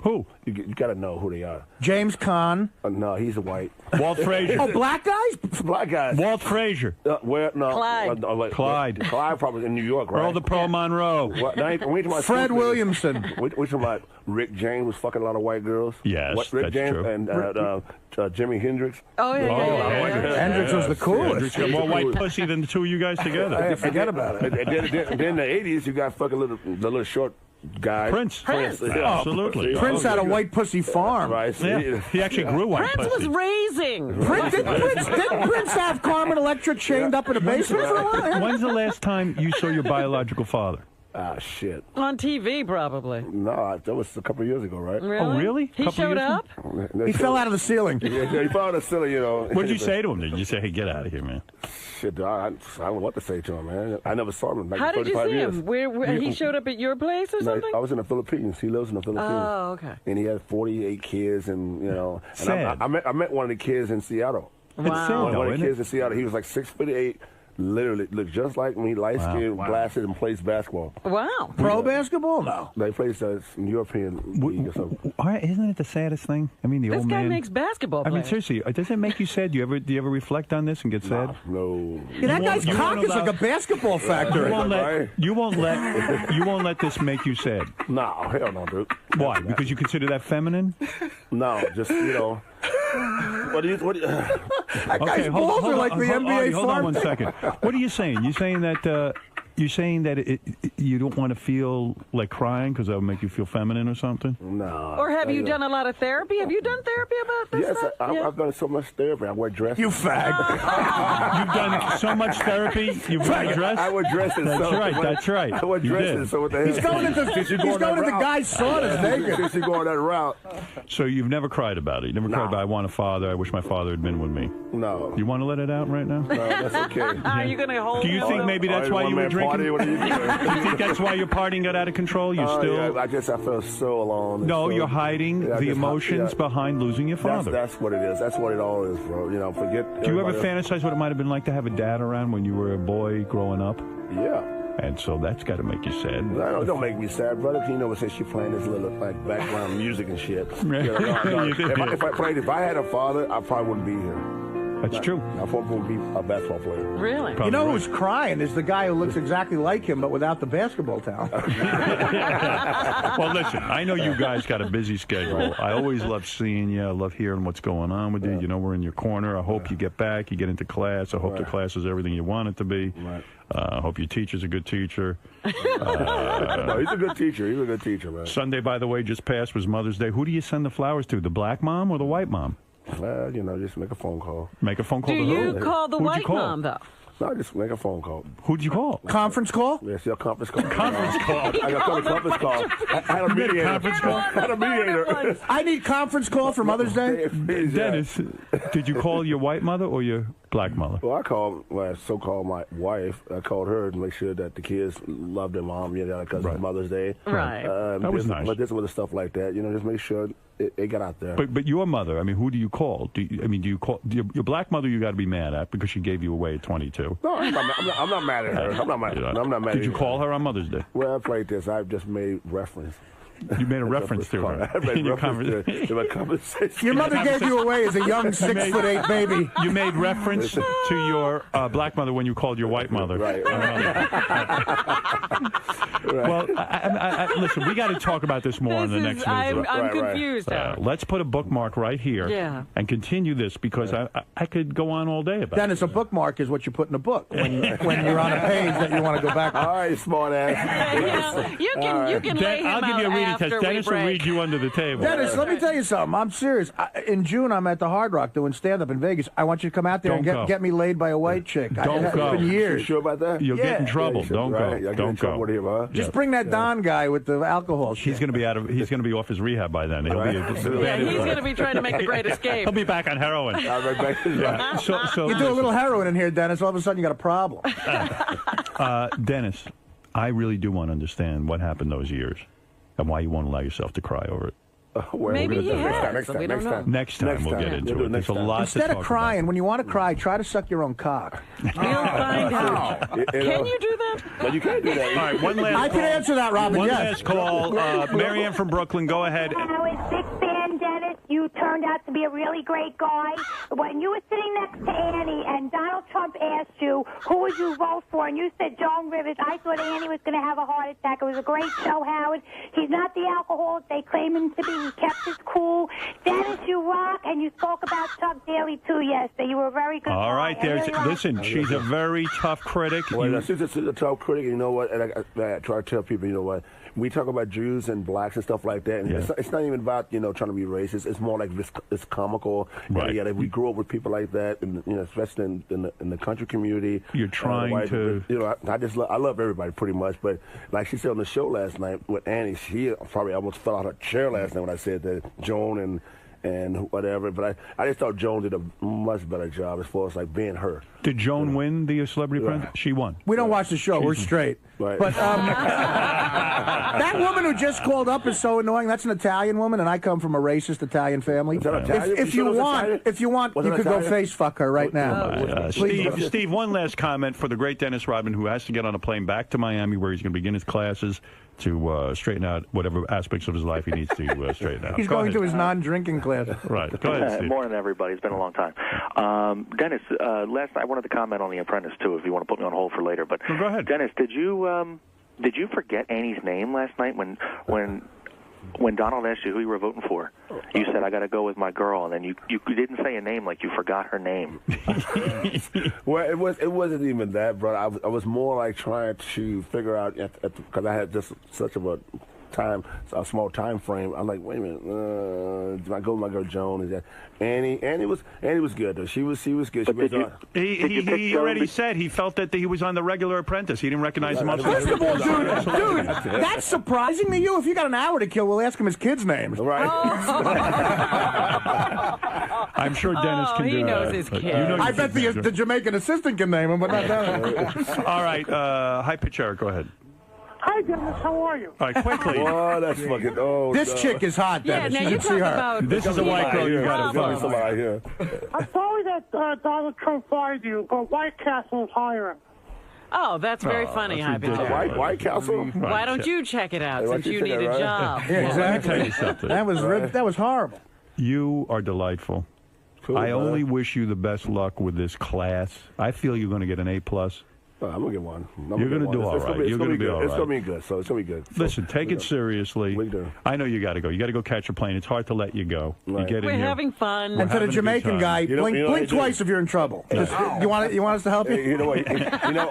Who? You got to know who they are. James Caan. No, he's a white. Walt Frazier. Oh, black guys? Black guys. Walt Frazier. Where? No. Clyde. Clyde. Clyde probably in New York, right? Earl the Pearl Monroe. Fred Williamson. We talking about Rick James was fucking a lot of white girls. Yes, Rick that's James true. And Jimi Hendrix. Oh, yeah. Hendrix was the coolest. Hendrix got more white pussy than the two of you guys together. Forget about it. Then in the 80s, you got fucking the little short guy. Prince. Yeah. Absolutely. Prince had a white pussy farm. Right. Yeah. He actually grew white Prince pussy. was raising. Didn't Prince have Carmen Electra chained up in a basement for a while? When's the last time you saw your biological father? Ah, shit. On TV, probably. No, that was a couple of years ago, right? Really? Oh, really? He showed up? He fell out of the ceiling. Yeah, he fell out of the ceiling, you know. What did you say to him? Did you say, hey, get out of here, man? Shit, I don't know what to say to him, man. I never saw him in like How did you 35 see years. him? Where he showed up at your place or something? I was in the Philippines. He lives in the Philippines. Oh, okay. And he had 48 kids, and you know. And Sad. I met one of the kids in Seattle. It's sad, though, One of the isn't kids it? in Seattle. He was like 6'8", literally looked just like me, light skin, glasses, and plays basketball. Wow. Pro basketball? No. They plays European league or something. Isn't it the saddest thing? I mean, the This old guy man. makes basketball I mean, players. seriously, does it make you sad? Do you ever reflect on this and get sad? No. Yeah, that guy's cock is like a basketball factory. You won't let this make you sad. No, hell no, dude. Why? Because you consider that feminine? No, just What do you? That guy's balls are like the NBA hold on one second. What are you saying? You're saying that you don't want to feel like crying because that would make you feel feminine or something? No. Or have you done a lot of therapy? Have you done therapy about this Yes, stuff? I've done so much therapy. I wear dresses. You fag. You've done so much therapy. You wear dresses. I wear dresses. That's right. I wear You dresses. did. So what the hell? He's going into guys' saunas naked. Since you going that route. So you've never cried about it. You never cried about I want a father. I wish my father had been with me. No. You want to let it out right now? No, that's okay. Are you going to hold Do you think maybe that's why you were drinking? What are you doing? Do you think that's why your partying got out of control? You still? Yeah, I guess I feel so alone. No, you're hiding the emotions behind losing your father. That's what it is. That's what it all is, bro. You know, forget. Do you ever everybody fantasize what it might have been like to have a dad around when you were a boy growing up? Yeah. And so that's got to make you sad. No, don't make me sad, brother. You know, since she playing this little like background music and shit. If I had a father, I probably wouldn't be here. That's true. I probably wouldn't be a basketball player. Really? You know who's crying is the guy who looks exactly like him, but without the basketball talent. Well, listen, I know you guys got a busy schedule. I always love seeing you. I love hearing what's going on with you. You know, we're in your corner. I hope you get back. You get into class. I hope the class is everything you want it to be. I hope your teacher's a good teacher. No, he's a good teacher. He's a good teacher, man. Sunday, by the way, just passed was Mother's Day. Who do you send the flowers to? The black mom or the white mom? Well, you know, just make a phone call. Make a phone call Do to who? you call the Who'd you white call? mom, though? No, I just make a phone call. Who'd you call? Conference call? Yes, yeah, conference call. Conference call. I got a conference call. I had a mediator. Conference call? I had a mediator. I need conference call for Mother's Day. Dennis, did you call your white mother or your black mother? Well, I called my so-called my wife. I called her to make sure that the kids love their mom, because it's Mother's Day. Right. That was nice. But this was stuff like that, just make sure it got out there. But your mother, I mean, who do you call? Do you call your black mother? You got to be mad at because she gave you away at 22. No, I'm not mad at her. I'm not mad. I'm not mad. Did you call her on Mother's Day? Well, it's like this. I've just made reference. You made a reference to her. I made reference to my conversation. Your mother gave you away as a young 6'8" baby. You made reference to your black mother when you called your white mother. Right. Well, listen, we got to talk about this more in the next visit. I'm confused. Let's put a bookmark right here and continue this because I could go on all day about Dennis, a bookmark is what you put in a book when you're on a page that you want to go back to. All right, smart ass. You can lay him I'll give you a reading after test. Dennis will read you under the table. Dennis, let me tell you something. I'm serious. In June, I'm at the Hard Rock doing stand-up in Vegas. I want you to come out there and get me laid by a white chick. Don't go. It's been years. You sure about that? You'll get in trouble. Yeah, Don't right. go. Don't go. Just bring that Don guy with the alcohol. He's going to be He's going to be off his rehab by then. He'll be. He's going to be trying to make the great escape. He'll be back on heroin. Yeah. So you do a little heroin in here, Dennis. All of a sudden, you got a problem. Dennis, I really do want to understand what happened those years and why you won't allow yourself to cry over it. Maybe he has. We don't know. Next time we'll get into it. There's a lot Instead to of crying, when you want to cry, try to suck your own cock. We'll find out. Can you do that? Well, you can't do that. All right, one last I can answer that, Robin. One yes. last call. Marianne from Brooklyn, go ahead. I was a big fan, Dennis. You turned out to be a really great guy. When you were sitting next to Annie and Donald Trump asked you, who would you vote for? And you said Joan Rivers. I thought Annie was going to have a heart attack. It was a great show, Howard. He's not the alcoholic they claim him to be. He kept his cool. Dennis, you rock. And you spoke about Chuck Daly, too, yesterday. You were very good. All right, listen, she's a very tough critic. Well, she's a tough critic, you know what? And I try to tell people, you know what? We talk about Jews and blacks and stuff like that, and it's not even about trying to be racist. It's more like it's comical. Right. Yeah, we grew up with people like that, and especially in the country community. You're trying to. I love everybody pretty much, but like she said on the show last night with Annie, she probably almost fell out of her chair last night when I said that Joan and whatever. But I just thought Joan did a much better job as far as like being her. Did Joan win the Celebrity Apprentice? She won. We don't watch the show. We're straight. Right. But that woman who just called up is so annoying. That's an Italian woman, and I come from a racist Italian family. Is that Italian? If you want, you could go face fuck her right now. Steve, one last comment for the great Dennis Rodman, who has to get on a plane back to Miami, where he's going to begin his classes to straighten out whatever aspects of his life he needs to straighten out. He's going to his non-drinking class. Right. Go ahead, Steve. Morning, everybody. It's been a long time. Dennis, last night I wanted to comment on The Apprentice too. If you want to put me on hold for later, but go ahead. Dennis, did you forget Annie's name last night when Donald asked you who you were voting for? You said, I got to go with my girl, and then you didn't say a name, like you forgot her name. Well, it wasn't even that, brother. I was more like trying to figure out, because I had just such of a small time frame. I'm like, wait a minute, do I go with my girl Joan? Is that Annie? Annie was good though. She was good. He already said he felt that he was on the regular Apprentice. He didn't recognize him. First of all, dude, that's surprising to you. If you got an hour to kill, we'll ask him his kids' names. Right. I'm sure Dennis can do that. He knows his kids. I bet the Jamaican assistant can name him, but not that. All right, high pitch Eric, go ahead. Hi, Dennis. How are you? All right, quickly. Oh, that's fucking. Oh, this chick is hot, Dennis. Yeah, now you you should see talk her. about. This is a white girl. You got to somebody here. I'm sorry that Donald Trump fired you, but White Castle's hiring. Oh, that's very funny, High Pitch Eric. White Castle. Why don't you check it out since you need a job? Yeah, exactly. Tell you something. That was horrible. You are delightful. Cool, I only wish you the best luck with this class. I feel you're going to get an A+. I'm going to get one. You're going to do all right. You're going to be all right. It's going to be good. So it's going to be good. Listen, take it seriously. I know you got to go. You got to go catch a plane. It's hard to let you go. You get in We're here. having fun. And for the Jamaican guy, blink twice if you're in trouble. You want us to help you? You know what?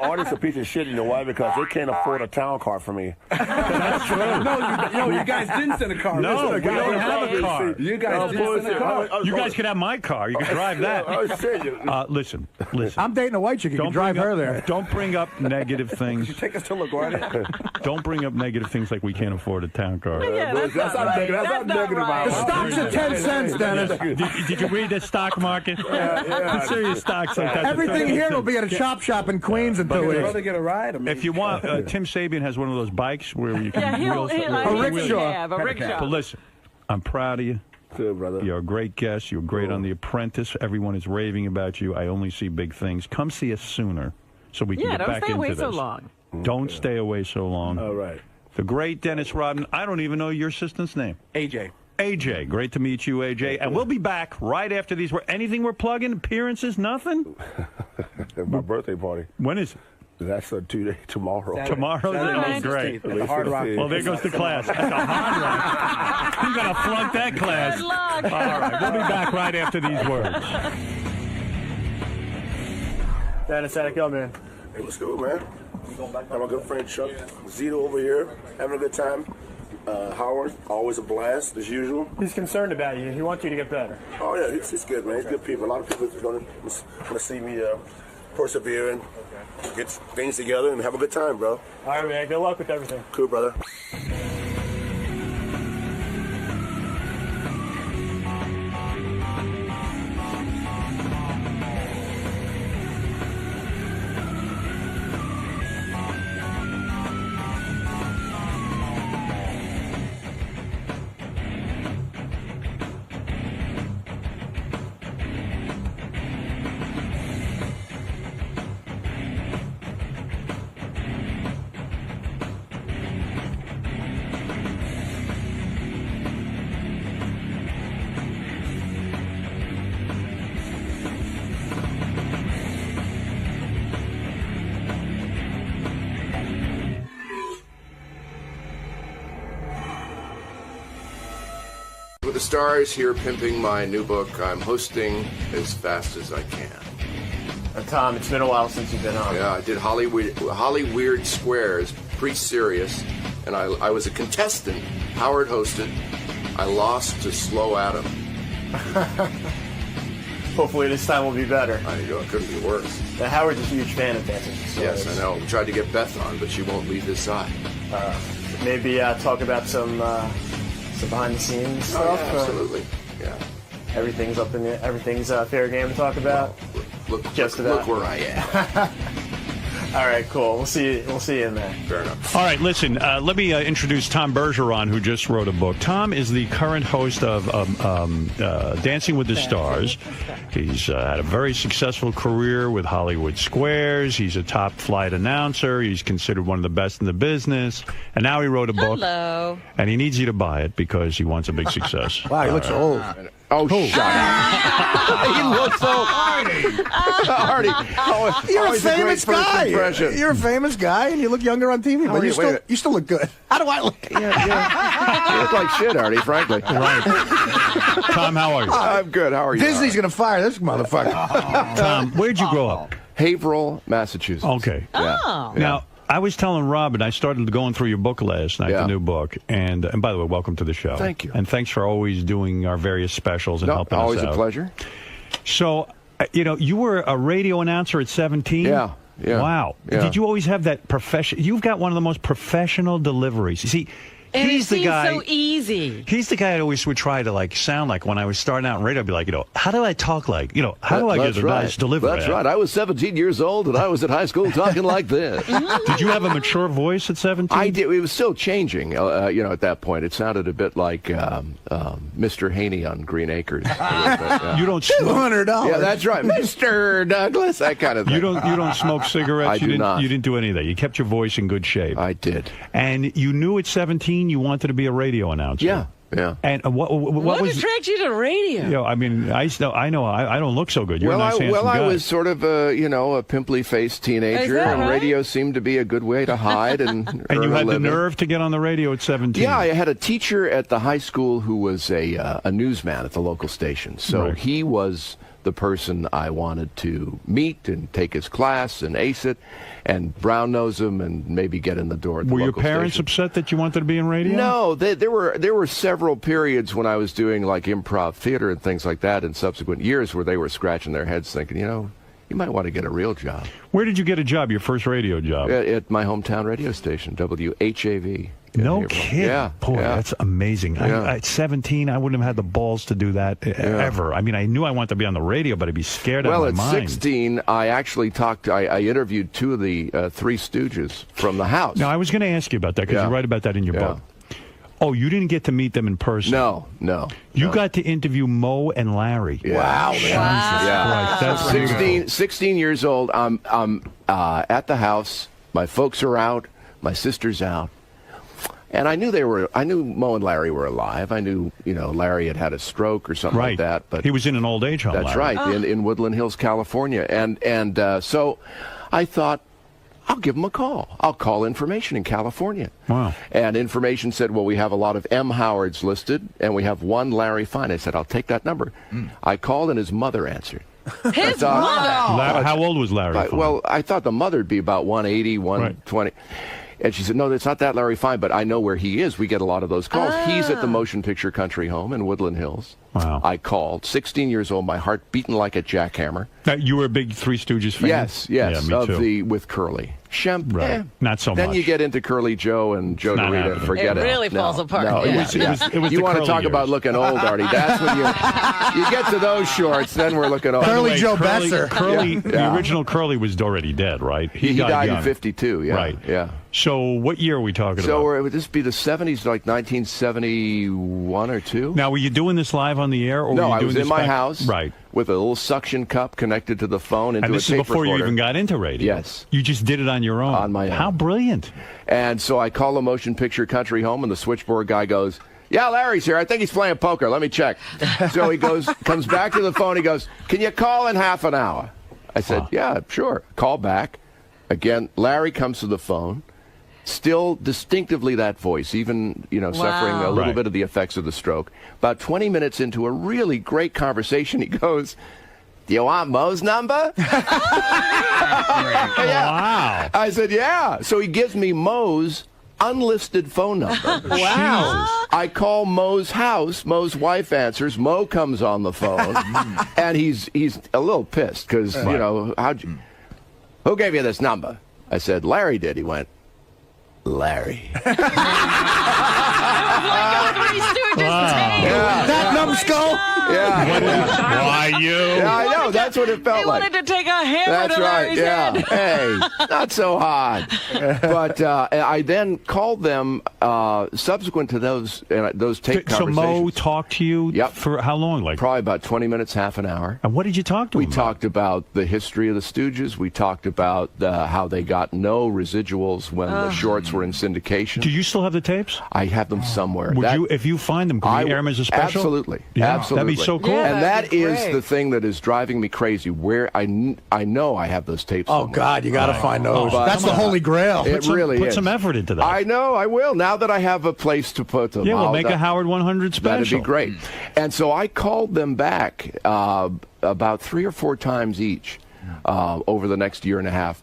Artie's a piece of shit. You know why? Because they can't afford a town car for me. That's true. No, you guys didn't send a car. No, we don't have a car. You guys didn't send a car. You guys could have my car. You could drive that. Listen. I'm dating a white chick. You can drive her there. Don't bring up negative things. You take us to LaGuardia. Don't bring up negative things like we can't afford a town car. Yeah, that's not negative. That's not right. The stock's at 10 cents, Dennis. Did you read the stock market? Serious stocks like that. Everything here will be at a chop shop in Queens in 2 weeks. I'd rather get a ride. If you want, Tim Sabian has one of those bikes where you can a rickshaw. But listen, I'm proud of you. Good, brother. You're a great guest. You're great on The Apprentice. Everyone is raving about you. I only see big things. Come see us sooner so we can get back into this. Don't stay away so long. Don't stay away so long. All right. The great Dennis Rodman. I don't even know your assistant's name. AJ. AJ. Great to meet you, AJ. And we'll be back right after these. Anything we're plugging? Appearances? Nothing? My birthday party. When is it? That's tomorrow. Saturday. Tomorrow? Oh, great. At the Hard Rock. Well, there goes the class. At the Hard Rock. You're going to flunk that class. Good luck. All right. We'll be back right after these words. Dennis, how'd it go, man? Hey, what's good, man? Got my good friend Chuck Zito over here, having a good time. Howard, always a blast, as usual. He's concerned about you. He wants you to get better. Oh, yeah, he's good, man. He's good people. A lot of people are going to see me persevere and get things together and have a good time, bro. All right, man. Good luck with everything. Cool, brother. With the Stars here pimping my new book. I'm hosting as fast as I can. Tom, it's been a while since you've been on. Yeah, I did Holly Weird Squares, pretty serious, and I was a contestant. Howard hosted. I lost to Slow Adam. Hopefully this time will be better. I know, it couldn't be worse. Now, Howard's a huge fan of Dancing with the Stars. Yes, I know. We tried to get Beth on, but she won't leave his side. Maybe talk about some behind the scenes stuff. Oh, yeah, absolutely. Yeah. Everything's fair game to talk about. Look where I am. All right, cool. We'll see you in there. Fair enough. All right, listen, let me introduce Tom Bergeron, who just wrote a book. Tom is the current host of Dancing with the Stars. He's had a very successful career with Hollywood Squares. He's a top-flight announcer. He's considered one of the best in the business. And now he wrote a book. Hello. And he needs you to buy it because he wants a big success. Wow, he looks old. Oh, shut up. He looks so Artie. You're a famous guy. You're a famous guy, and you look younger on TV, but you still look good. How do I look? Yeah. You look like shit, Artie, frankly. Right. Tom, how are you? I'm good. How are you? Disney's going to fire this motherfucker. Tom, where'd you grow up? Haverhill, Massachusetts. Okay. Oh. Now, I was telling Robin, I started going through your book last night, the new book. And by the way, welcome to the show. Thank you. And thanks for always doing our various specials and helping us out. Always a pleasure. So, you were a radio announcer at 17? Yeah. Wow. Yeah. Did you always have that profession? You've got one of the most professional deliveries. You see, and he's the guy. So easy. He's the guy I always would try to sound like when I was starting out in radio. I'd be like, how do I talk like? How do I get a nice delivery? That's right. I was 17 years old and I was at high school talking like this. Did you have a mature voice at 17? I did. It was still changing. At that point, it sounded a bit like Mr. Haney on Green Acres. You don't $200. Yeah, that's right, Mr. Douglas. That kind of thing. You don't smoke cigarettes. I do not. You didn't do any of that. You kept your voice in good shape. I did. And you knew at 17 you wanted to be a radio announcer. Yeah. And what was attracted you to radio? You know, I mean, I know I don't look so good. You're a nice, handsome guy. I was sort of a pimply-faced teenager, and right? radio seemed to be a good way to hide and and you had the living. nerve to get on the radio at 17. Yeah, I had a teacher at the high school who was a newsman at the local station. So Right. he was the person I wanted to meet and take his class and ace it and brown nose him and maybe get in the door at the Were your local parents station. upset that you wanted to be in radio? No, there were several periods when I was doing like improv theater and things like that in subsequent years where they were scratching their heads thinking, you might want to get a real job. Where did you get a job, your first radio job? At my hometown radio station, WHAV. No kidding. Yeah. Boy, yeah. that's amazing. Yeah. At 17, I wouldn't have had the balls to do that ever. I mean, I knew I wanted to be on the radio, but I'd be scared out of my mind. Well, at 16, I actually I interviewed two of the Three Stooges from the house. Now, I was going to ask you about that because you write about that in your book. Oh, you didn't get to meet them in person? No. You got to interview Mo and Larry. Yeah. Wow, man. That's 16 years old. I'm at the house. My folks are out. My sister's out. And I knew Mo and Larry were alive. I knew, Larry had a stroke or something like that. But he was in an old age home. That's Larry. right, in Woodland Hills, California. And so I thought, I'll give him a call. I'll call Information in California. Wow. And Information said, well, we have a lot of M. Howards listed, and we have one Larry Fine. I said, I'll take that number. I called, and his mother answered. His mother? How old was Larry Fine? Well, I thought the mother would be about 180, 120. Right. And she said, no, it's not that Larry Fine, but I know where he is. We get a lot of those calls. He's at the Motion Picture Country Home in Woodland Hills. Wow. I called, 16 years old, my heart beating like a jackhammer. Now, you were a big Three Stooges fan? Yes, Yeah, me too. with Curly. Right. Not so then much. you get into Curly Joe and Joe Not DeRita and happening. forget it. It really falls apart. No, Yeah. It was you the want to Curly talk years. about looking old, Artie. That's when you get to those shorts, then we're looking old. Curly Joe Besser. Curly, the original Curly was already dead, right? He died young. in 52, yeah. Right. Yeah. So what year are we talking about? So would this be the 70s, like 1971 or 2? Now, were you doing this live on the air? Or No, were you I doing was this in my back- house Right. with a little suction cup connected to the phone into And a this tape is before recorder. you even got into radio? Yes. You just did it on your own? On my own. How brilliant. And so I call the Motion Picture Country Home, and the switchboard guy goes, yeah, Larry's here. I think he's playing poker. Let me check. So he comes back to the phone. He goes, can you call in half an hour? I said, yeah, sure. Call back. Again, Larry comes to the phone. Still distinctively that voice, even, suffering a little bit of the effects of the stroke. About 20 minutes into a really great conversation, he goes, do you want Mo's number? Wow. I said, yeah. So he gives me Mo's unlisted phone number. Wow. I call Mo's house. Mo's wife answers. Mo comes on the phone, and he's a little pissed because, who gave you this number? I said, Larry did. He went, Larry. That numbskull? Yeah. Why you? Yeah, I know. That's what it felt They like. wanted to take a hammer That's to right. Larry's Yeah. head. Hey, not so hard. But I then called them subsequent to those tape So conversations. Mo talked to you for how long? Like Probably about 20 minutes, half an hour. And what did you talk to him We talked about the history of the Stooges. We talked about how they got no residuals when the shorts were in syndication. Do you still have the tapes? I have them somewhere. Would you, if you find them, could we air them as a special? Absolutely. Yeah. Absolutely. That'd be so cool. Yeah, And that'd that be is great. the thing that is driving me crazy, where I know I have those tapes Oh, somewhere. God, you got to find those. But- That's the holy grail. It really Put is. some effort into that. I know, I will. Now that I have a place to put them. Yeah, we'll I'll- make a Howard 100 special. That'd be great. And so I called them back about 3 or 4 times each over the next year and a half.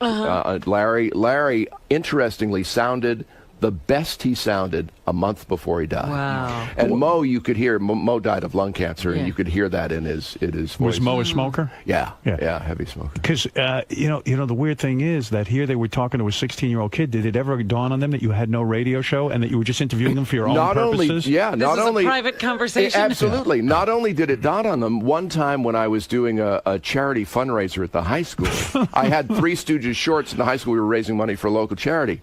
Larry, interestingly, sounded the best he sounded a month before he died. Wow. And Mo, you could hear, Mo died of lung cancer, and you could hear that in his voice. Was Mo a smoker? Yeah, heavy smoker. Because the weird thing is that here they were talking to a 16-year-old kid. Did it ever dawn on them that you had no radio show and that you were just interviewing them for your own purposes? This is a private conversation. Absolutely. Not only did it dawn on them, one time when I was doing a charity fundraiser at the high school, I had Three Stooges shorts in the high school. We were raising money for a local charity.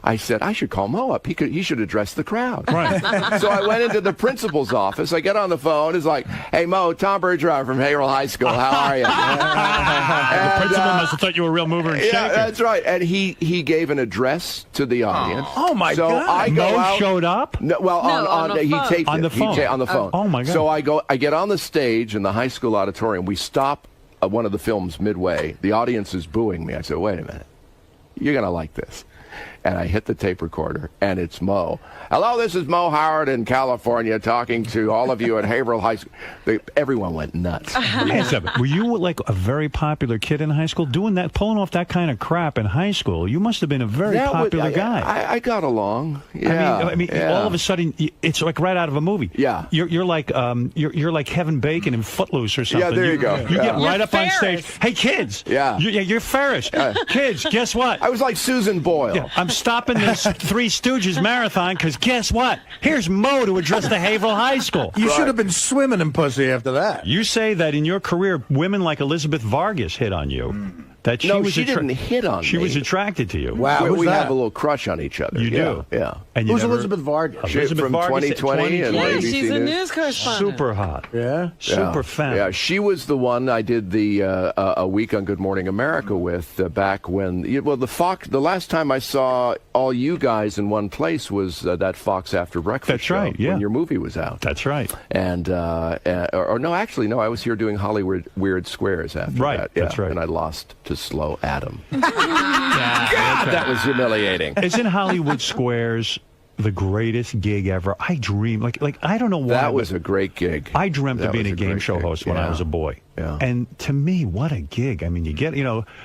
I said, I should call Mo up. He should address the crowd. Right. So I went into the principal's office. I get on the phone. It's like, hey, Mo, Tom Bergeron from Haverhill High School. How are you? The principal must have thought you were a real mover and shaker. Yeah, that's right. And he gave an address to the audience. Oh, my so God. I go Mo out, showed up? No, well, on the he phone. taped on it. the phone. On the phone. Oh, my God. So I get on the stage in the high school auditorium. We stop one of the films midway. The audience is booing me. I said, wait a minute. You're going to like this. And I hit the tape recorder, and it's Mo. Hello, this is Mo Howard in California talking to all of you at Haverhill High School. Everyone went nuts. Hey, were you like a very popular kid in high school? Doing that, pulling off that kind of crap in high school, you must have been a very popular guy. I got along. Yeah. I mean, all of a sudden, it's like right out of a movie. Yeah. You're like Kevin Bacon in Footloose or something. Yeah, there you go. You get right You're up on Ferris. stage. Hey, kids. Yeah. You're Ferris. Kids, guess what? I was like Susan Boyle. Yeah, I'm stopping this Three Stooges marathon because guess what? Here's Mo to address the Haverhill High School. You should have been swimming in pussy after that. You say that in your career, women like Elizabeth Vargas hit on you. That she didn't hit on me. She was attracted to you. Wow, we who's that? have a little crush on each other. You do? Yeah. And you Who's never- Elizabeth Vargas? Elizabeth From Vargas 2020 and Yeah, ABC she's a News. news correspondent. Super hot. Yeah? Super femme. Yeah, she was the one I did the a week on Good Morning America with back when. The last time I saw all you guys in one place was that Fox After Breakfast. That's show right, yeah. When your movie was out. That's right. And no, I was here doing Hollywood Weird Squares after Right, that. Yeah, that's right. And I lost to Slow Adam. God, that was humiliating. Isn't Hollywood Squares the greatest gig ever? I dream like I don't know why. That was a great gig. I dreamt of That being was a game great show gig. host when I was a boy. Yeah. And to me, what a gig. I mean, you get,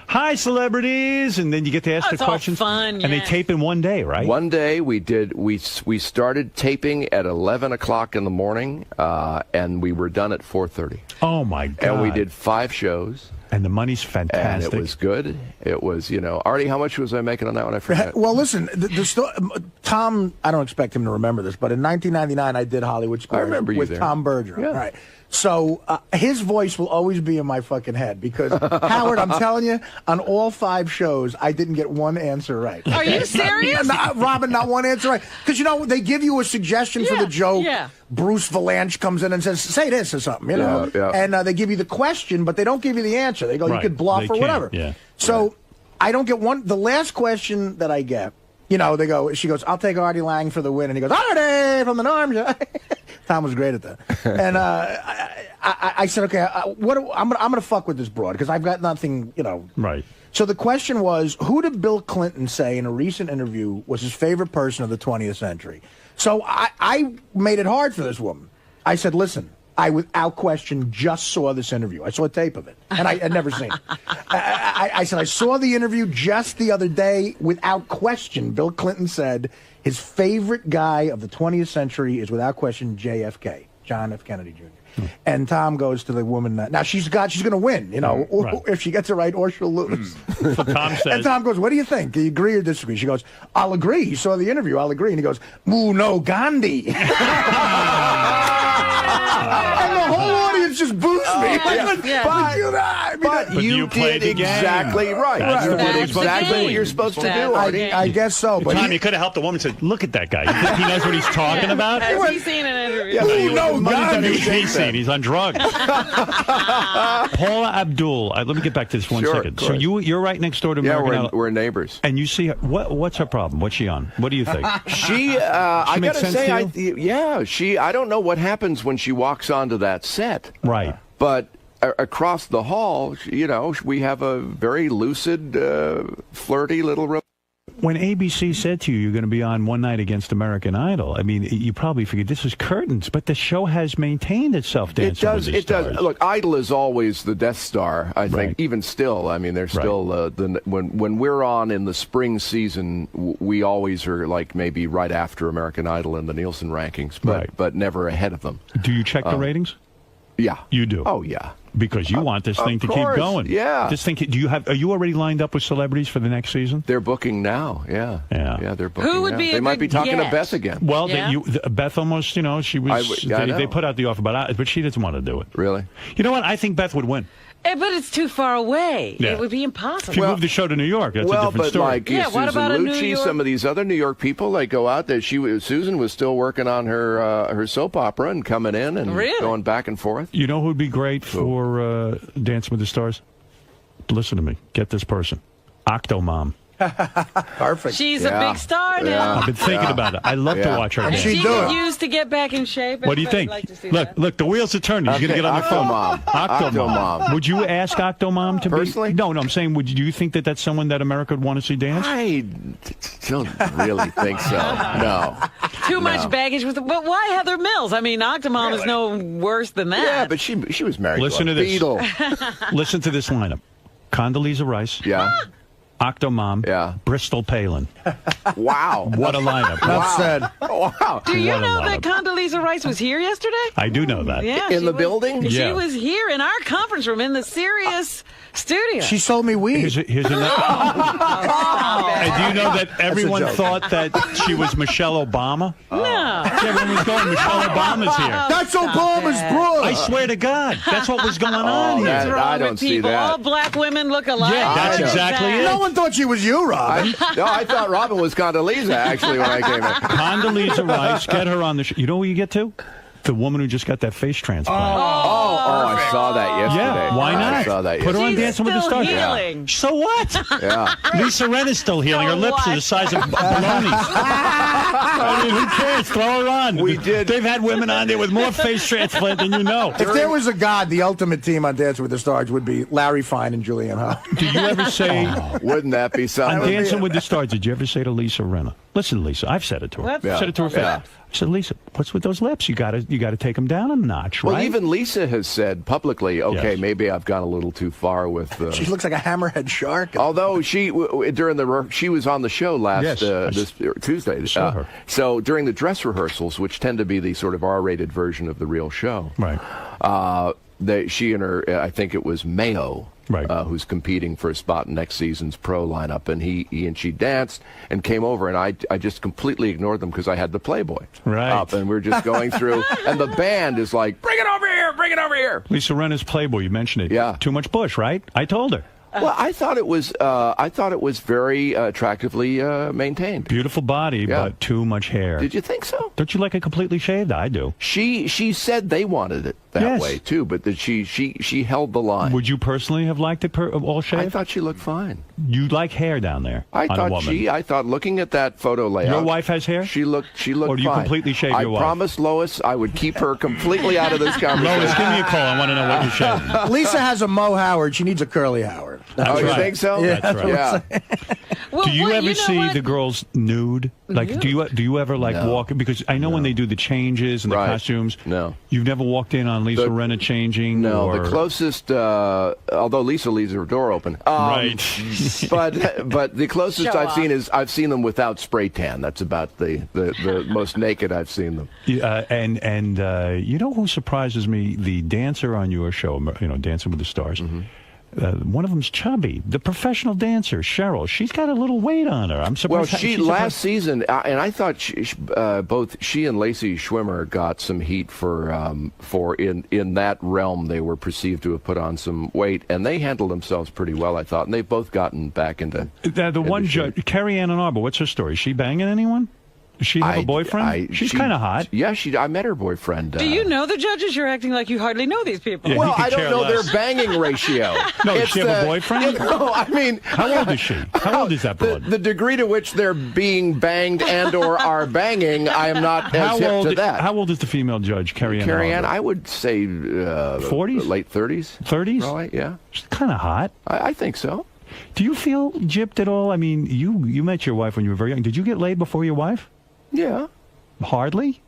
hi, celebrities, and then you get to ask It's the all questions. fun, And they yeah. tape in one day, right? One day we started taping at 11 o'clock in the morning, and we were done at 4:30. Oh, my God. And we did 5 shows. And the money's fantastic. And it was good. It was, Artie, how much was I making on that one? I forget. Well, listen, Tom, I don't expect him to remember this, but in 1999, I did Hollywood Squares I remember you with there. Tom Bergeron. Yeah. Right. So his voice will always be in my fucking head because, Howard, I'm telling you, on all 5 shows, I didn't get one answer right. Are you serious? Robin, not one answer right. Because, they give you a suggestion for the joke. Yeah. Bruce Valanche comes in and says, say this or something, Yeah. And they give you the question, but they don't give you the answer. They go, Right. you could bluff They or can't, whatever. yeah. So I don't get one. The last question that I get, they go, she goes, I'll take Artie Lange for the win. And he goes, Artie from the Norm. Tom was great at that. And I said, okay, I'm going to fuck with this broad because I've got nothing, Right. So the question was, who did Bill Clinton say in a recent interview was his favorite person of the 20th century? So I made it hard for this woman. I said, listen, I, without question, just saw this interview. I saw a tape of it, and I had never seen it. I said, I saw the interview just the other day. Without question, Bill Clinton said his favorite guy of the 20th century is, without question, JFK, John F. Kennedy Jr. And Tom goes to the woman. Now she's going to win, or, Right. if she gets it right, or she'll lose. So Tom says, And Tom goes, what do you think? Do you agree or disagree? She goes, I'll agree. He saw the interview. I'll agree. And he goes, Ooh, no, Gandhi. And the whole audience just boos me. But you played did the game. exactly right. That's You what did we're supposed to exactly do. what you're supposed to do, That's Artie. I guess so. But Tom, you could have helped the woman and said, look at that guy. You think he knows what he's talking about? Has he seen an interview? Ooh, no, Gandhi. He's seen. He's on drugs. Paula Abdul. Let me get back to this one Sure, second. go So ahead. you're right next door to Yeah, American Idol. we're neighbors. And you see her. What's her problem? What's she on? What do you think? She, I makes gotta sense say, to I don't know what happens when she walks onto that set. Right. But across the hall, we have a very lucid, flirty little. When ABC said to you you're going to be on One Night Against American Idol, I mean, you probably figured this is curtains, but the show has maintained itself. It Dancing with does. these It does. stars. Look, Idol is always the Death Star. I think, Right. even still. I mean, they're still when we're on in the spring season, we always are like maybe right after American Idol in the Nielsen rankings, but Right. but never ahead of them. Do you check the ratings? Yeah, You do. Oh yeah. Because you want this thing to keep course, going. yeah. This thing. Are you already lined up with celebrities for the next season? They're booking now. Yeah. They're booking. Who would now. be They a might be good talking to guest? Beth again. Well, Yeah. Beth almost, she was. They put out the offer, but she doesn't want to do it. Really? You know what? I think Beth would win. But it's too far away. Yeah. It would be If you impossible. move the show to New York, that's a different but story. like Yeah, Susan what about a New Lucci, York- some of these other New York people, they go out there. Susan was still working on her soap opera and coming in and Really? going back and forth. You know who would be great for Dancing with the Stars? Listen to me. Get this person. Octomom. Perfect. She's a big star now. I've been thinking about it. I love to watch her And dance. she'd She do could it. use to get back in shape. What do you think? Everybody would like to see that. Look, the wheels are turning. He's going to get on the phone. Octomom. Would you ask Octomom to Personally? be? No, I'm saying, do you think that that's someone that America would want to see dance? I don't really think so. No. Too much baggage with. But why Heather Mills? I mean, Octomom is no worse than that. Yeah, but she was married Listen to to a this. Beatle. Listen to this lineup. Condoleezza Rice. Yeah. Octomom. Yeah. Bristol Palin. Wow. What a lineup. Enough said. Wow. Do you What a know lineup. that Condoleezza Rice was here yesterday? I do know that. Yeah, In she the was- building? She Yeah. was here in our conference room in the Sirius studio. She sold me weed. Here's another. And do you know that everyone joke. thought that she was Michelle Obama? No. Yeah, everyone was going, Michelle Obama's here. That's Obama's bro. I swear to God, that's what was going on here. What's wrong I with don't see people? that. All black women look alike. Yeah, that's What is exactly that? it. No one thought she was you, Robin. I thought Robin was Condoleezza, actually, when I came in. Condoleezza Rice, get her on the show. You know who you get to? The woman who just got that face transplant. I saw that yesterday. Yeah, why not? I saw that Put her on She's Dancing with the still Stars. healing. So what? Yeah. Lisa Rinna's still healing. Her So lips are what? the size of baloney. I mean, who cares? Throw her on. We did. They've had women on there with more face transplant than you know. If there was a god, the ultimate team on Dancing with the Stars would be Larry Fine and Julianne Hough. Did you ever say Wouldn't that be on something? Dancing with the Stars? Did you ever say to Lisa Rinna? Listen, Lisa, I've said it to her. What? I said it to her face. Yeah. I said, Lisa, what's with those lips? You got to take them down a notch, right? Well, even Lisa has said publicly, okay, Yes. maybe I've gone a little too far with. She looks like a hammerhead shark. Although she she was on the show last Yes, this Tuesday. saw her. So during the dress rehearsals, which tend to be the sort of R-rated version of the real show, Right. she and her, I think it was Mayo, Right. who's competing for a spot in next season's pro lineup, and he and she danced and came over, and I just completely ignored them because I had the Playboy Right. up, and we're just going through, and the band is like, bring it over here, bring it over here. Lisa Rinna's Playboy, you mentioned it. Yeah. Too much bush, right? I told her. Well, I thought it was very attractively maintained. Beautiful body, Yeah. but too much hair. Did you think so? Don't you like it completely shaved? I do. She said they wanted it that Yes. way too, but that she held the line. Would you personally have liked it all shaved? I thought she looked fine. You like hair down there I on a woman. thought looking at that photo layout. Your wife has hair? She looked Or do you fine. completely shave I your wife? promised Lois I would keep her completely out of this conversation. Lois, give me a call. I want to know what you're shaving. Lisa has a Mo Howard. She needs a curly Howard. Oh, you right. think so? Yeah, That's right. Yeah. Well, Do you wait, ever know see what? the girls nude? Like, do you ever like No. walk? Because I know when they do the changes and the Right. costumes. No. You've never walked in on Lisa Rinna changing. No, or... the closest, although Lisa leaves her door open. Right. but the closest Show I've off. seen is I've seen them without spray tan. That's about the most naked I've seen them. And you know who surprises me? The dancer on your show, Dancing with the Stars. Mm-hmm. One of them's chubby. The professional dancer, Cheryl. She's got a little weight on her. I'm Well, surprised. she last season, and I thought both she and Lacey Schwimmer got some heat for in that realm. They were perceived to have put on some weight, and they handled themselves pretty well, I thought. And they've both gotten back into the one judge, Carrie Ann Arbor. What's her story? Is she banging anyone? Does she have a boyfriend? She's kind of hot. Yeah, I met her boyfriend. Do you know the judges? You're acting like you hardly know these people. Yeah, Well, he could I don't care know less. their banging ratio. No, does It's she have a boyfriend? No, I mean, How old is she? How old is that broad? the degree to which they're being banged and or are banging, I am not as hip to that. How old is the female judge, Carrie Ann? Carrie Ann, Arbor? I would say 40s? late 30s. 30s? Probably, yeah. She's kind of hot. I think so. Do you feel gypped at all? I mean, you met your wife when you were very young.Id you get laid before your wife? Yeah. Hardly.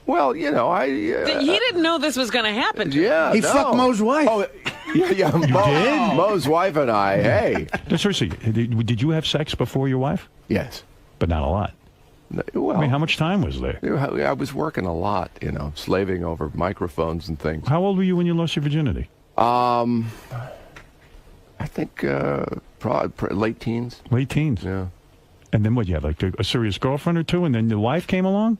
Well, you know, He didn't know this was going to happen. to him. yeah. He fucked Mo's wife. Oh, yeah. did? Mo's wife and I. Hey. No, seriously, did you have sex before your wife? Yes. But not a lot. Well, I mean, how much time was there? I was working a lot, slaving over microphones and things. How old were you when you lost your virginity? I think probably late teens. Late teens. Yeah. And then what? You have like a serious girlfriend or two, and then your wife came along.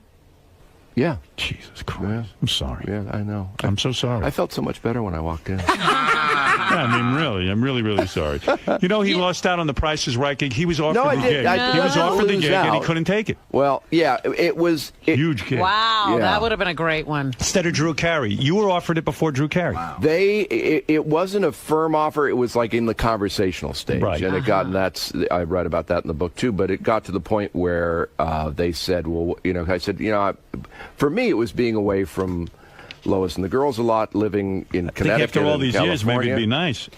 Yeah. Jesus Christ. Yeah. I'm sorry. Yeah, I know. I'm so sorry. I felt so much better when I walked in. Yeah, I mean, really, I'm really, really sorry. You know, he lost out on the Price is Right gig. He was offered the gig. He was offered the gig, and he couldn't take it. Well, yeah, it was huge gig. Wow, that would have been a great one. Instead of Drew Carey, you were offered it before Drew Carey. Wow. It wasn't a firm offer. It was like in the conversational stage, right. And it got. And I write about that in the book too. But it got to the point where they said, "Well, I said, for me, it was being away from Lois and the girls a lot, living in Connecticut. After all these California. years, maybe it'd be nice.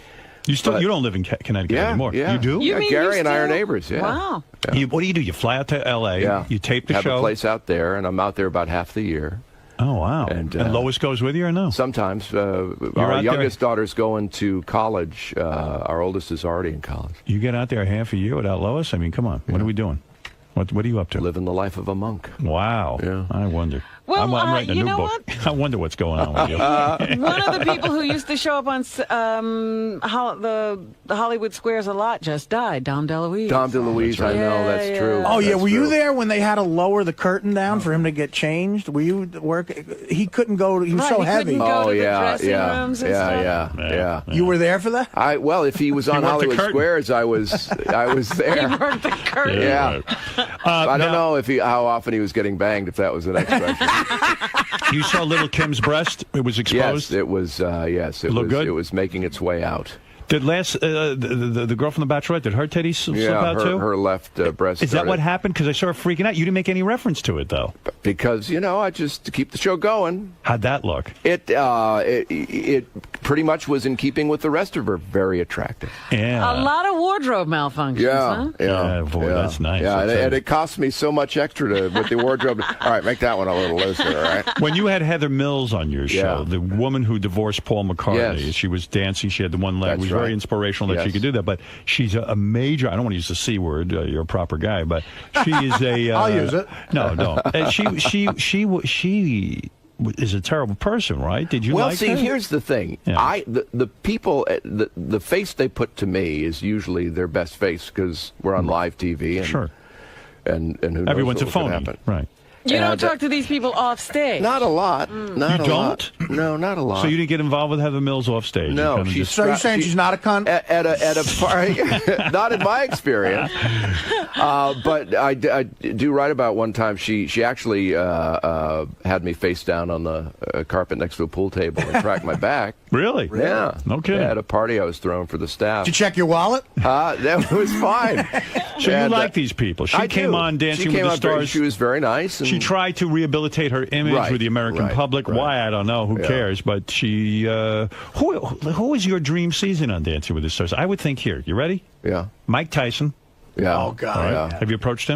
You don't live in Connecticut anymore. Yeah. You do? Yeah, Gary and I are neighbors. Yeah. Wow. Yeah. What do? You fly out to L.A. Yeah. You tape the have show. Have a place out there, and I'm out there about half the year. Oh wow! And Lois goes with you or no? Sometimes. Our youngest daughter's going to college. Our oldest is already in college. You get out there half a year without Lois? I mean, come on. What are we doing? What are you up to? Living the life of a monk. Wow. Yeah. I wonder. Well, I'm writing a new book. I wonder what's going on with you. One of the people who used to show up on the Hollywood Squares a lot just died. Dom DeLuise. Dom DeLuise, I know, that's true. Oh, yeah, that's were true. you there when they had to lower the curtain down for him to get changed? Were you He couldn't go, he was so heavy. He couldn't go to the dressing rooms and stuff. Yeah. You were there for that? Well, if he was on Hollywood Squares, I was there. He worked the curtain. Yeah. I don't know how often he was getting banged, if that was an expression. You saw Little Kim's breast? It was exposed? Yes, it was. It looked good? It was making its way out. Did the girl from The Bachelorette, did her titties slip out too? Her left breast. Is that what happened? Because I saw her freaking out. You didn't make any reference to it, though. Because, I just to keep the show going. How'd that look? It pretty much was in keeping with the rest of her. Very attractive. Yeah. A lot of wardrobe malfunctions, huh? Yeah, boy, that's nice. Yeah, and it cost me so much extra with the wardrobe. All right, make that one a little looser, all right? When you had Heather Mills on your show, the woman who divorced Paul McCartney, she was dancing, she had the one leg. That's it was very inspirational that she could do that, but she's a major, I don't want to use the C word, you're a proper guy, but she is a... I'll use it. No, don't. She is a terrible person, right? Did you like Well, see, her? here's the thing. Yeah. The people, the face they put to me is usually their best face because we're on live TV. And, sure. And who knows Everyone's what a phony, happen. right? You don't talk to these people off stage. Not a lot. Not You a lot. don't? No, not a lot. So you didn't get involved with Heather Mills off stage? No, So you're saying she's not a cunt? At a party, not in my experience. But I do write about one time she actually had me face down on the carpet next to a pool table and cracked my back. Really? Yeah. No kidding. At a party I was throwing for the staff. Did you check your wallet? That was fine. So And, you like these people? She I came do. on Dancing She with came the on Stars. She was very nice. And She tried to rehabilitate her image with the American public. right. Why? I don't know. Who Yeah. cares? But she... who is your dream season on Dancing with the Stars? I would think here. You ready? Yeah. Mike Tyson. Yeah. Oh, God. All right. Yeah. Have you approached him?